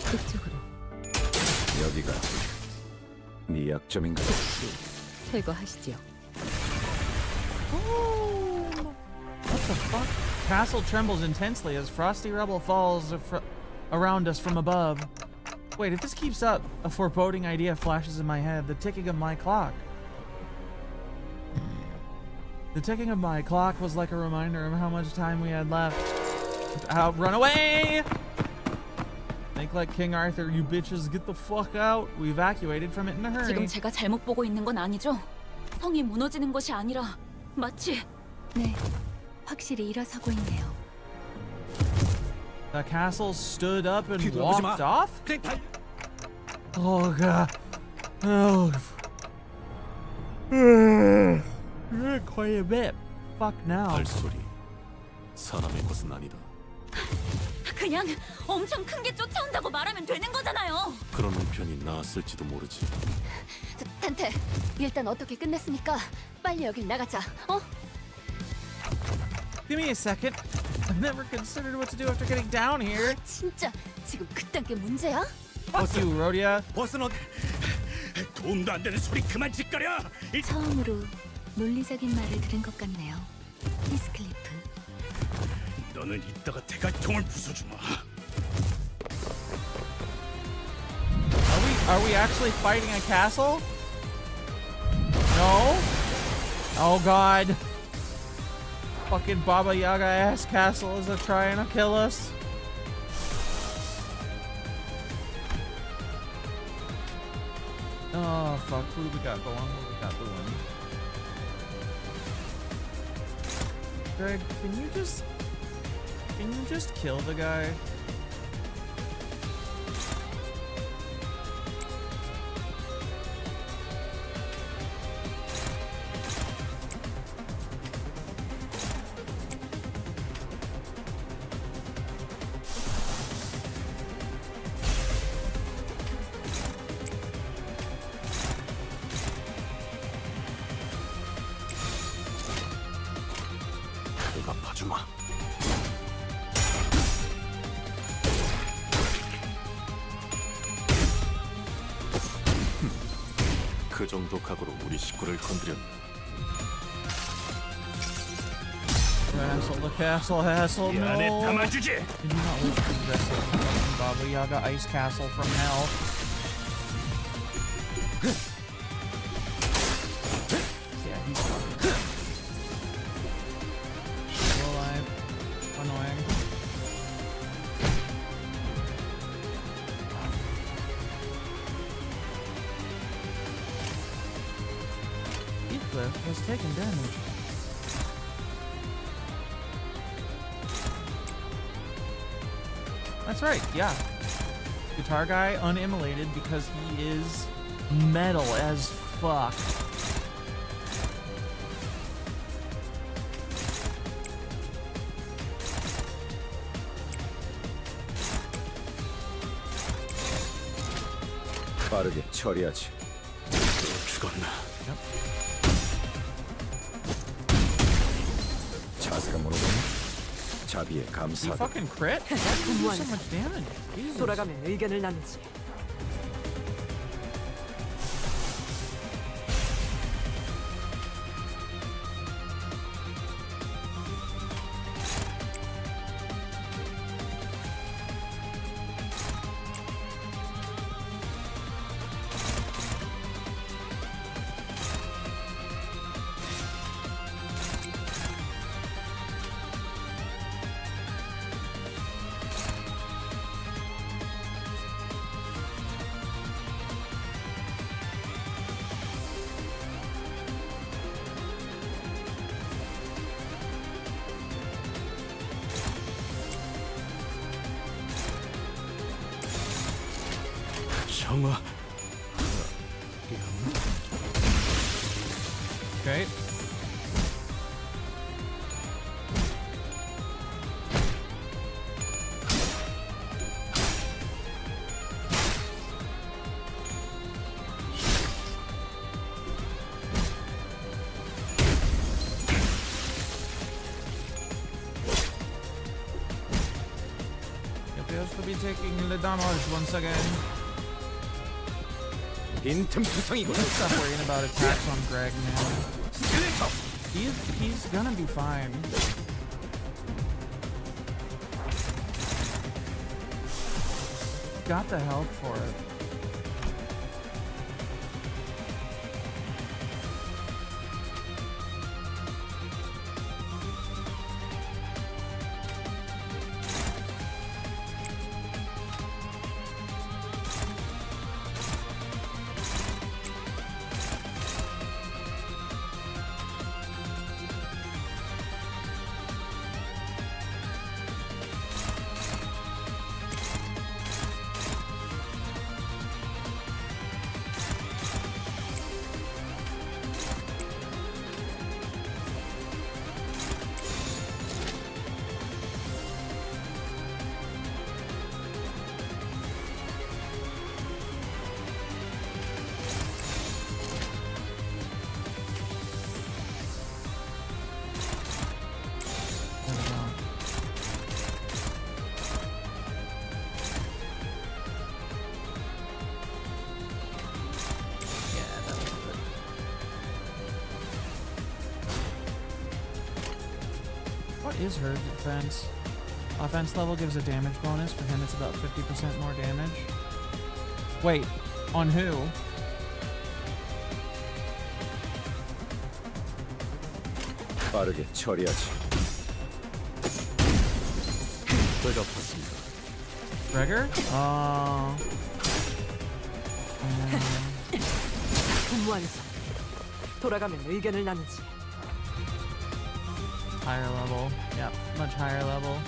그쪽으로 여기가 네 약점인가? 제거하시죠. What the fuck? Castle trembles intensely as frosty rubble falls around us from above. Wait, if this keeps up, a foreboding idea flashes in my head. The ticking of my clock. The ticking of my clock was like a reminder of how much time we had left. Run away! Make like King Arthur, you bitches, get the fuck out. We evacuated from it in a hurry. 지금 제가 잘못 보고 있는 건 아니죠? 성이 무너지는 것이 아니라 마치 네, 확실히 일어서고 있네요. The castle stood up and walked off? Oh god. Oh. Quite a bit. Fuck now. 발소리 사람의 것은 아니다. 그냥 엄청 큰 게 쫓아온다고 말하면 되는 거잖아요. 그러는 편이 나았을지도 모르지. 탄테, 일단 어떻게 끝냈으니까 빨리 여길 나가자. 어? Give me a second. I've never considered what to do after getting down here. 진짜 지금 그딴 게 문제야? Fuck you, Rhodia. 버스는 도움도 안 되는 소리 그만 짓거려. 처음으로 논리적인 말을 들은 것 같네요. 히스클리프. 너는 이따가 대갈통을 부숴주마. Are we actually fighting a castle? No? Oh god. Fucking Baba Yaga ass castle is trying to kill us. Oh fuck, who do we got going? We got the one. Greg, can you just kill the guy? 그 정도 각오로 우리 식구를 건드렸나? Hassle the castle, hassle, 이 안에 no. 담아주지. Did you not wish to possess the fucking Baba Yaga ice castle from hell? Yeah, he's still alive. Annoying. Heathcliff has taken damage. That's right, yeah. Guitar guy unimmolated because he is metal as fuck. 빠르게 처리하지. 죽었나? 자세가 물어보니 자비에 He 감사하다. fucking crit? Why did he do so much damage? Jesus. 돌아가면 의견을 나누지. 정화. Okay. He appears to be taking the damage once again. 빈틈 투성이군. Stop worrying about attacks on Greg, man. He's gonna be fine. Got the health for it. What is her defense? Offense level gives a damage bonus. For him, it's about 50% more damage. Wait, on who? 빠르게 처리하지. 되갚았습니다. Gregor? 분무하면서 돌아가면 의견을 나누지. Higher level. Yep, much higher level.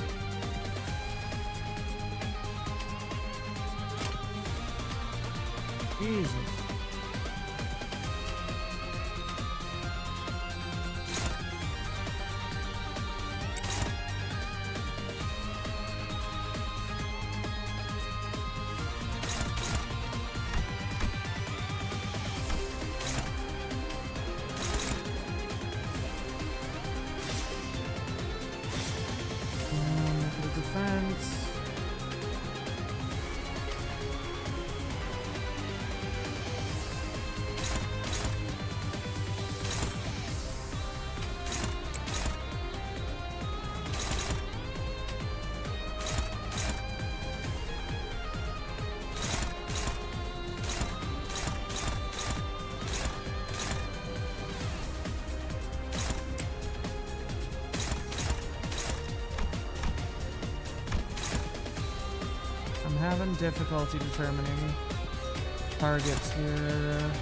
Jesus. Defense. having difficulty determining targets here.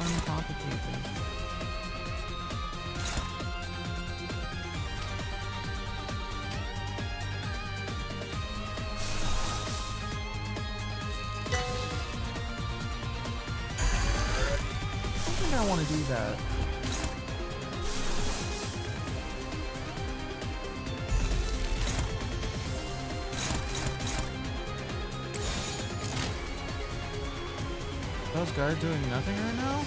Uncomplicated. I think I want to do that. Those guard doing nothing right now?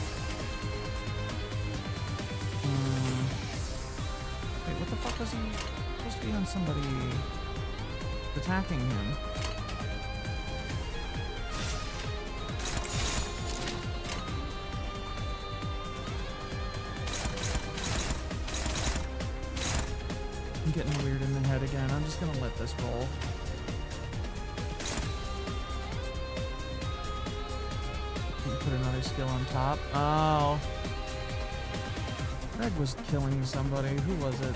Wait, what the fuck was he supposed to be on somebody attacking him? I'm getting weird in the head again. I'm just gonna let this roll. Put another skill on top. Oh. Greg was killing somebody. Who was it?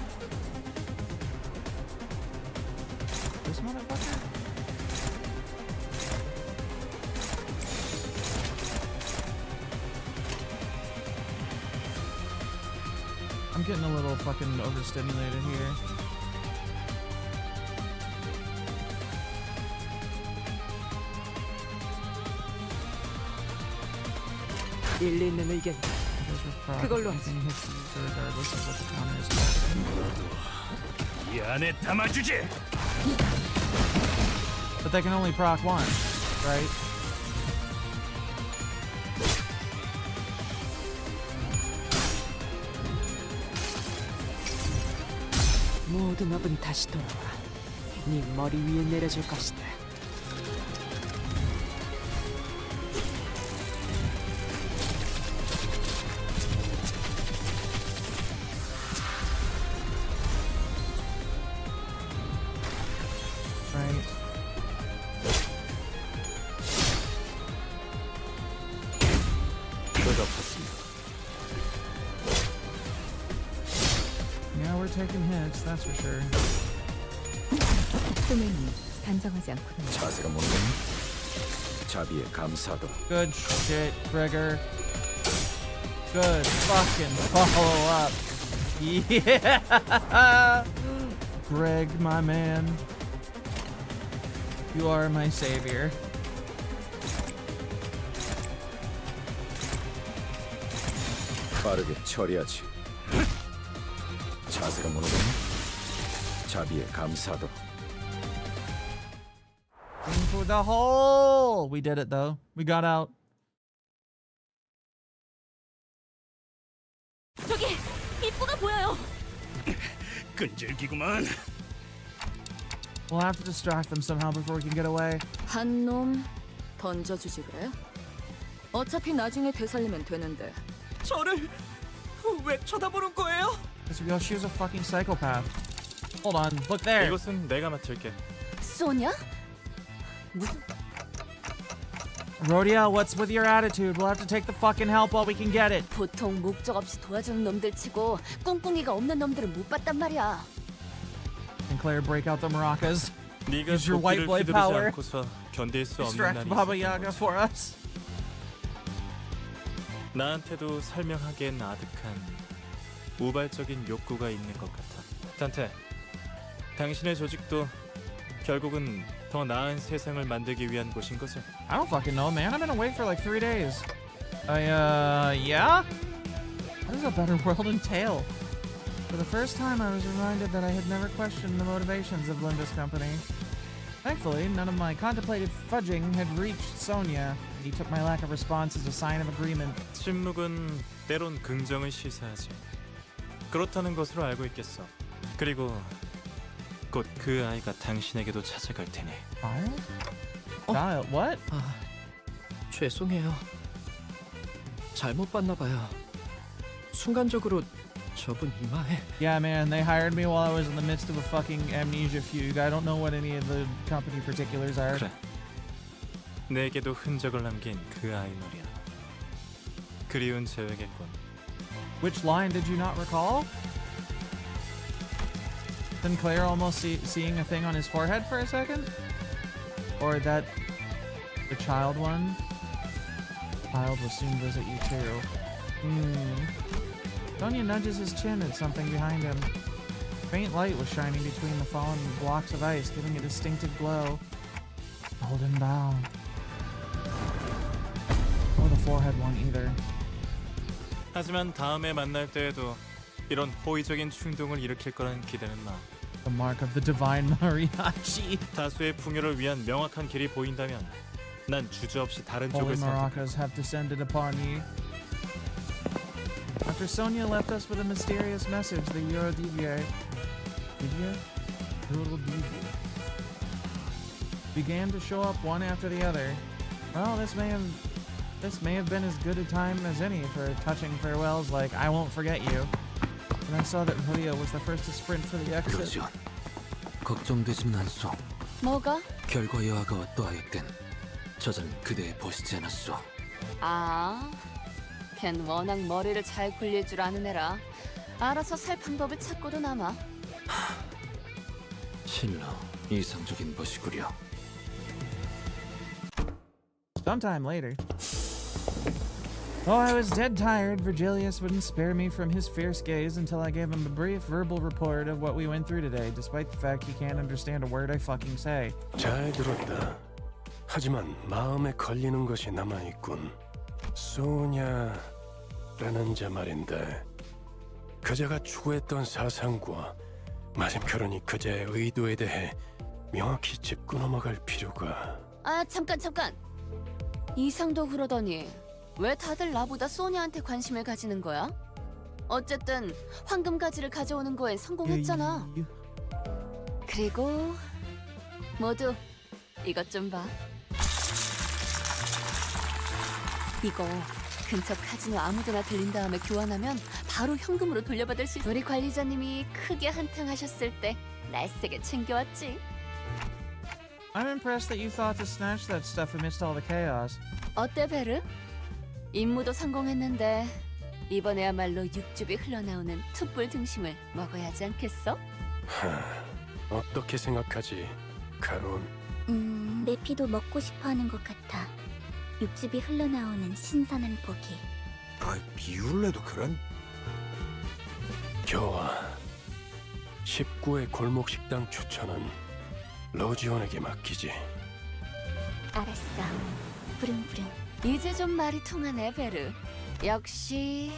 This motherfucker? I'm getting a little fucking overstimulated here. 일리 있는 의견. 그걸로 하지. 이 안에 담아주지. But they can only proc one, right? 모든 업은 다시 돌아와. 네 머리 위에 내려줄 것이다. Yeah, we're taking hits, that's for sure. 소맨이 단정하지 않군요. 자세가 뭔데? 자비에 감사하다. Good shit, Gregor. Good fucking follow up. Yeah! Greg, my man. You are my savior. 빠르게 처리하지. 자세가 뭐라고? 자비에 감사하다. Into the hole! We did it though. We got out. 저기 입구가 보여요. 끈질기구만. We'll have to distract them somehow before we can get away. 한 놈 던져주지 그래? 어차피 나중에 되살리면 되는데. 저를 왜 쳐다보는 거예요? Because she was a fucking psychopath. Hold on, look there. 이곳은 내가 맡을게. 소냐? Rhodia, what's with your attitude? We'll have to take the fucking help while we can get it. 보통 목적 없이 도와주는 놈들 치고 꿍꿍이가 없는 놈들은 못 봤단 말이야. And Claire, break out the maracas. 네가 Use your white 도끼를 boy 휘두르지 power. 않고서 견딜 수 없는 Distract 날이 Baba 있었던 Yaga 거지. for us. 나한테도 설명하기엔 아득한 우발적인 욕구가 있는 것 같아. 단테, 당신의 조직도 결국은 더 나은 세상을 만들기 위한 곳인 거지? I don't fucking know, man. I've been awake for like 3 days. Yeah? What does a better world entail? For the first time, I was reminded that I had never questioned the motivations of Linda's company. Thankfully, none of my contemplated fudging had reached Sonia, and he took my lack of response as a sign of agreement. 침묵은 때론 긍정을 시사하지. 그렇다는 것으로 알고 있겠어. 그리고 곧 그 아이가 당신에게도 찾아갈 테니. Kyle? Kyle, what? 죄송해요. 잘못 봤나 봐요. 순간적으로 저분 이마에 Yeah, man, they hired me while I was in the midst of a fucking amnesia fugue. I don't know what any of the company particulars are. 그래. 내게도 흔적을 남긴 그 아이 말이야. 그리운 재회겠군. Which line did you not recall? Sinclair almost seeing a thing on his forehead for a second? Or that the child one? Child will soon visit you too. Sonia nudges his chin at something behind him. Faint light was shining between the fallen blocks of ice, giving a distinctive glow. Golden bow. Or the forehead one either. 하지만 다음에 만날 때에도 이런 호의적인 충동을 일으킬 거라는 기대는 마. The mark of the divine Mariachi. 다수의 풍요를 위한 명확한 길이 보인다면 난 주저없이 다른 Holy 쪽을 선택할 maracas have descended upon you. After Sonia left us with a mysterious message, the Eurodivier began to show up one after the other. Well, this may have been as good a time as any for touching farewells like "I won't forget you." And I saw that Maria was the first to sprint for the exit. 로지온, 걱정되지는 않소. 뭐가? 결과 여하가 어떠하였든 저자는 그대에 보시지 않았소. 아, 걘 워낙 머리를 잘 굴릴 줄 아는 애라 알아서 살 방법을 찾고도 남아. 실로 이상적인 것이구려. Sometime later. Oh, I was dead tired. Virgilius wouldn't spare me from his fierce gaze until I gave him a brief verbal report of what we went through today, despite the fact he can't understand a word I fucking say. 잘 들었다. 하지만 마음에 걸리는 것이 남아있군. 소냐라는 자 말인데 그자가 추구했던 사상과 맞은편이 그자의 의도에 대해 명확히 짚고 넘어갈 필요가. 아, 잠깐. 이상도 그러더니 왜 다들 나보다 소니한테 관심을 가지는 거야? 어쨌든 황금 가지를 가져오는 거엔 성공했잖아. 그리고 모두 이것 좀 봐. 이거 근처 카지노 아무데나 들린 다음에 교환하면 바로 현금으로 돌려받을 수 있어. 우리 관리자님이 크게 한탕하셨을 때 날쌔게 챙겨왔지. I'm impressed that you thought to snatch that stuff amidst all the chaos. 어때, 베르? 임무도 성공했는데 이번에야말로 육즙이 흘러나오는 툭불 등심을 먹어야 하지 않겠어? 어떻게 생각하지, 카론? 내피도 먹고 싶어하는 것 같아. 육즙이 흘러나오는 신선한 고기. 비울래도 그런? 교화 19의 골목 식당 추천은 로지온에게 맡기지. 알았어. 부릉부릉. 이제 좀 말이 통하네, 베르. 역시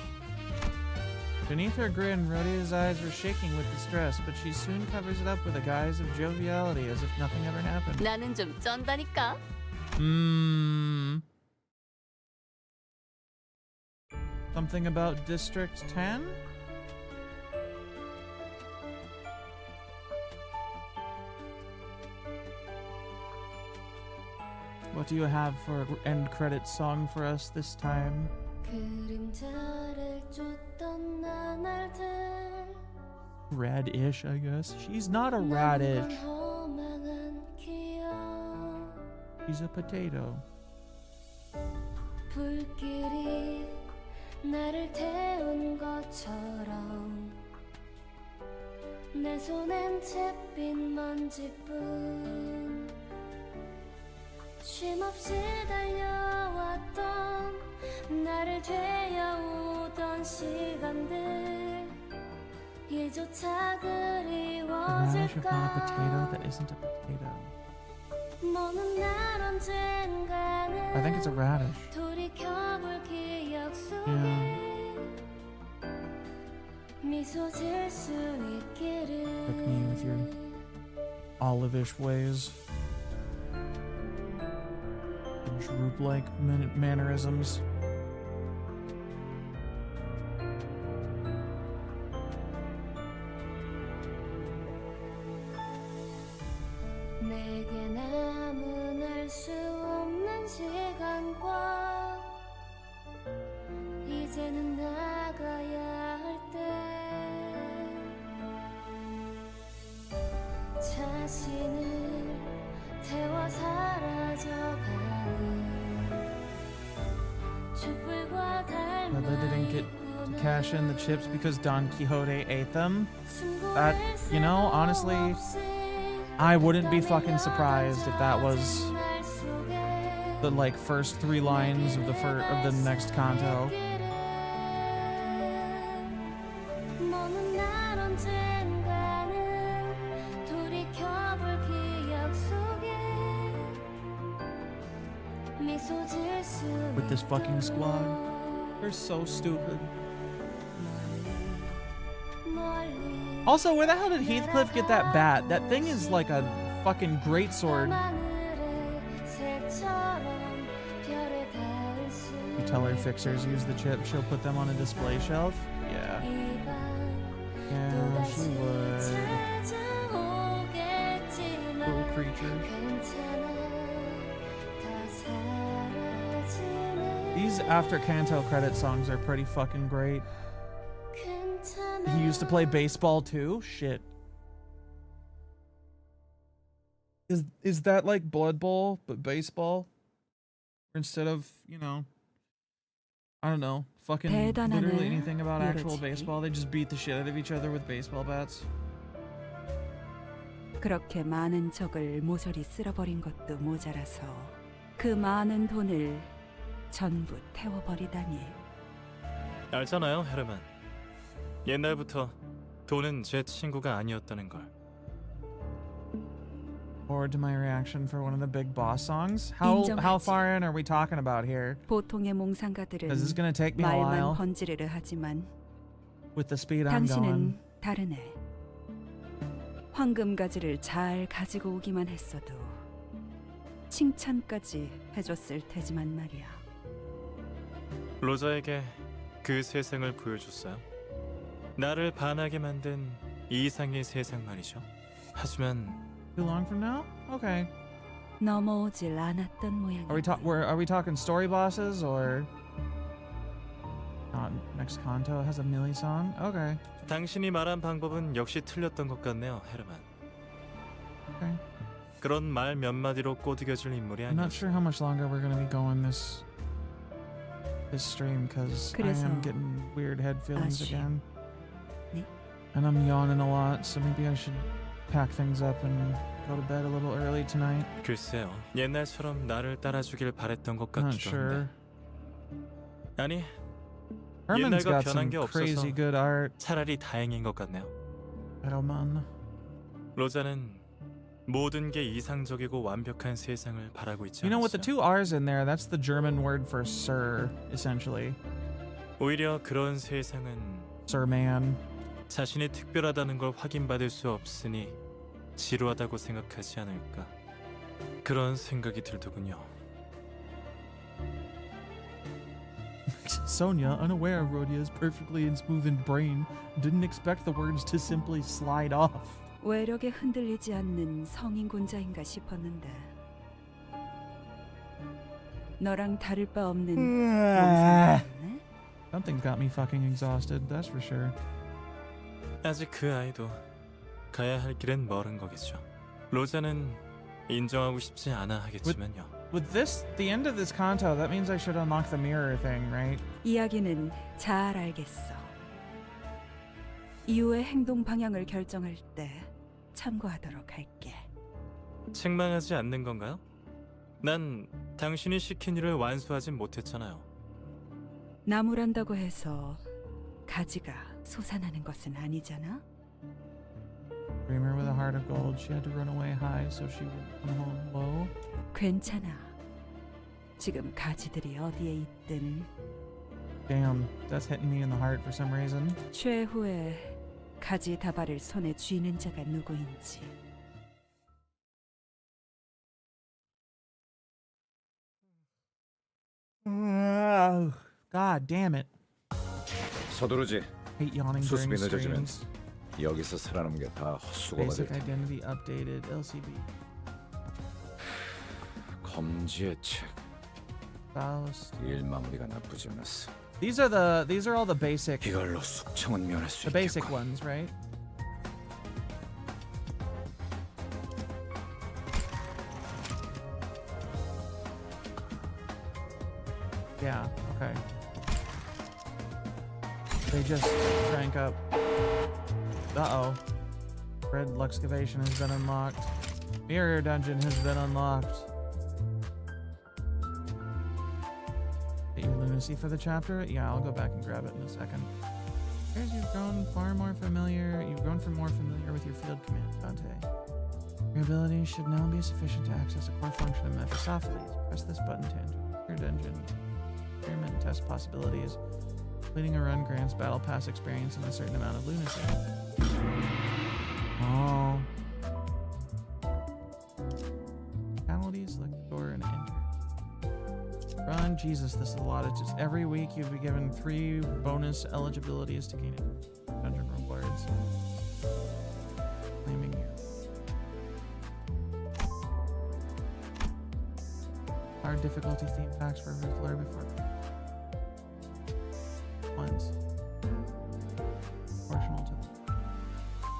Beneath her grin, Rhodia's eyes were shaking with distress, but she soon covers it up with a guise of joviality as if nothing ever happened. 나는 좀 쩐다니까. Something about District 10? What do you have for end credit song for us this time? Radish, I guess. She's not a radish. She's a potato. 불길이 나를 태운 것처럼 내 손엔 잿빛 먼지뿐 쉼없이 달려왔던 나를 죄어오던 시간들 이조차 A radish if not a 그리워질까 potato that isn't a potato. 너는 날 언젠가는 I think it's a radish. 돌이켜볼 기억 속에 Yeah. 미소 지을 수 있기를 Like me with your olive-ish ways. Droop-like mannerisms. 내게 남은 알 수 없는 시간과 이제는 나가야 할 때 자신을 태워 사라져가는 촛불과 But they didn't get to cash in the chips because Don Quixote ate them. That, you know, honestly, I wouldn't be fucking surprised if that was the like first 3 lines of the next canto. With this fucking squad. They're so stupid. Also, where the hell did Heathcliff get that bat? That thing is like a fucking greatsword. You tell her fixers use the chip, she'll put them on a display shelf? Yeah. Yeah, she would. Little creature. These after Canto credit songs are pretty fucking great. He used to play baseball too? Shit. Is that like Blood Bowl, but baseball? Instead of, you know, I don't know, fucking literally anything about actual baseball. They just beat the shit out of each other with baseball bats. 그렇게 많은 적을 모조리 쓸어버린 것도 모자라서 그 많은 돈을 전부 태워버리다니. 알잖아요, 헤르만. 옛날부터 돈은 제 친구가 아니었다는 걸. Forward to my reaction for one of the big boss songs. How far in are we talking about here? 보통의 몽상가들은 Is this gonna take me a 말만 while? 번지르르 하지만 With the speed I'm going. 당신은 다르네. 황금 가지를 잘 가지고 오기만 했어도 칭찬까지 해줬을 테지만 말이야. 로자에게 그 세상을 보여줬어요. 나를 반하게 만든 이상의 세상 말이죠. 하지만 Too long from now? Okay. 넘어오질 않았던 모양이야. Are we talking story bosses or not? Next Kanto has a Millie song? Okay. 당신이 말한 방법은 역시 틀렸던 것 같네요, 헤르만. Okay. 그런 말 몇 마디로 꼬드겨질 인물이 I'm not 아니었어. sure how much longer we're gonna be going this stream because I am getting weird head feelings again. 네? And I'm yawning a lot, so maybe I should pack things up and go to bed a little early tonight. 글쎄요, 옛날처럼 나를 따라주길 바랬던 것 I'm not 같기도 sure. 한데. 아니, Herman's 옛날과 got some 변한 게 없어서 crazy good art. 차라리 다행인 것 같네요. Herman. 로자는 모든 게 이상적이고 완벽한 세상을 바라고 있지 You know, with the 않았어요. 2 R's in there, that's the German word for sir, essentially. 오히려 그런 세상은 Sir man. 자신이 특별하다는 걸 확인받을 수 없으니 지루하다고 생각하지 않을까. 그런 생각이 들더군요. Sonia, unaware of Rodia's perfectly and smoothened brain, didn't expect the words to simply slide off. 외력에 흔들리지 않는 성인군자인가 싶었는데 너랑 다를 바 없는 몽상가였네? Something's got me fucking exhausted, that's for sure. 아직 그 아이도 가야 할 길은 멀은 거겠죠. 로자는 인정하고 싶지 않아 하겠지만요. With this, the end of this kanto, that means I should unlock the mirror thing, right? 이야기는 잘 알겠어. 이후의 행동 방향을 결정할 때 참고하도록 할게. 책망하지 않는 건가요? 난 당신이 시킨 일을 완수하진 못했잖아요. 나무란다고 해서 가지가 솟아나는 것은 아니잖아. Dreamer with a heart of gold, she had to run away high so she would come home low. 괜찮아. 지금 가지들이 어디에 있든 Damn, that's hitting me in the heart for some reason. 최후의 가지 다발을 손에 쥐는 자가 누구인지. God damn it. 서두르지. Hate yawning during 수습이 늦어지면 streams. 여기서 살아남은 게 다 헛수고가 될 Basic 테니. identity updated, LCB. 검지의 책. Faust. 일 마무리가 나쁘지 않았어. These are all the basic. 이걸로 숙청은 면할 수 The basic 있겠군. ones, right? Yeah, okay. They just rank up. Uh-oh. Red Luxcavation has been unlocked. Mirror Dungeon has been unlocked. Get your lunacy for the chapter? Yeah, I'll go back and grab it in a second. Here's you've grown more familiar with your field command, Dante. Your abilities should now be sufficient to access a core function of Mephistopheles. Press this button to enter your dungeon. Experiment and test possibilities. Completing a run grants battle pass experience and a certain amount of lunacy. Oh. Fatality, select the door and enter. Run, Jesus, this is a lot. It's just every week you'll be given 3 bonus eligibilities to gain dungeon rewards. Claiming you. Hard difficulty theme packs for every floor before. Ones. Proportional to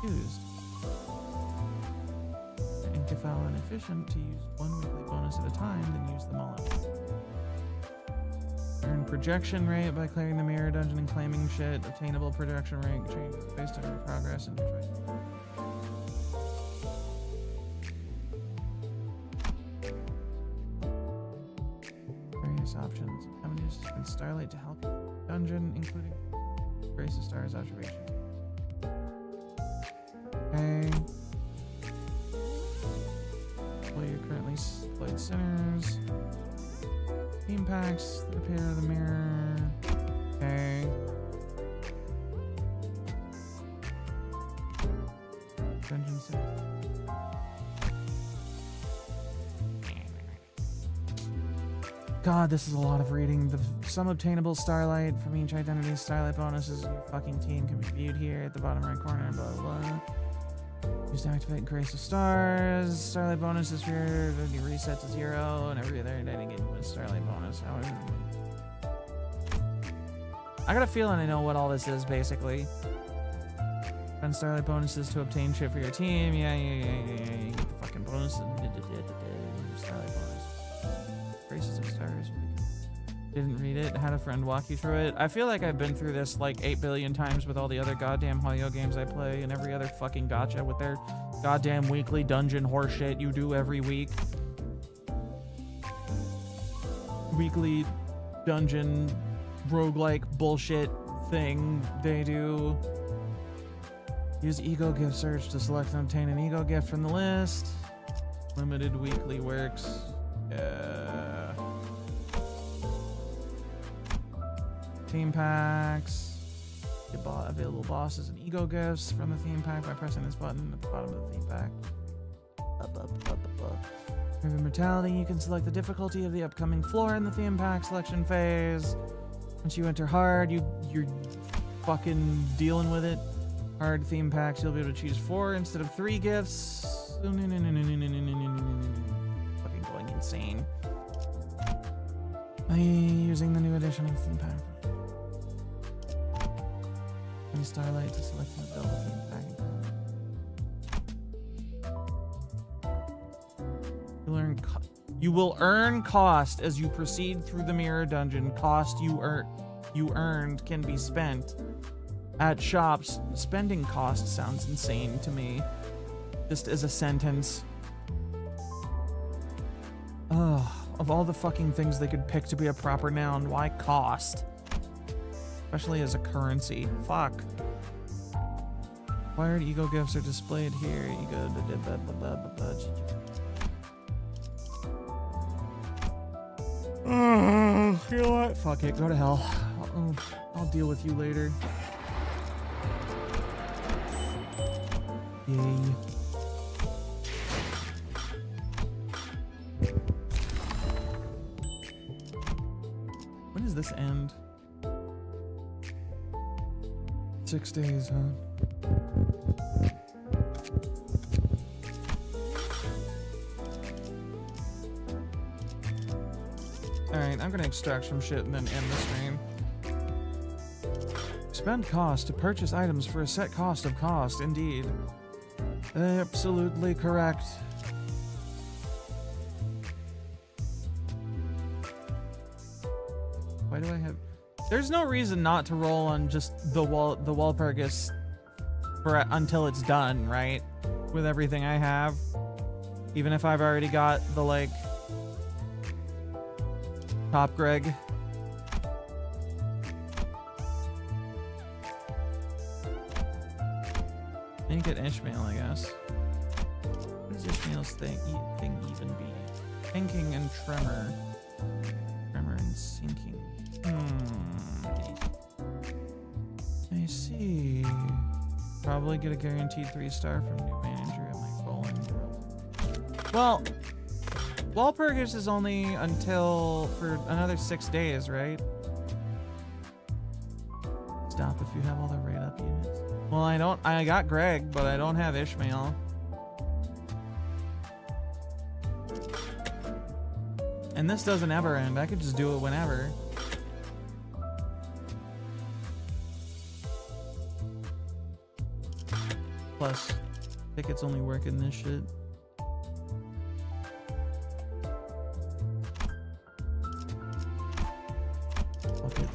the used. Incafoul and efficient to use 1 weekly bonus at a time, then use them all at once. Earn projection rate by clearing the mirror dungeon and claiming shit. Obtainable projection rate changes based on your progress and your choice. Various options. Avenues and Starlight to help you. Dungeon, including Grace of Stars observation. Okay. Well, you're currently employed sinners. Theme packs, the repair of the mirror. Okay. Dungeon set. God, this is a lot of reading. Some obtainable Starlight from each identity. Starlight bonuses of your fucking team can be viewed here at the bottom right corner. Blah blah blah. Use to activate Grace of Stars. Starlight bonuses for your reset to 0, and every other identity get a Starlight bonus. I got a feeling I know what all this is basically. Spend Starlight bonuses to obtain shit for your team. Yeah. You get the fucking bonus. Starlight bonus. Graces of Stars. Didn't read it. Had a friend walk you through it. I feel like I've been through this like 8 billion times with all the other goddamn Hoyo games I play and every other fucking gacha with their goddamn weekly dungeon horseshit you do every week. Weekly dungeon roguelike bullshit thing they do. Use ego gift search to select and obtain an ego gift from the list. Limited weekly works. Team packs. Get available bosses and ego gifts from the theme pack by pressing this button at the bottom of the theme pack. River Mortality, you can select the difficulty of the upcoming floor in the theme pack selection phase. Once you enter hard, you're fucking dealing with it. Hard theme packs, you'll be able to choose 4 instead of 3 gifts. Fucking going insane. Using the new edition of the theme pack. Use Starlight to select the build theme pack. You will earn cost as you proceed through the mirror dungeon. Cost you earned can be spent at shops. Spending cost sounds insane to me. Just as a sentence. Ugh. Of all the fucking things they could pick to be a proper noun, why cost? Especially as a currency. Fuck. Acquired ego gifts are displayed here. Ego. You know what? Fuck it. Go to hell. I'll deal with you later. Yay. When does this end? 6 days, huh? Alright, I'm gonna extract some shit and then end the stream. Spend cost to purchase items for a set cost of cost, indeed. Absolutely correct. Why do I have... There's no reason not to roll on just the Walpurgis for until it's done, right? With everything I have. Even if I've already got the, like... Top Greg. I can get Ishmael, I guess. What does Ishmael's thing even be? Thinking and tremor. Tremor and sinking. I see. Probably get a guaranteed 3-star from new manager at my bowling world. Well, Walpurgis is only until for another 6 days, right? Stop if you have all the rate up units. Well, I got Greg, but I don't have Ishmael. And this doesn't ever end. I could just do it whenever. Plus, tickets only work in this shit. Fuck it.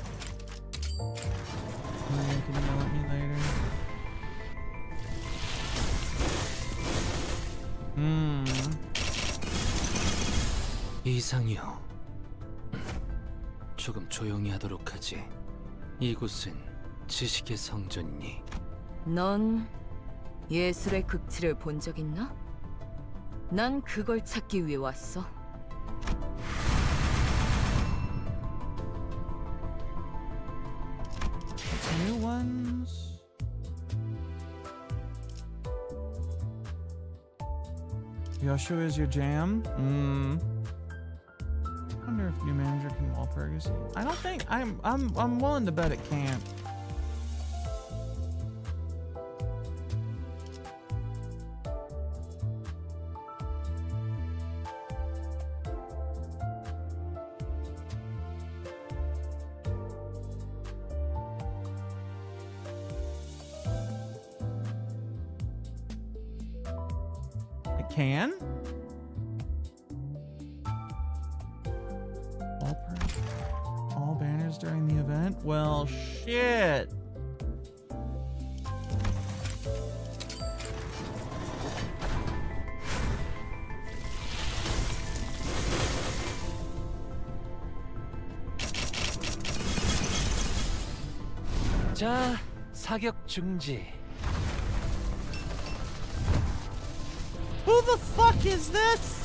Maria, can you yell at me later? 이상이요. 조금 조용히 하도록 하지. 이곳은 지식의 성전이니. 넌 예술의 극치를 본 적 있나? 난 그걸 찾기 위해 왔어. New ones. Yoshua is your jam? I wonder if new manager can Walpurgis. I don't think I'm willing to bet it can't. It can? All banners during the event? Well, shit. 자, 사격 중지. Who the fuck is this?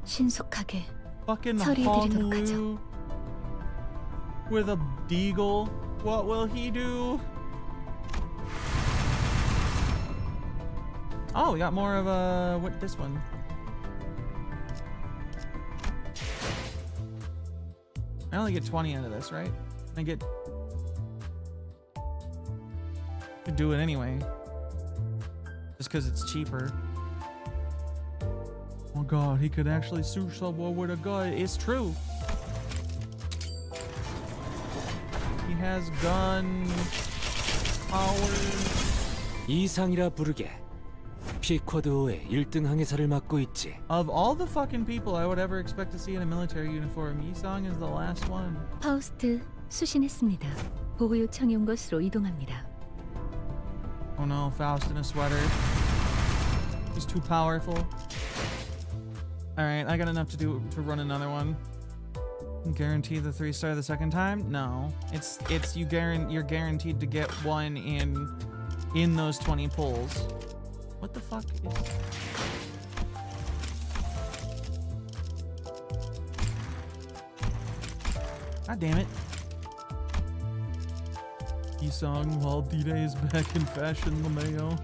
신속하게 Fucking 처리해드리도록 하죠. Honolulu with a deagle. What will he do? Oh, we got more of a this one. I only get 20 out of this, right? I get. Could do it anyway. Just because it's cheaper. Oh god, he could actually shoot someone with a gun. It's true. He has gun power. 이상이라 부르게. 피쿼드호의 1등 항해사를 맡고 있지. Of all the fucking people I would ever expect to see in a military uniform, Yisang is the last one. 파우스트 수신했습니다. 보고 요청이 온 것으로 이동합니다. Oh no, Faust in a sweater. He's too powerful. Alright, I got enough to run another one. Guarantee the 3-star the second time? No. You're guaranteed to get one in those 20 pulls. What the fuck is... God damn it. Yisang, while D-Day is back in fashion, LeMayo.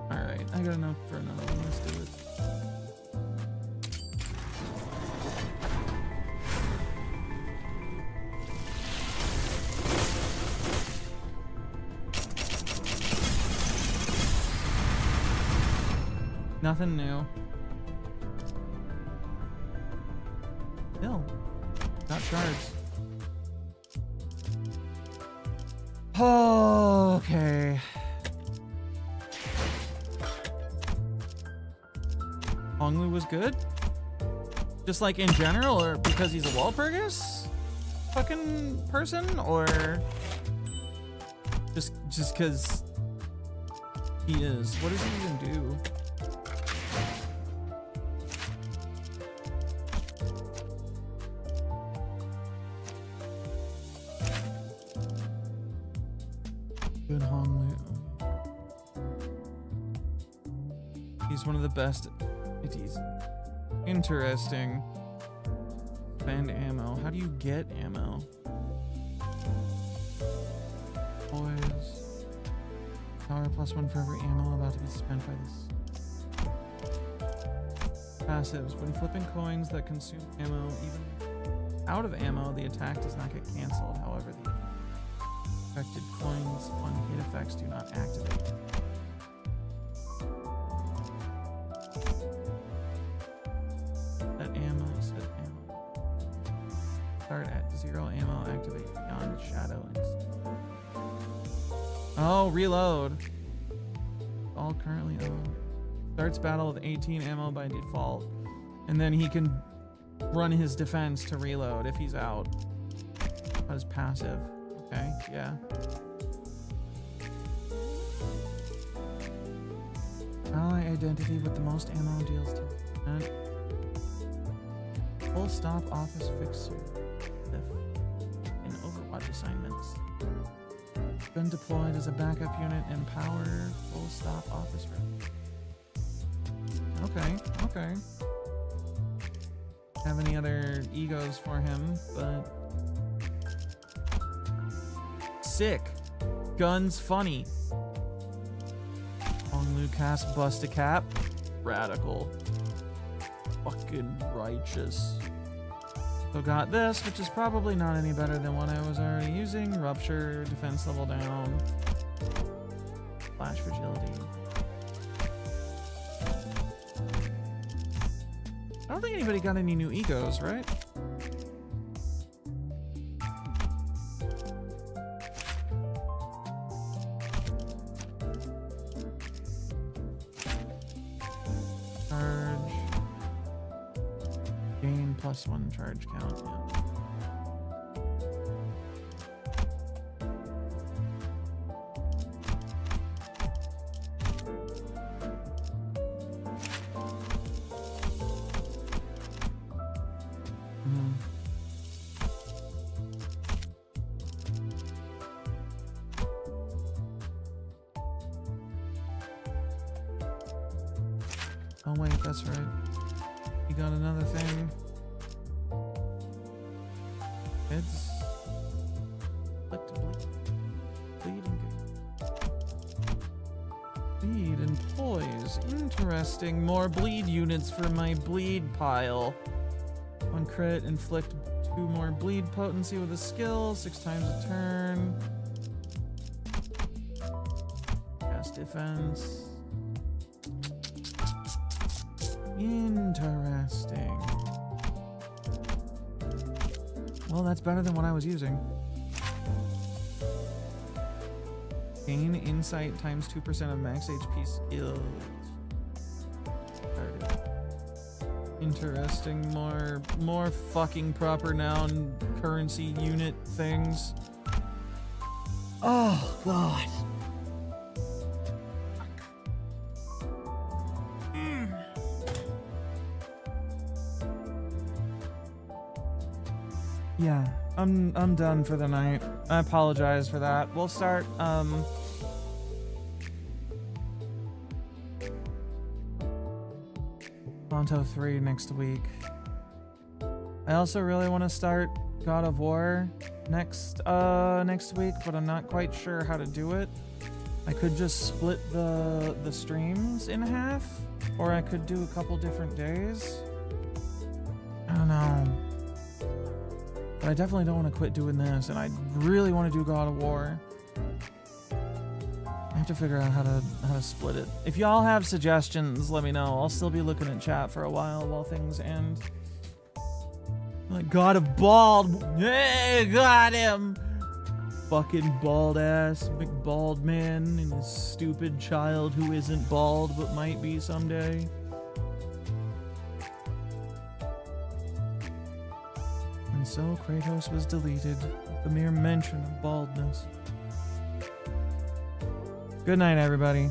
Alright, I got enough for another one. Let's do it. Nothing new. Still, got shards. Okay. Honglu was good? Just like in general, or because he's a Walpurgis fucking person, or just because he is? What does he even do? Good Honglu. He's one of the best. He's interesting. Spend ammo. How do you get ammo? Boys. Power +1 for every ammo about to be spent by this. Passives. When flipping coins that consume ammo, even out of ammo, the attack does not get cancelled. However, the affected coins on hit effects do not activate. Set ammo. Start at 0 ammo, activate beyond shadow. Oh, reload. All currently owned. Starts battle with 18 ammo by default. And then he can run his defense to reload if he's out. That is passive. Okay, yeah. Ally identity with the most ammo deals 10%. Full stop office fixer. In Overwatch assignments. Been deployed as a backup unit in power. Full stop office rep. Okay, okay. Have any other egos for him, but sick. Guns funny. Honglu cast bust a cap. Radical. Fucking righteous. So got this, which is probably not any better than what I was already using. Rupture, defense level down. Flash fragility. I don't think anybody got any new egos, right? Charge. Gain +1 charge count, yeah. Oh wait, that's right. You got another thing. Heads. Bleed and poise. Interesting. More bleed units for my bleed pile. On crit, inflict 2 more bleed potency with a skill, 6 times a turn. Cast defense. Interesting. Well, that's better than what I was using. Gain insight times 2% of max HP skills. Interesting. More fucking proper noun currency unit things. Oh god. Yeah, I'm done for the night. I apologize for that. We'll start Ponto 3 next week. I also really want to start God of War next week, but I'm not quite sure how to do it. I could just split the streams in half, or I could do a couple different days. I don't know. But I definitely don't want to quit doing this, and I really want to do God of War. have to figure out how to split it. If y'all have suggestions, let me know. I'll still be looking at chat for a while things end. My god of bald. Hey, got him. Fucking bald ass, big bald man and his stupid child who isn't bald but might be someday. And so Kratos was deleted. The mere mention of baldness. Good night, everybody.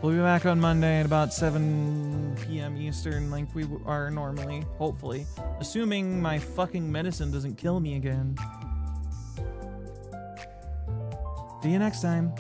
We'll be back on Monday at about 7 p.m. Eastern, like we are normally, hopefully. Assuming my fucking medicine doesn't kill me again. See you next time.